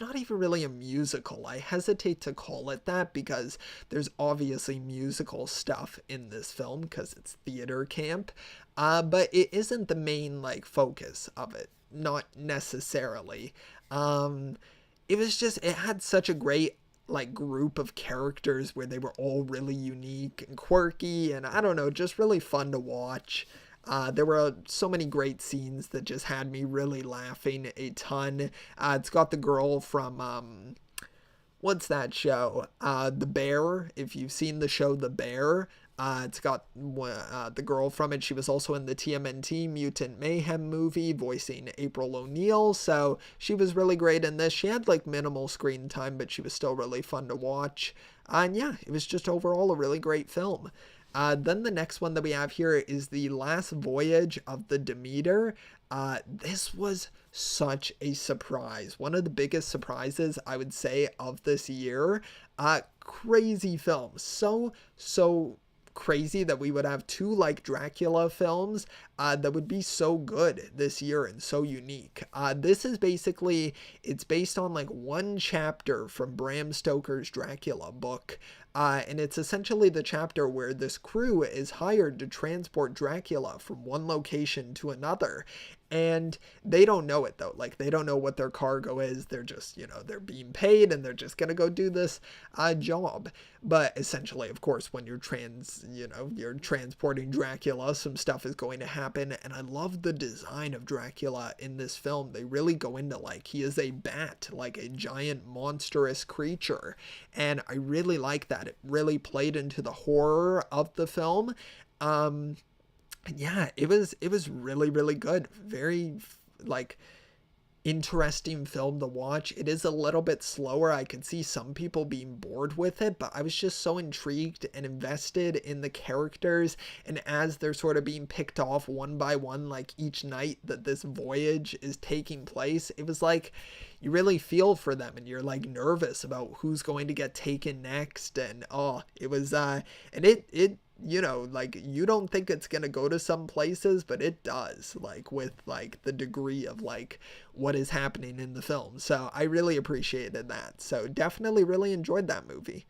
not even really a musical. I hesitate to call it that because there's obviously musical stuff in this film because it's theater camp. But it isn't the main like focus of it. Not necessarily. It was just, it had such a great like group of characters where they were all really unique and quirky, and I don't know, just really fun to watch. There were so many great scenes that just had me really laughing a ton. It's got the girl from, what's that show? The Bear. If you've seen the show The Bear, it's got the girl from it. She was also in the TMNT Mutant Mayhem movie, voicing April O'Neil. So she was really great in this. She had like minimal screen time, but she was still really fun to watch. And yeah, it was just overall a really great film. Then the next one that we have here is The Last Voyage of the Demeter. This was such a surprise. One of the biggest surprises, I would say, of this year. Crazy film. So crazy that we would have two like Dracula films that would be so good this year and so unique. This is basically, it's based on like one chapter from Bram Stoker's Dracula book. And it's essentially the chapter where this crew is hired to transport Dracula from one location to another. And they don't know it though. Like, they don't know what their cargo is. They're just, they're being paid and they're just going to go do this job. But essentially, of course, when you're transporting Dracula, some stuff is going to happen happen. And I love the design of Dracula in this film. They really go into like he is a bat, like a giant monstrous creature. And I really like that. It really played into the horror of the film. And yeah, it was really, really good. Very like interesting film to watch. It is a little bit slower. I could see some people being bored with it, but I was just so intrigued and invested in the characters, and as they're sort of being picked off one by one, like each night that this voyage is taking place, it was like you really feel for them and you're like nervous about who's going to get taken next. And it was and it you know, like you don't think it's gonna go to some places, but it does, like with like the degree of like what is happening in the film. So I really appreciated that. So definitely really enjoyed that movie.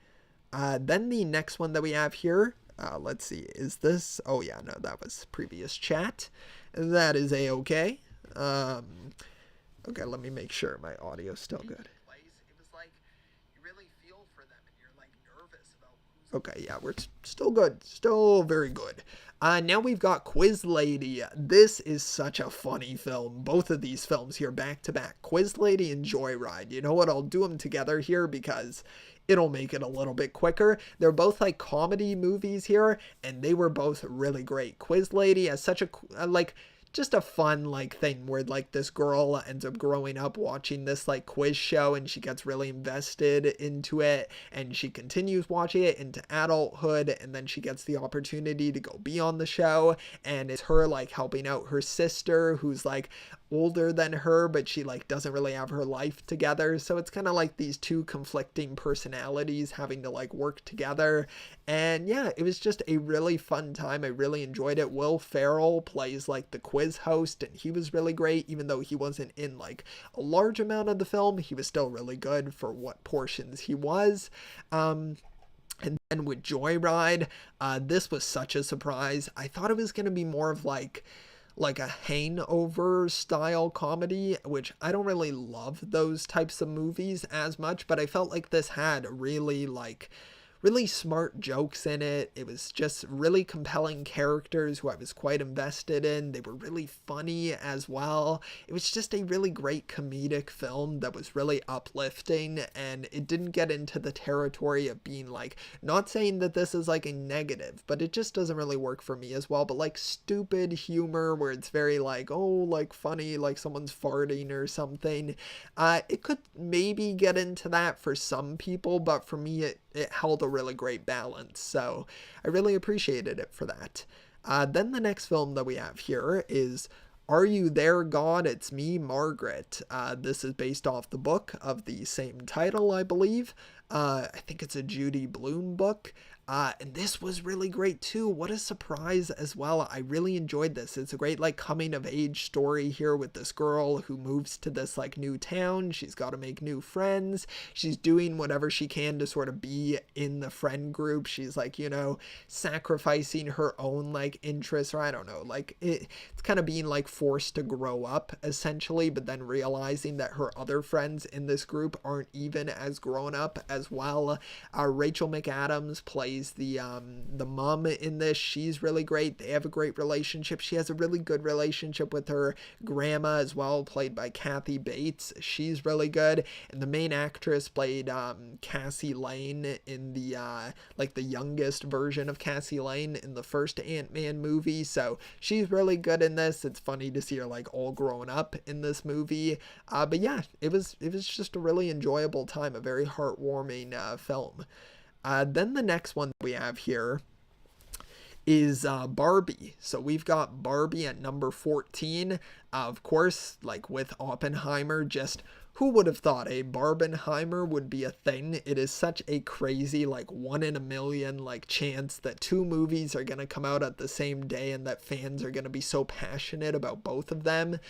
Then the next one that we have here, let's see, is this? Oh yeah, no, that was previous chat. That is a-okay. Okay, let me make sure my audio's still good. Okay, yeah, we're still good. Still very good. Now we've got Quiz Lady. This is such a funny film. Both of these films here back to back. Quiz Lady and Joyride. You know what? I'll do them together here because it'll make it a little bit quicker. They're both like comedy movies here, and they were both really great. Quiz Lady has such a just a fun like thing where like this girl ends up growing up watching this like quiz show, and she gets really invested into it, and she continues watching it into adulthood, and then she gets the opportunity to go be on the show, and it's her like helping out her sister who's like older than her, but she like doesn't really have her life together. So it's kind of like these two conflicting personalities having to like work together. And yeah, it was just a really fun time. I really enjoyed it. Will Ferrell plays like the quiz host, and he was really great. Even though he wasn't in like a large amount of the film, he was still really good for what portions he was. And then with Joyride, this was such a surprise. I thought it was going to be more of like a hangover style comedy, which I don't really love those types of movies as much, but I felt like this had really smart jokes in it. It was just really compelling characters who I was quite invested in. They were really funny as well. It was just a really great comedic film that was really uplifting, and it didn't get into the territory of being like, not saying that this is like a negative, but it just doesn't really work for me as well, but like stupid humor where it's very like, oh, like funny, like someone's farting or something. It could maybe get into that for some people, but for me it held a really great balance, so I really appreciated it for that. Then the next film that we have here is Are You There, God? It's Me, Margaret. This is based off the book of the same title, I believe. I think it's a Judy Blume book. And this was really great too. What a surprise as well. I really enjoyed this. It's a great like coming of age story here with this girl who moves to this like new town. She's got to make new friends. She's doing whatever she can to sort of be in the friend group. She's like, you know, sacrificing her own like interests, or I don't know, like it's kind of being like forced to grow up essentially, but then realizing that her other friends in this group aren't even as grown up as well. Rachel McAdams plays the mom in this. She's really great. They have a great relationship. She has a really good relationship with her grandma as well, played by Kathy Bates. She's really good. And the main actress played Cassie Lane in the like the youngest version of Cassie Lane in the first Ant-Man movie. So she's really good in this. It's funny to see her like all grown up in this movie. But yeah, it was just a really enjoyable time, a very heartwarming film. Then the next one we have here is Barbie. So we've got Barbie at number 14. Of course, like with Oppenheimer, just who would have thought a Barbenheimer would be a thing? It is such a crazy, like 1 in a million, like chance that two movies are going to come out at the same day and that fans are going to be so passionate about both of them.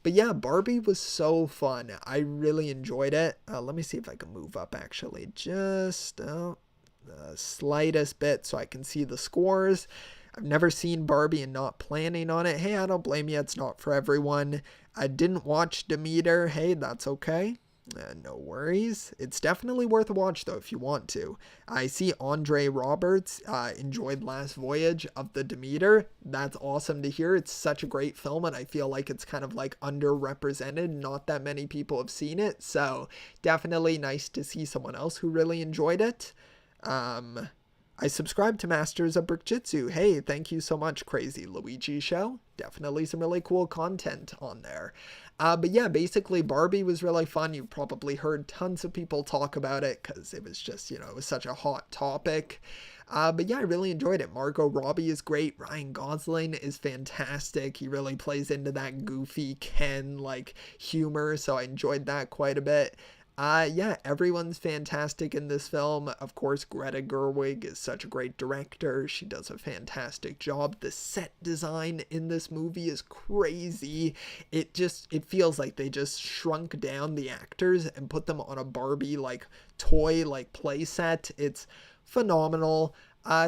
But yeah, Barbie was so fun. I really enjoyed it. Let me see if I can move up actually just the slightest bit so I can see the scores. I've never seen Barbie and not planning on it. Hey, I don't blame you. It's not for everyone. I didn't watch Demeter. Hey, that's okay. No worries. It's definitely worth a watch, though, if you want to. I see Andre Roberts enjoyed Last Voyage of the Demeter. That's awesome to hear. It's such a great film, and I feel like it's kind of like underrepresented. Not that many people have seen it, so definitely nice to see someone else who really enjoyed it. I subscribe to Masters of Brickjitsu. Hey, thank you so much, Crazy Luigi Show. Definitely some really cool content on there. But yeah, basically Barbie was really fun. You've probably heard tons of people talk about it because it was just, it was such a hot topic. But yeah, I really enjoyed it. Margot Robbie is great. Ryan Gosling is fantastic. He really plays into that goofy Ken like humor, so I enjoyed that quite a bit. Yeah, everyone's fantastic in this film. Of course, Greta Gerwig is such a great director. She does a fantastic job. The set design in this movie is crazy. It feels like they just shrunk down the actors and put them on a Barbie like toy like play set. It's phenomenal.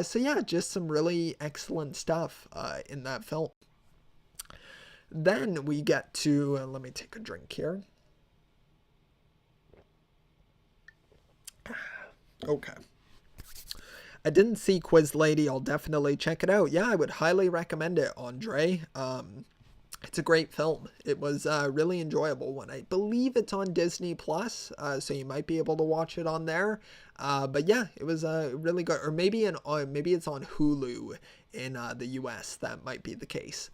So yeah, just some really excellent stuff in that film. Then we get to, let me take a drink here. Okay. I didn't see Quiz Lady. I'll definitely check it out. Yeah, I would highly recommend it, Andre. It's a great film. It was a really enjoyable one. I believe it's on Disney Plus, so you might be able to watch it on there. But yeah, it was really good. Or maybe maybe it's on Hulu in the US. That might be the case.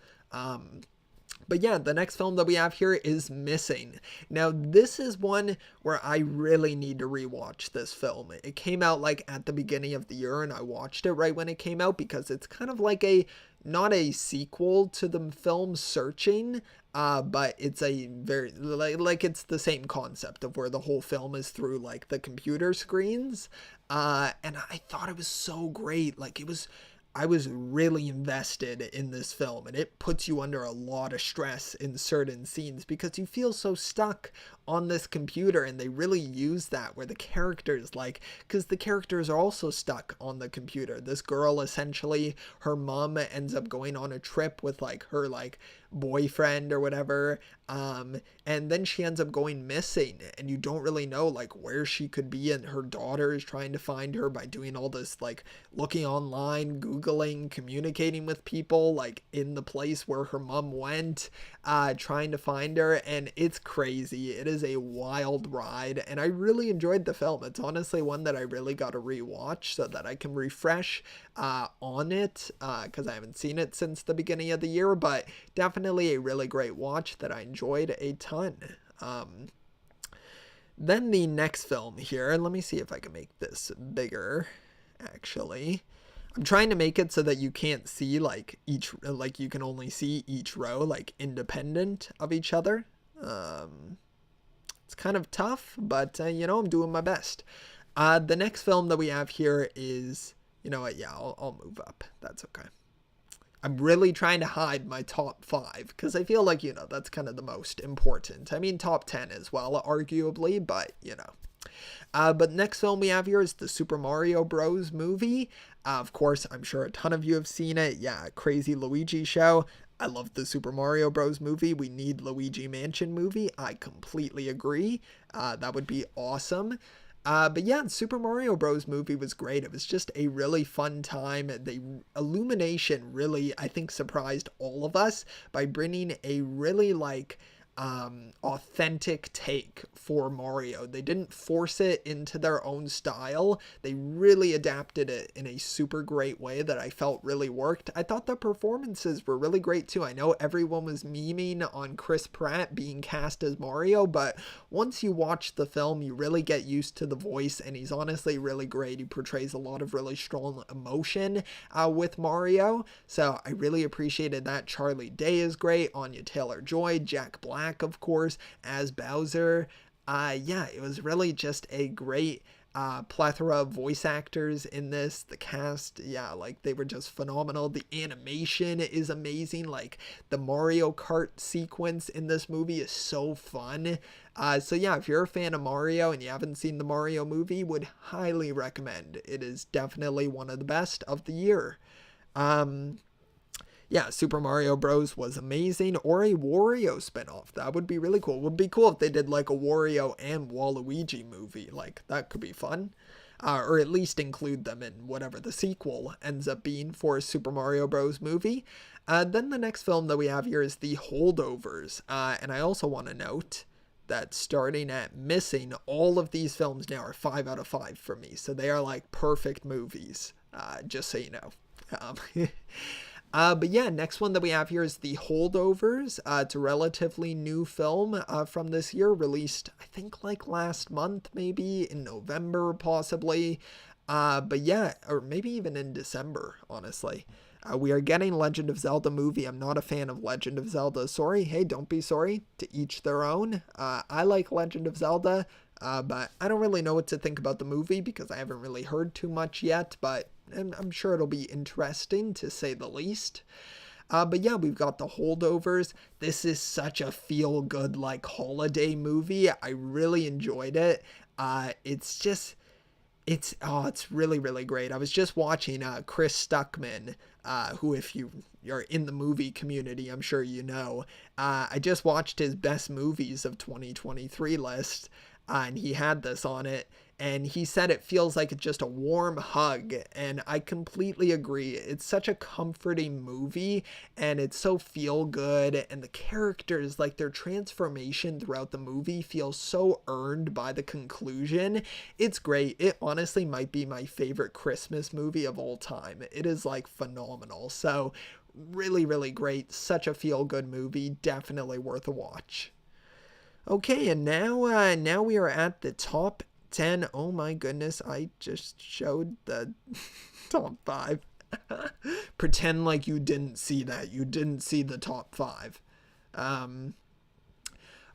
But yeah, the next film that we have here is Missing. Now, this is one where I really need to rewatch this film. It came out like at the beginning of the year, and I watched it right when it came out because it's kind of like not a sequel to the film Searching, but it's a very, like it's the same concept of where the whole film is through like the computer screens. And I thought it was so great. I was really invested in this film, and it puts you under a lot of stress in certain scenes because you feel so stuck on this computer, and they really use that where the characters because the characters are also stuck on the computer. This girl, essentially, her mom ends up going on a trip with her boyfriend or whatever, and then she ends up going missing, and you don't really know where she could be, and her daughter is trying to find her by doing all this looking online, googling, communicating with people in the place where her mom went, trying to find her, and it's crazy. It is a wild ride, and I really enjoyed the film. It's honestly one that I really got to rewatch so that I can refresh on it, because I haven't seen it since the beginning of the year, but definitely a really great watch that I enjoyed a ton. Then the next film here, let me see if I can make this bigger, actually. I'm trying to make it so that you can't see you can only see each row independent of each other. It's kind of tough, but I'm doing my best. The next film that we have here is, you know what, yeah, I'll move up. That's okay. I'm really trying to hide my top 5 because I feel like, that's kind of the most important. I mean, top 10 as well, arguably, but, But next film we have here is the Super Mario Bros. Movie. Of course, I'm sure a ton of you have seen it. Yeah, Crazy Luigi Show. I love the Super Mario Bros. Movie. We need Luigi Mansion movie. I completely agree. That would be awesome. But yeah, Super Mario Bros. Movie was great. It was just a really fun time. The Illumination really, I think, surprised all of us by bringing a really authentic take for Mario. They didn't force it into their own style. They really adapted it in a super great way that I felt really worked. I thought the performances were really great too. I know everyone was memeing on Chris Pratt being cast as Mario, but once you watch the film, you really get used to the voice, and he's honestly really great. He portrays a lot of really strong emotion with Mario, so I really appreciated that. Charlie Day is great. Anya Taylor-Joy, Jack Black, of course, as Bowser. Yeah, it was really just a great plethora of voice actors in this. The cast, yeah, they were just phenomenal. The animation is amazing. The Mario Kart sequence in this movie is so fun. So yeah, if you're a fan of Mario and you haven't seen the Mario movie, would highly recommend. It is definitely one of the best of the year. Yeah, Super Mario Bros. Was amazing, or a Wario spinoff. That would be really cool. It would be cool if they did like a Wario and Waluigi movie. Like, that could be fun. Or at least include them in whatever the sequel ends up being for a Super Mario Bros. Movie. Then the next film that we have here is The Holdovers. And I also want to note that starting at missing, all of these films now are 5 out of 5 for me. So they are like perfect movies, just so you know. Um, but yeah, next one that we have here is The Holdovers. It's a relatively new film from this year, released I think like last month, maybe in November possibly. But yeah, or maybe even in December, honestly. We are getting Legend of Zelda movie. I'm not a fan of Legend of Zelda. Sorry. Hey, don't be sorry. To each their own. I like Legend of Zelda, but I don't really know what to think about the movie because I haven't really heard too much yet, but I'm sure it'll be interesting to say the least. But yeah, we've got The Holdovers. This is such a feel-good, like, holiday movie. I really enjoyed it. It's really, really great. I was just watching Chris Stuckman, who, if you're in the movie community, I'm sure you know. I just watched his best movies of 2023 list, and he had this on it. And he said it feels like it's just a warm hug, and I completely agree. It's such a comforting movie, and it's so feel good, and the characters, like their transformation throughout the movie feels so earned by the conclusion. It's great. It honestly might be my favorite Christmas movie of all time. It is like phenomenal. So really, really great. Such a feel good movie. Definitely worth a watch. Okay, and now we are at the top 10. Oh my goodness, I just showed the top 5. Pretend like you didn't see that. You didn't see the top 5.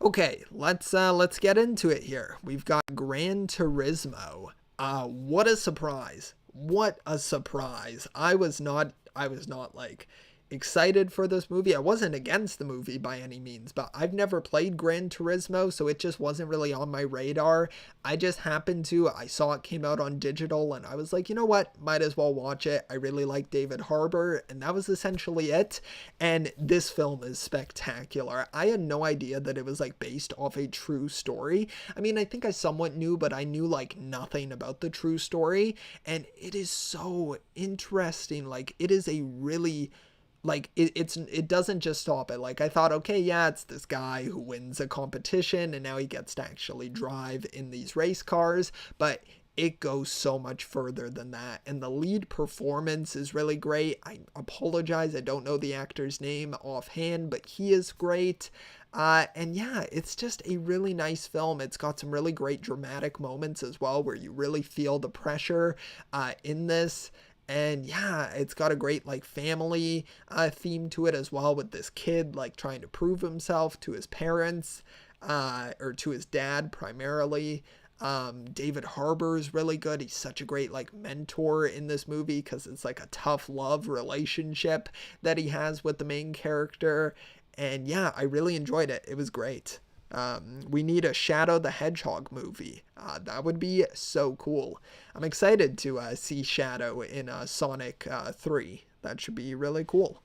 Okay, let's get into it here. We've got Gran Turismo. What a surprise. What a surprise. I was not like excited for this movie. I wasn't against the movie by any means, but I've never played Gran Turismo, so it just wasn't really on my radar. I saw it came out on digital, and I was like, you know what, might as well watch it. I really like David Harbour, and that was essentially it. And this film is spectacular. I had no idea that it was like based off a true story. I mean, I think I somewhat knew, but I knew like nothing about the true story, and it is so interesting. Like, it is a really like it doesn't just stop at like, I thought, okay, yeah, it's this guy who wins a competition and now he gets to actually drive in these race cars, but it goes so much further than that. And the lead performance is really great. I apologize, I don't know the actor's name offhand, but he is great. And yeah, it's just a really nice film. It's got some really great dramatic moments as well, where you really feel the pressure in this. And yeah, it's got a great like family theme to it as well, with this kid like trying to prove himself to his parents, or to his dad primarily. David Harbour is really good. He's such a great like mentor in this movie, because it's like a tough love relationship that he has with the main character. And yeah, I really enjoyed it. It was great. We need a Shadow the Hedgehog movie. That would be so cool. I'm excited to see Shadow in Sonic 3. That should be really cool.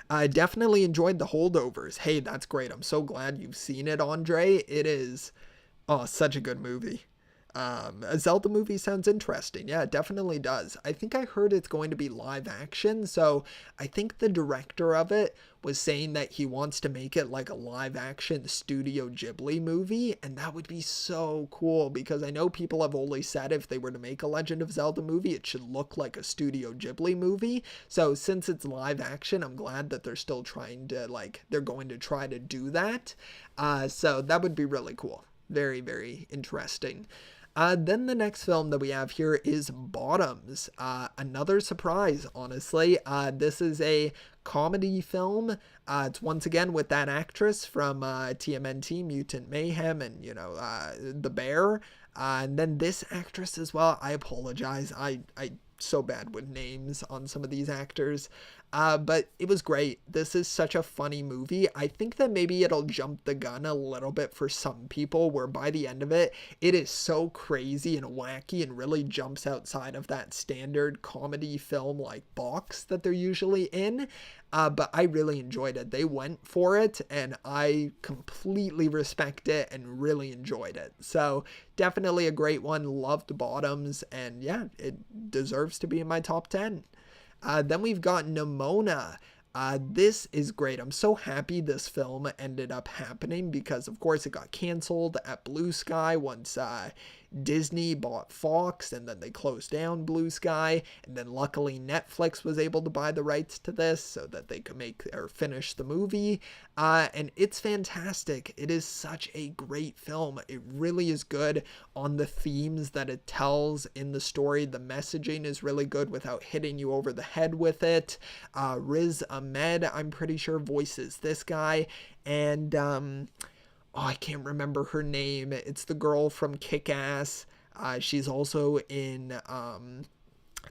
I definitely enjoyed The Holdovers. Hey, that's great. I'm so glad you've seen it, Andre. It is, such a good movie. A Zelda movie sounds interesting. Yeah, it definitely does. I think I heard it's going to be live action, so I think the director of it was saying that he wants to make it like a live action Studio Ghibli movie, and that would be so cool, because I know people have always said if they were to make a Legend of Zelda movie, it should look like a Studio Ghibli movie. So since it's live action, I'm glad that they're still trying to they're going to try to do that. So that would be really cool. Very, very interesting. Then the next film that we have here is Bottoms. Another surprise, honestly. This is a comedy film. It's once again with that actress from TMNT, Mutant Mayhem, and, The Bear. And then this actress as well. I apologize. I so bad with names on some of these actors. But it was great. This is such a funny movie. I think that maybe it'll jump the gun a little bit for some people, where by the end of it, it is so crazy and wacky and really jumps outside of that standard comedy film like box that they're usually in. But I really enjoyed it. They went for it, and I completely respect it and really enjoyed it. So definitely a great one. Loved Bottoms, and yeah, it deserves to be in my top 10. Then we've got Nimona. This is great. I'm so happy this film ended up happening because, of course, it got canceled at Blue Sky once Disney bought Fox, and then they closed down Blue Sky, and then luckily Netflix was able to buy the rights to this so that they could make or finish the movie. And it's fantastic. It is such a great film. It really is good on the themes that it tells in the story. The messaging is really good without hitting you over the head with it. Riz Ahmed, I'm pretty sure, voices this guy, and I can't remember her name. It's the girl from Kick-Ass. She's also in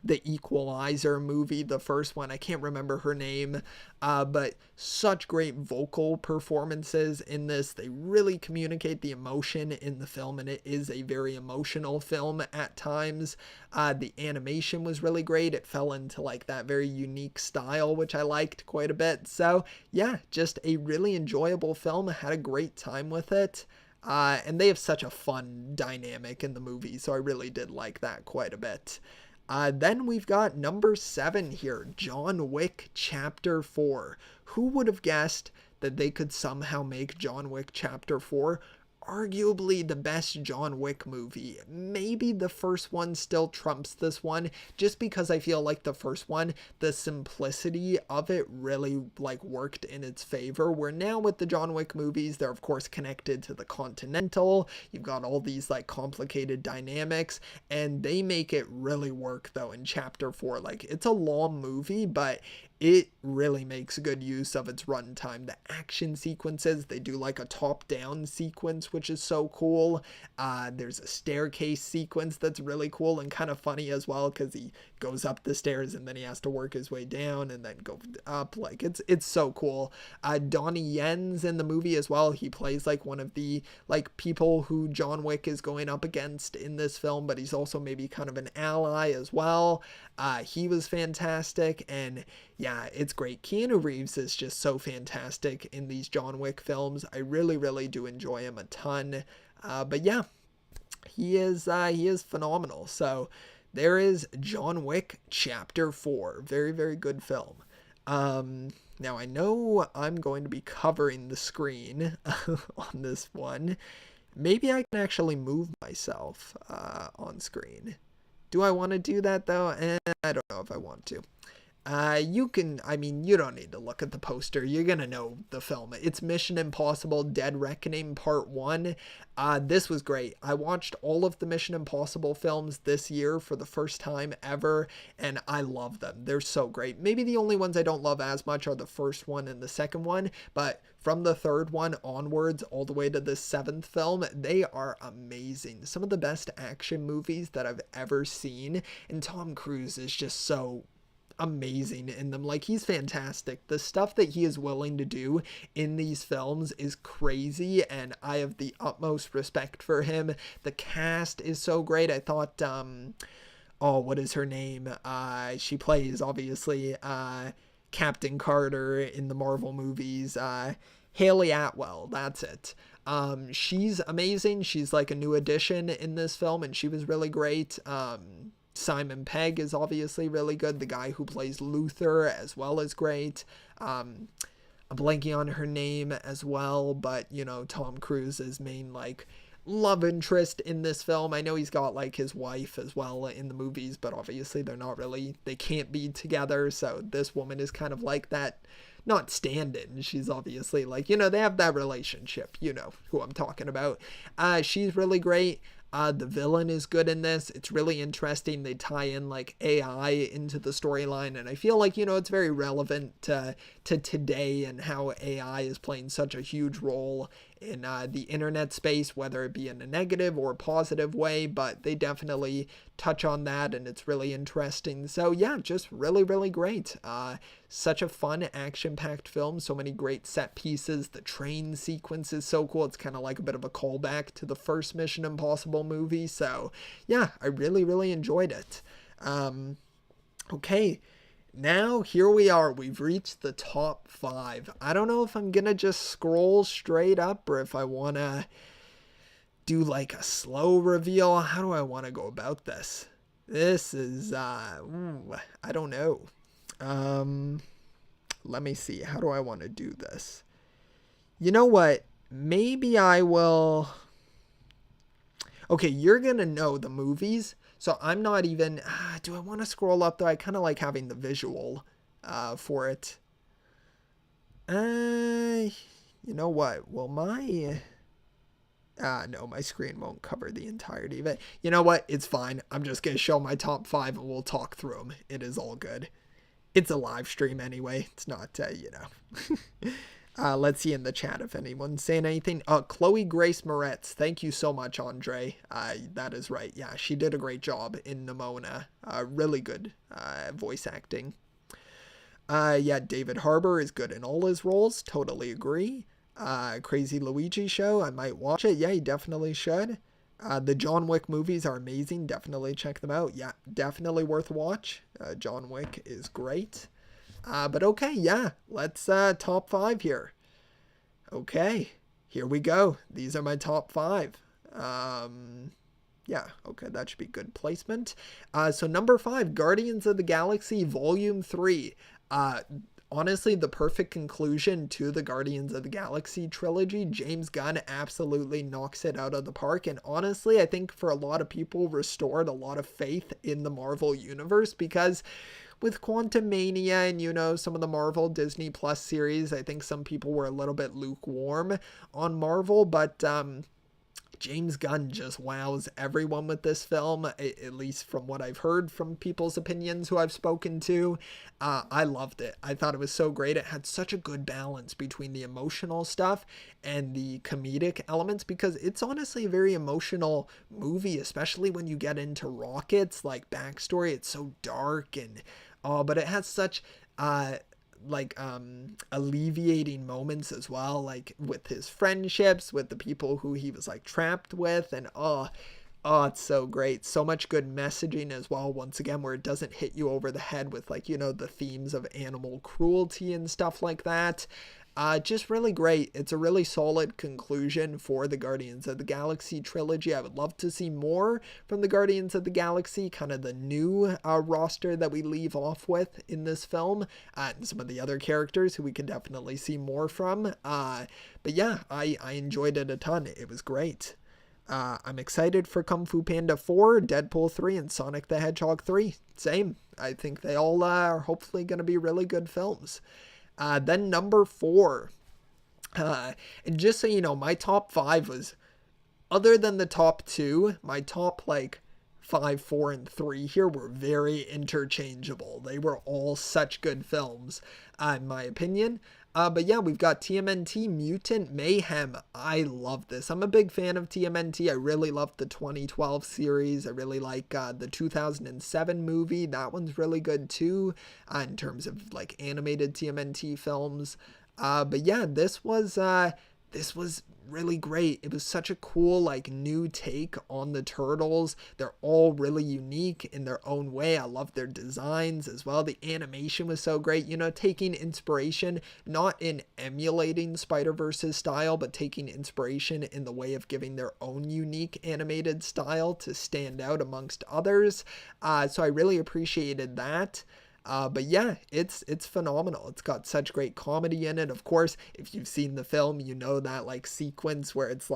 the Equalizer movie, the first one. I can't remember her name, but such great vocal performances in this. They really communicate the emotion in the film, and it is a very emotional film at times. The animation was really great. It fell into like that very unique style, which I liked quite a bit. So yeah, just a really enjoyable film. I had a great time with it. And they have such a fun dynamic in the movie, so I really did like that quite a bit. Then we've got number 7 here, John Wick Chapter 4. Who would have guessed that they could somehow make John Wick Chapter 4 arguably the best John Wick movie? Maybe the first one still trumps this one, just because I feel like the first one, the simplicity of it really like worked in its favor, where now with the John Wick movies, they're of course connected to the Continental. You've got all these like complicated dynamics, and they make it really work though in Chapter 4. Like, it's a long movie, but it really makes good use of its runtime. The action sequences, they do like a top-down sequence, which is so cool. There's a staircase sequence that's really cool and kind of funny as well, because he goes up the stairs and then he has to work his way down and then go up. Like, it's so cool. Donnie Yen's in the movie as well. He plays like one of the like people who John Wick is going up against in this film, but he's also maybe kind of an ally as well. He was fantastic, and yeah, it's great. Keanu Reeves is just so fantastic in these John Wick films. I really, really do enjoy him a ton. But yeah, he is phenomenal. So there is John Wick Chapter 4. Very, very good film. Now I know I'm going to be covering the screen on this one. Maybe I can actually move myself on screen. Do I want to do that though? I don't know if I want to. You don't need to look at the poster. You're gonna know the film. It's Mission Impossible Dead Reckoning Part 1. This was great. I watched all of the Mission Impossible films this year for the first time ever, and I love them. They're so great. Maybe the only ones I don't love as much are the first one and the second one, but from the third one onwards, all the way to the 7th film, they are amazing. Some of the best action movies that I've ever seen, and Tom Cruise is just so amazing in them. Like, he's fantastic. The stuff that he is willing to do in these films is crazy, and I have the utmost respect for him. The cast is so great. I thought what is her name? She plays obviously Captain Carter in the Marvel movies. Haley Atwell, that's it. She's amazing. She's like a new addition in this film, and she was really great. Simon Pegg is obviously really good. The guy who plays Luther as well is great. I'm blanking on her name as well, but Tom Cruise's main like love interest in this film. I know he's got like his wife as well in the movies, but obviously they can't be together. So this woman is kind of like that, not stand-in. She's obviously like, they have that relationship, who I'm talking about. She's really great. The villain is good in this. It's really interesting. They tie in like AI into the storyline, and I feel like, it's very relevant to today and how AI is playing such a huge role in the internet space, whether it be in a negative or positive way, but they definitely touch on that, and it's really interesting. So yeah, just really, really great. Such a fun, action-packed film. So many great set pieces. The train sequence is so cool. It's kind of like a bit of a callback to the first Mission Impossible movie. So yeah, I really, really enjoyed it. Okay, now here we are. We've reached the top 5. I don't know if I'm gonna just scroll straight up or if I want to do like a slow reveal. How do I want to go about this? This is I don't know. Let me see. How do I want to do this? You know what? Maybe I will. Okay, you're gonna know the movies, so I'm not even. Do I want to scroll up though? I kind of like having the visual for it. You know what? Well, my. No, my screen won't cover the entirety of it. You know what? It's fine. I'm just going to show my top 5 and we'll talk through them. It is all good. It's a live stream anyway. It's not, let's see in the chat if anyone's saying anything. Chloe Grace Moretz. Thank you so much, Andre. That is right. Yeah, she did a great job in Nimona. Really good voice acting. Yeah, David Harbour is good in all his roles. Totally agree. Crazy Luigi show. I might watch it. Yeah, you definitely should. The John Wick movies are amazing. Definitely check them out. Yeah, definitely worth a watch. John Wick is great. But okay, yeah, let's top 5 here. Okay, here we go. These are my top 5. Yeah, okay, that should be good placement. So number 5, Guardians of the Galaxy Volume 3. Honestly, the perfect conclusion to the Guardians of the Galaxy trilogy. James Gunn absolutely knocks it out of the park, and honestly, I think for a lot of people restored a lot of faith in the Marvel universe, because with Quantumania and, some of the Marvel Disney Plus series, I think some people were a little bit lukewarm on Marvel, but James Gunn just wows everyone with this film, at least from what I've heard from people's opinions who I've spoken to. I loved it. I thought it was so great. It had such a good balance between the emotional stuff and the comedic elements, because it's honestly a very emotional movie, especially when you get into Rocket's backstory. It's so dark and but it has such alleviating moments as well, with his friendships with the people who he was trapped with, and it's so great. So much good messaging as well, once again, where it doesn't hit you over the head with the themes of animal cruelty and stuff like that. Just really great. It's a really solid conclusion for the Guardians of the Galaxy trilogy. I would love to see more from the Guardians of the Galaxy, kind of the new roster that we leave off with in this film, and some of the other characters who we can definitely see more from. But yeah, I enjoyed it a ton. It was great. I'm excited for Kung Fu Panda 4, Deadpool 3, and Sonic the Hedgehog 3. Same. I think they all are hopefully going to be really good films. Then number 4, and just so you know, my top 5 was, other than the top 2, my top 5, 4, and 3 here were very interchangeable. They were all such good films, in my opinion. But yeah, we've got TMNT Mutant Mayhem. I love this. I'm a big fan of TMNT. I really loved the 2012 series. I really like the 2007 movie. That one's really good too, in terms of animated TMNT films. But yeah, this was really great. It was such a cool new take on the Turtles. They're all really unique in their own way. I love their designs as well. The animation was so great, taking inspiration, not in emulating Spider-Verse's style, but taking inspiration in the way of giving their own unique animated style to stand out amongst others. So I really appreciated that. But yeah, it's phenomenal. It's got such great comedy in it. Of course, if you've seen the film, you know that sequence where it's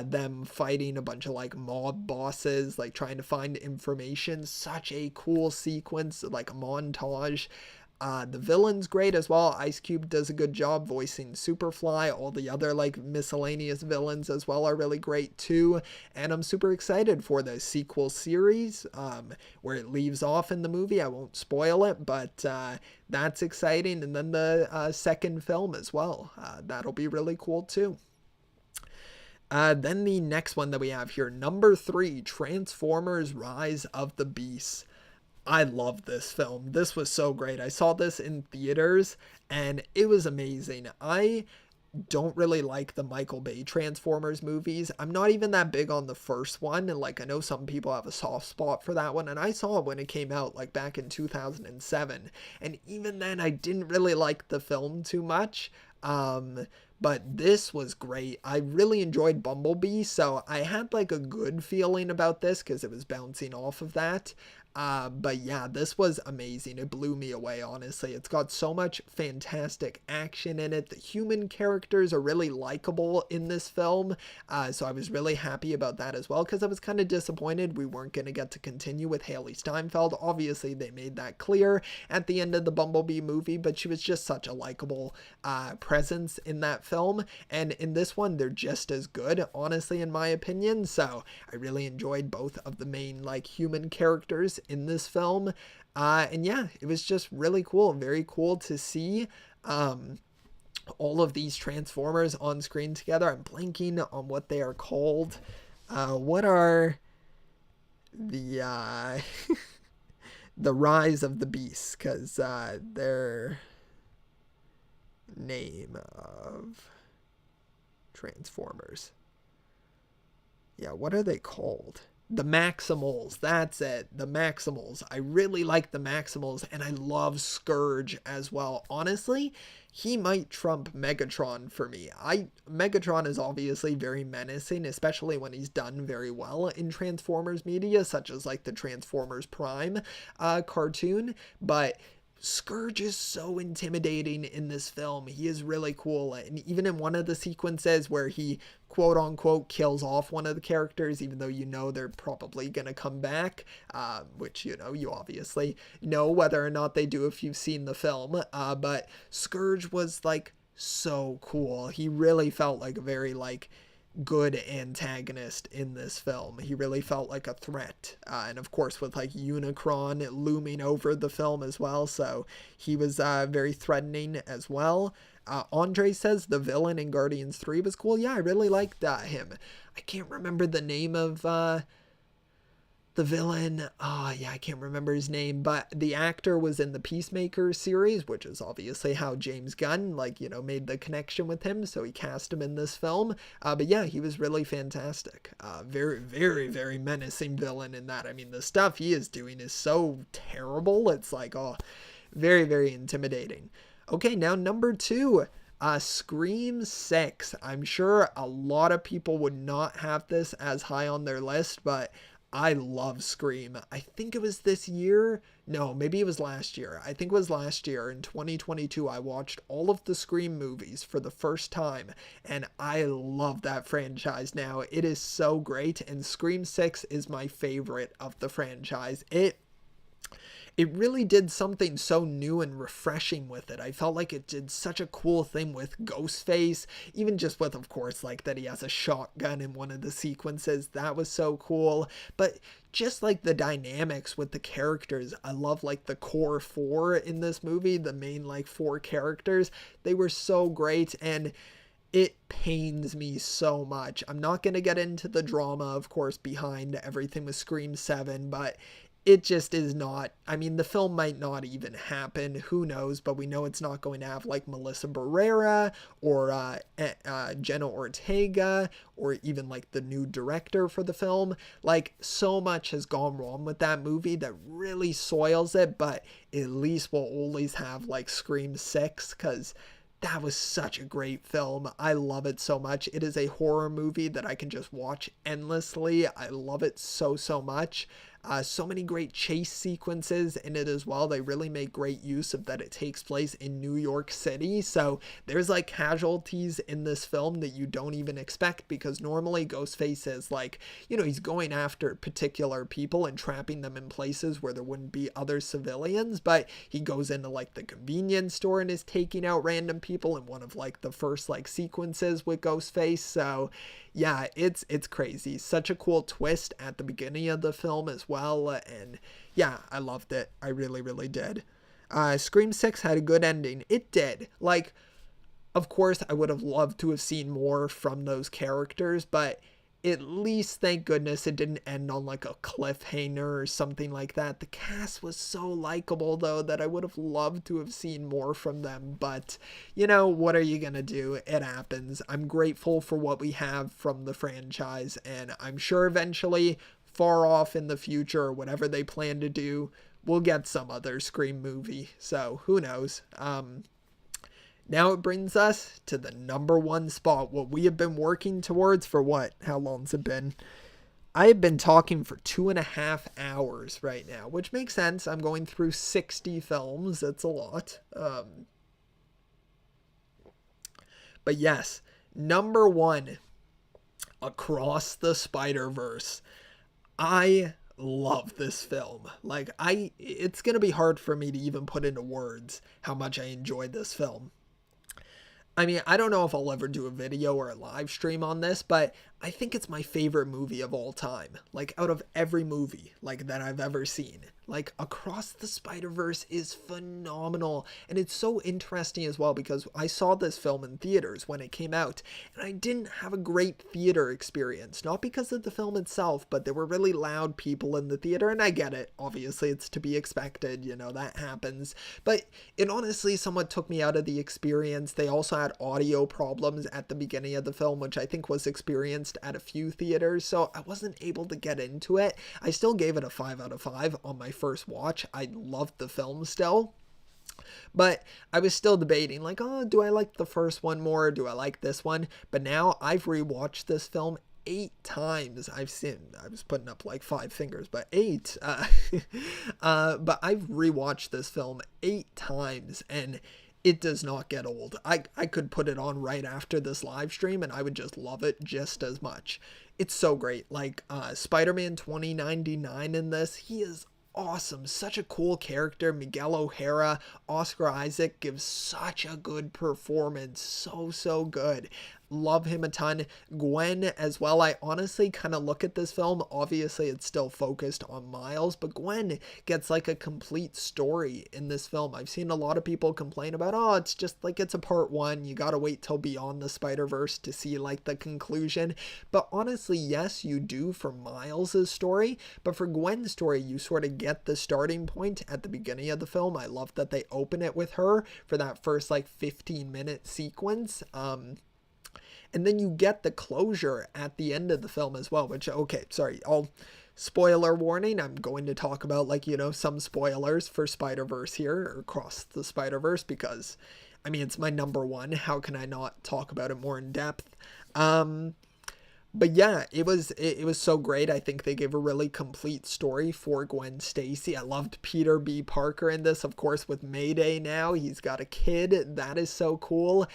them fighting a bunch of mob bosses, trying to find information. Such a cool sequence, a montage. The villain's great as well. Ice Cube does a good job voicing Superfly. All the other miscellaneous villains as well are really great too. And I'm super excited for the sequel series, where it leaves off in the movie. I won't spoil it, but that's exciting. And then the second film as well. That'll be really cool too. Then the next one that we have here, number 3, Transformers Rise of the Beasts. I love this film. This was so great. I saw this in theaters and it was amazing. I don't really like the Michael Bay Transformers movies. I'm not even that big on the first one. And like, I know some people have a soft spot for that one. And I saw it when it came out, like back in 2007. And even then, I didn't really like the film too much. But this was great. I really enjoyed Bumblebee, so I had like a good feeling about this because it was bouncing off of that. But yeah, this was amazing. It blew me away, honestly. It's got so much fantastic action in it. The human characters are really likable in this film. So I was really happy about that as well, because I was kind of disappointed we weren't going to get to continue with Haley Steinfeld. Obviously, they made that clear at the end of the Bumblebee movie, but she was just such a likable presence in that film. And in this one, they're just as good, honestly, in my opinion. So I really enjoyed both of the main like human characters in this film. And yeah, it was just really cool. Very cool to see all of these Transformers on screen together. I'm blanking on what they are called. What are the the Rise of the Beasts? Because their name of Transformers. Yeah, what are they called? The Maximals, that's it. The Maximals. I really like the Maximals, and I love Scourge as well. Honestly, he might trump Megatron for me. Megatron is obviously very menacing, especially when he's done very well in Transformers media, such as like the Transformers Prime cartoon, but Scourge is so intimidating in this film. He is really cool. And even in one of the sequences where he quote unquote kills off one of the characters, even though you know they're probably going to come back, which, you know, you obviously know whether or not they do if you've seen the film. But Scourge was like so cool. He really felt like a very like good antagonist in this film. He really felt like a threat, and of course with like Unicron looming over the film as well, so he was very threatening as well. Andre says the villain in Guardians 3 was cool. Yeah, I really liked him. I can't remember the name of the villain. Oh yeah, I can't remember his name, but the actor was in the Peacemaker series, which is obviously how James Gunn, like, you know, made the connection with him, so he cast him in this film. But yeah, he was really fantastic. Very, very, very menacing villain in that. I mean, the stuff he is doing is so terrible. It's like, oh, very, very intimidating. Okay, now number 2. Scream 6. I'm sure a lot of people would not have this as high on their list, but I love Scream. I think it was this year. No, maybe it was last year. I think it was last year in 2022. I watched all of the Scream movies for the first time, and I love that franchise now. It is so great, and Scream 6 is my favorite of the franchise. It really did something so new and refreshing with it. I felt like it did such a cool thing with Ghostface, even just with, of course, like that he has a shotgun in one of the sequences. That was so cool. But just like the dynamics with the characters, I love like the core 4 in this movie, the main like 4 characters. They were so great, and it pains me so much. I'm not going to get into the drama, of course, behind everything with Scream 7, but it just is not. I mean, the film might not even happen. Who knows? But we know it's not going to have like Melissa Barrera or Jenna Ortega or even like the new director for the film. Like, so much has gone wrong with that movie that really soils it. But at least we'll always have like Scream 6, because that was such a great film. I love it so much. It is a horror movie that I can just watch endlessly. I love it so, so much. So many great chase sequences in it as well. They really make great use of that it takes place in New York City. So there's like casualties in this film that you don't even expect, because normally Ghostface is like, you know, he's going after particular people and trapping them in places where there wouldn't be other civilians, but he goes into like the convenience store and is taking out random people in one of like the first like sequences with Ghostface. So yeah, it's crazy. Such a cool twist at the beginning of the film as well, and yeah, I loved it. I really, really did. Scream 6 had a good ending. It did. Like, Of course, I would have loved to have seen more from those characters, but at least thank goodness it didn't end on like a cliffhanger or something like that. The cast was so likable though that I would have loved to have seen more from them, but you know, what are you gonna do? It happens. I'm grateful for what we have from the franchise, and I'm sure eventually, far off in the future, or whatever they plan to do, we'll get some other Scream movie. So who knows? Now it brings us to the number one spot, what we have been working towards for what? How long's it been? I have been talking for 2.5 hours right now, which makes sense. I'm going through 60 films. That's a lot. But yes, number one, Across the Spider-Verse. I love this film. Like, it's going to be hard for me to even put into words how much I enjoyed this film. I mean, I don't know if I'll ever do a video or a live stream on this, but I think it's my favorite movie of all time. Like, out of every movie, like, that I've ever seen. Like, Across the Spider-Verse is phenomenal. And it's so interesting as well because I saw this film in theaters when it came out, and I didn't have a great theater experience. Not because of the film itself, but there were really loud people in the theater, and I get it. Obviously, it's to be expected, you know, that happens. But it honestly somewhat took me out of the experience. They also had audio problems at the beginning of the film, which I think was experienced at a few theaters, so I wasn't able to get into it. I still gave it a 5 out of 5 on my first watch. I loved the film still, but I was still debating, like, oh, do I like the first one more? Do I like this one? But now I've rewatched this film 8 times. I was putting up like 5 fingers, but 8. But I've rewatched this film 8 times, and it does not get old. I could put it on right after this live stream and I would just love it just as much. It's so great. Like, Spider-Man 2099 in this, he is awesome. Such a cool character. Miguel O'Hara, Oscar Isaac gives such a good performance. So good. Love him a ton. Gwen as well. I honestly kind of look at this film. Obviously, it's still focused on Miles, but Gwen gets like a complete story in this film. I've seen a lot of people complain about, oh, it's just like it's a part one. You gotta wait till Beyond the Spider-Verse to see like the conclusion. But honestly, yes, you do for Miles's story, but for Gwen's story, you sort of get the starting point at the beginning of the film. I love that they open it with her for that first like 15-minute sequence. And then you get the closure at the end of the film as well, which, okay, sorry, spoiler warning, I'm going to talk about, like, you know, some spoilers for Spider-Verse here, or Across the Spider-Verse, because, I mean, it's my number one. How can I not talk about it more in depth? But yeah, it was so great. I think they gave a really complete story for Gwen Stacy. I loved Peter B. Parker in this, of course, with Mayday now. He's got a kid. That is so cool.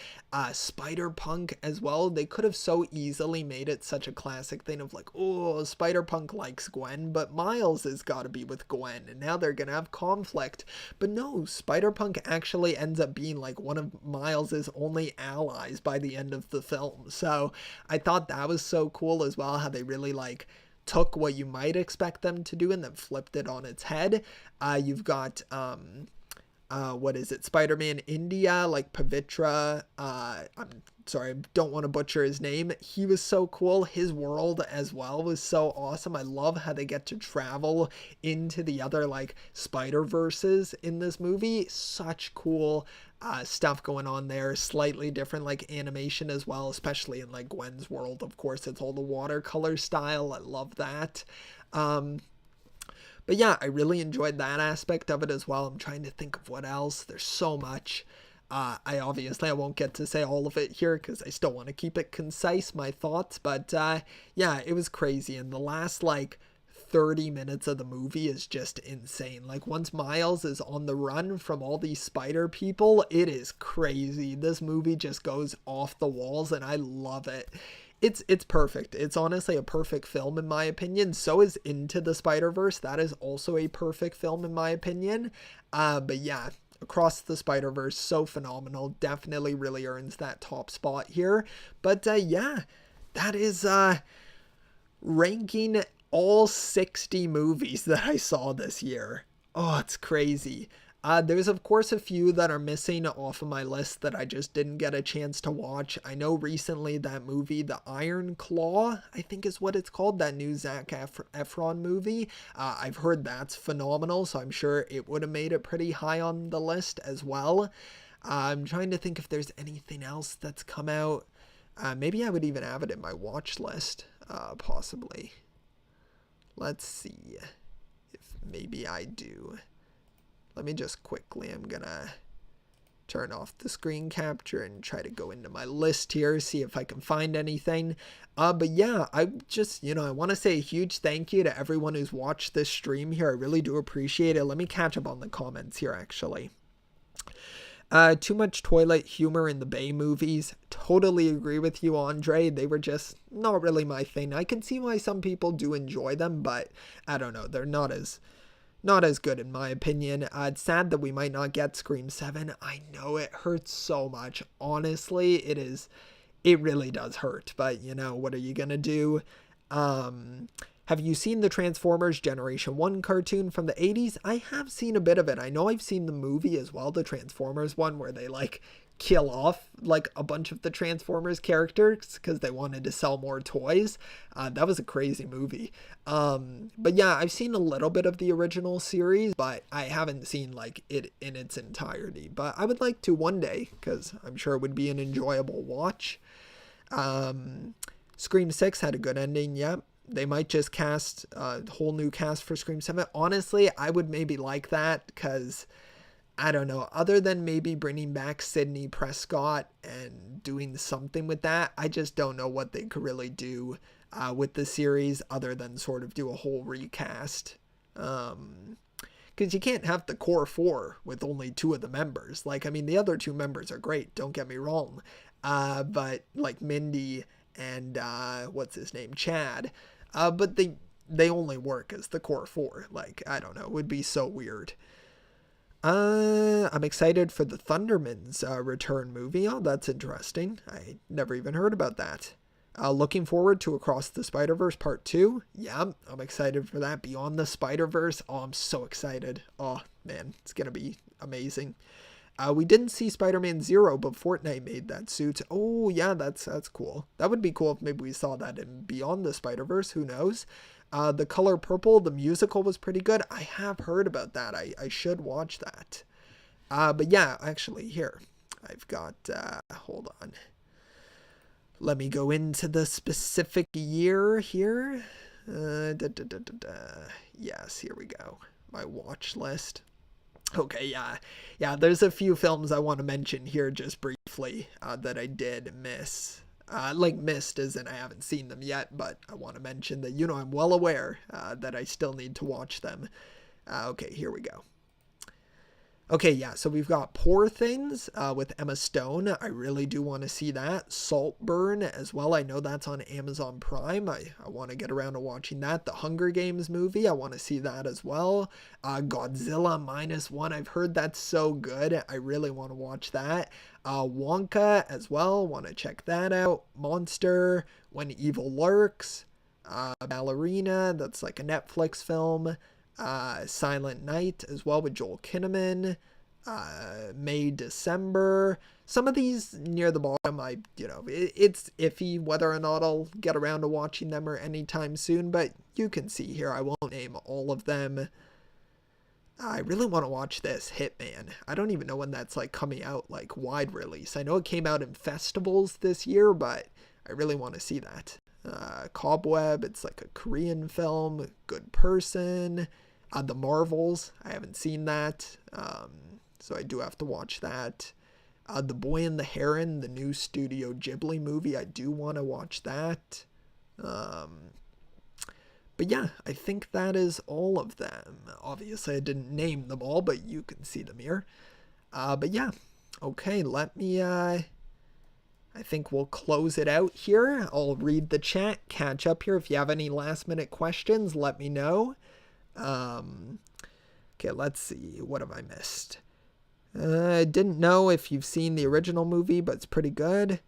Spider-Punk as well. They could have so easily made it such a classic thing of like, oh, Spider-Punk likes Gwen, but Miles has got to be with Gwen, and now they're going to have conflict. But no, Spider-Punk actually ends up being like one of Miles's only allies by the end of the film. So I thought that was so cool as well, how they really like took what you might expect them to do and then flipped it on its head. You've got what is it, Spider-Man India, like Pavitra, I'm sorry, I don't want to butcher his name. He was so cool. His world as well was so awesome. I love how they get to travel into the other like Spider-Verses in this movie. Such cool stuff going on there. Slightly different like animation as well, especially in like Gwen's world. Of course, it's all the watercolor style. I love that. But yeah, I really enjoyed that aspect of it as well. I'm trying to think of what else. There's so much. I won't get to say all of it here because I still want to keep it concise, my thoughts. But yeah, it was crazy. And the last like 30 minutes of the movie is just insane. Like once Miles is on the run from all these spider people, it is crazy. This movie just goes off the walls and I love it. It's perfect. It's honestly a perfect film in my opinion. So is Into the Spider-Verse. That is also a perfect film in my opinion. But yeah, Across the Spider-Verse, so phenomenal. Definitely really earns that top spot here. But yeah, that is ranking all 60 movies that I saw this year. Oh, it's crazy. There's of course a few that are missing off of my list that I just didn't get a chance to watch. I know recently that movie, The Iron Claw, I think is what it's called, that new Zac Efron movie. I've heard that's phenomenal, so I'm sure it would have made it pretty high on the list as well. I'm trying to think if there's anything else that's come out. Maybe I would even have it in my watch list, possibly. Let's see if maybe I do. Let me just quickly, I'm gonna turn off the screen capture and try to go into my list here, see if I can find anything. But yeah, I just, I want to say a huge thank you to everyone who's watched this stream here. I really do appreciate it. Let me catch up on the comments here, actually. Too much toilet humor in the Bay movies. Totally agree with you, Andre. They were just not really my thing. I can see why some people do enjoy them, but I don't know. They're not as good in my opinion. It's sad that we might not get Scream 7. I know it hurts so much. Honestly, it really does hurt, but what are you gonna do? Have you seen the Transformers Generation 1 cartoon from the 80s? I have seen a bit of it. I know I've seen the movie as well, the Transformers one, where they kill off a bunch of the Transformers characters because they wanted to sell more toys. That was a crazy movie. But yeah, I've seen a little bit of the original series, but I haven't seen it in its entirety. But I would like to one day, because I'm sure it would be an enjoyable watch. Scream 6 had a good ending, yep. They might just cast a whole new cast for Scream 7. Honestly, I would maybe like that because, I don't know, other than maybe bringing back Sidney Prescott and doing something with that, I just don't know what they could really do with the series other than sort of do a whole recast. Because you can't have the core four with only two of the members. The other two members are great, don't get me wrong. But Mindy and what's his name, Chad, but they only work as the core four. I don't know, it would be so weird. I'm excited for the Thundermans return movie. Oh, that's interesting. I never even heard about that. Looking forward to Across the Spider-Verse Part 2. Yeah, I'm excited for that. Beyond the Spider-Verse. Oh, I'm so excited. Oh, man, it's gonna be amazing. We didn't see Spider-Man 0, but Fortnite made that suit. Oh, yeah, that's cool. That would be cool if maybe we saw that in Beyond the Spider-Verse. Who knows? The Color Purple, the musical, was pretty good. I have heard about that. I should watch that. But yeah, actually, here. I've got, hold on. Let me go into the specific year here. Yes, here we go. My watch list. Okay, yeah, there's a few films I want to mention here just briefly that I did miss. Missed as in I haven't seen them yet, but I want to mention that, I'm well aware that I still need to watch them. Okay, here we go. Okay, yeah, so we've got Poor Things with Emma Stone. I really do want to see that. Saltburn as well. I know that's on Amazon Prime. I want to get around to watching that. The Hunger Games movie. I want to see that as well. Godzilla -1. I've heard that's so good. I really want to watch that. Wonka as well. Want to check that out. Monster. When Evil Lurks. Ballerina. That's a Netflix film. Silent Night as well with Joel Kinnaman. May, December. Some of these near the bottom, it's iffy whether or not I'll get around to watching them or anytime soon, but you can see here, I won't name all of them. I really want to watch this, Hitman. I don't even know when that's coming out, wide release. I know it came out in festivals this year, but I really want to see that. Cobweb, it's a Korean film. Good Person. The Marvels, I haven't seen that, so I do have to watch that. The Boy and the Heron, the new Studio Ghibli movie, I do want to watch that. But yeah, I think that is all of them. Obviously, I didn't name them all, but you can see them here. But yeah, okay, let me, I think we'll close it out here. I'll read the chat, catch up here. If you have any last minute questions, let me know. Okay, let's see. What have I missed? I didn't know if you've seen the original movie, but it's pretty good.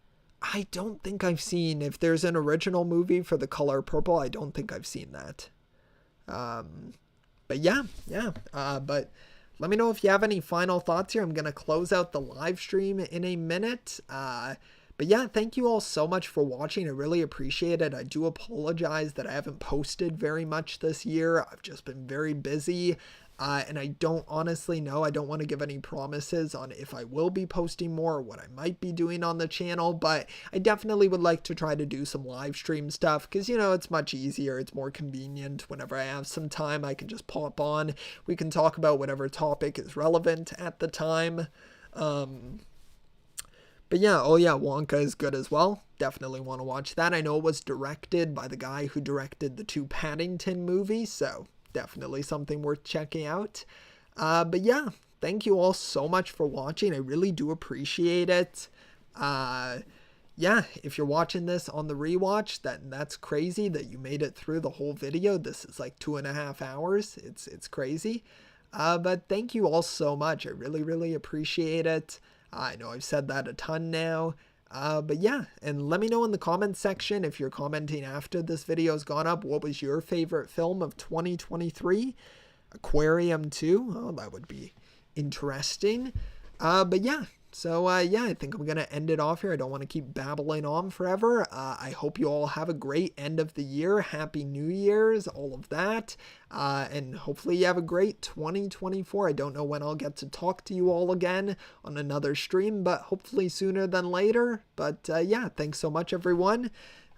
I don't think I've seen, if there's an original movie for The Color Purple, I don't think I've seen that. But yeah. But let me know if you have any final thoughts here. I'm going to close out the live stream in a minute. But yeah, thank you all so much for watching. I really appreciate it. I do apologize that I haven't posted very much this year. I've just been very busy. And I don't honestly know. I don't want to give any promises on if I will be posting more or what I might be doing on the channel, but I definitely would like to try to do some live stream stuff because, you know, it's much easier. It's more convenient. Whenever I have some time, I can just pop on. We can talk about whatever topic is relevant at the time. But yeah, oh yeah, Wonka is good as well. Definitely want to watch that. I know it was directed by the guy who directed the 2 Paddington movies, so definitely something worth checking out. But yeah, thank you all so much for watching. I really do appreciate it. Yeah, if you're watching this on the rewatch, that's crazy that you made it through the whole video. This is like 2.5 hours. It's crazy. But thank you all so much. I really, really appreciate it. I know I've said that a ton now. But yeah, and let me know in the comments section if you're commenting after this video's gone up, what was your favorite film of 2023? Aquarium 2? Oh, that would be interesting. But yeah, so yeah, I think I'm going to end it off here. I don't want to keep babbling on forever. I hope you all have a great end of the year. Happy New Year's, all of that. And hopefully you have a great 2024. I don't know when I'll get to talk to you all again on another stream, but hopefully sooner than later. But yeah, thanks so much, everyone.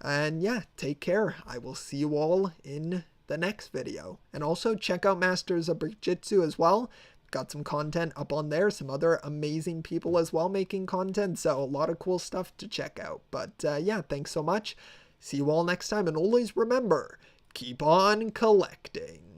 And yeah, take care. I will see you all in the next video. And also check out Masters of Brickjitsu as well. Got some content up on there, some other amazing people as well making content, so a lot of cool stuff to check out. But yeah, thanks so much. See you all next time, and always remember, keep on collecting.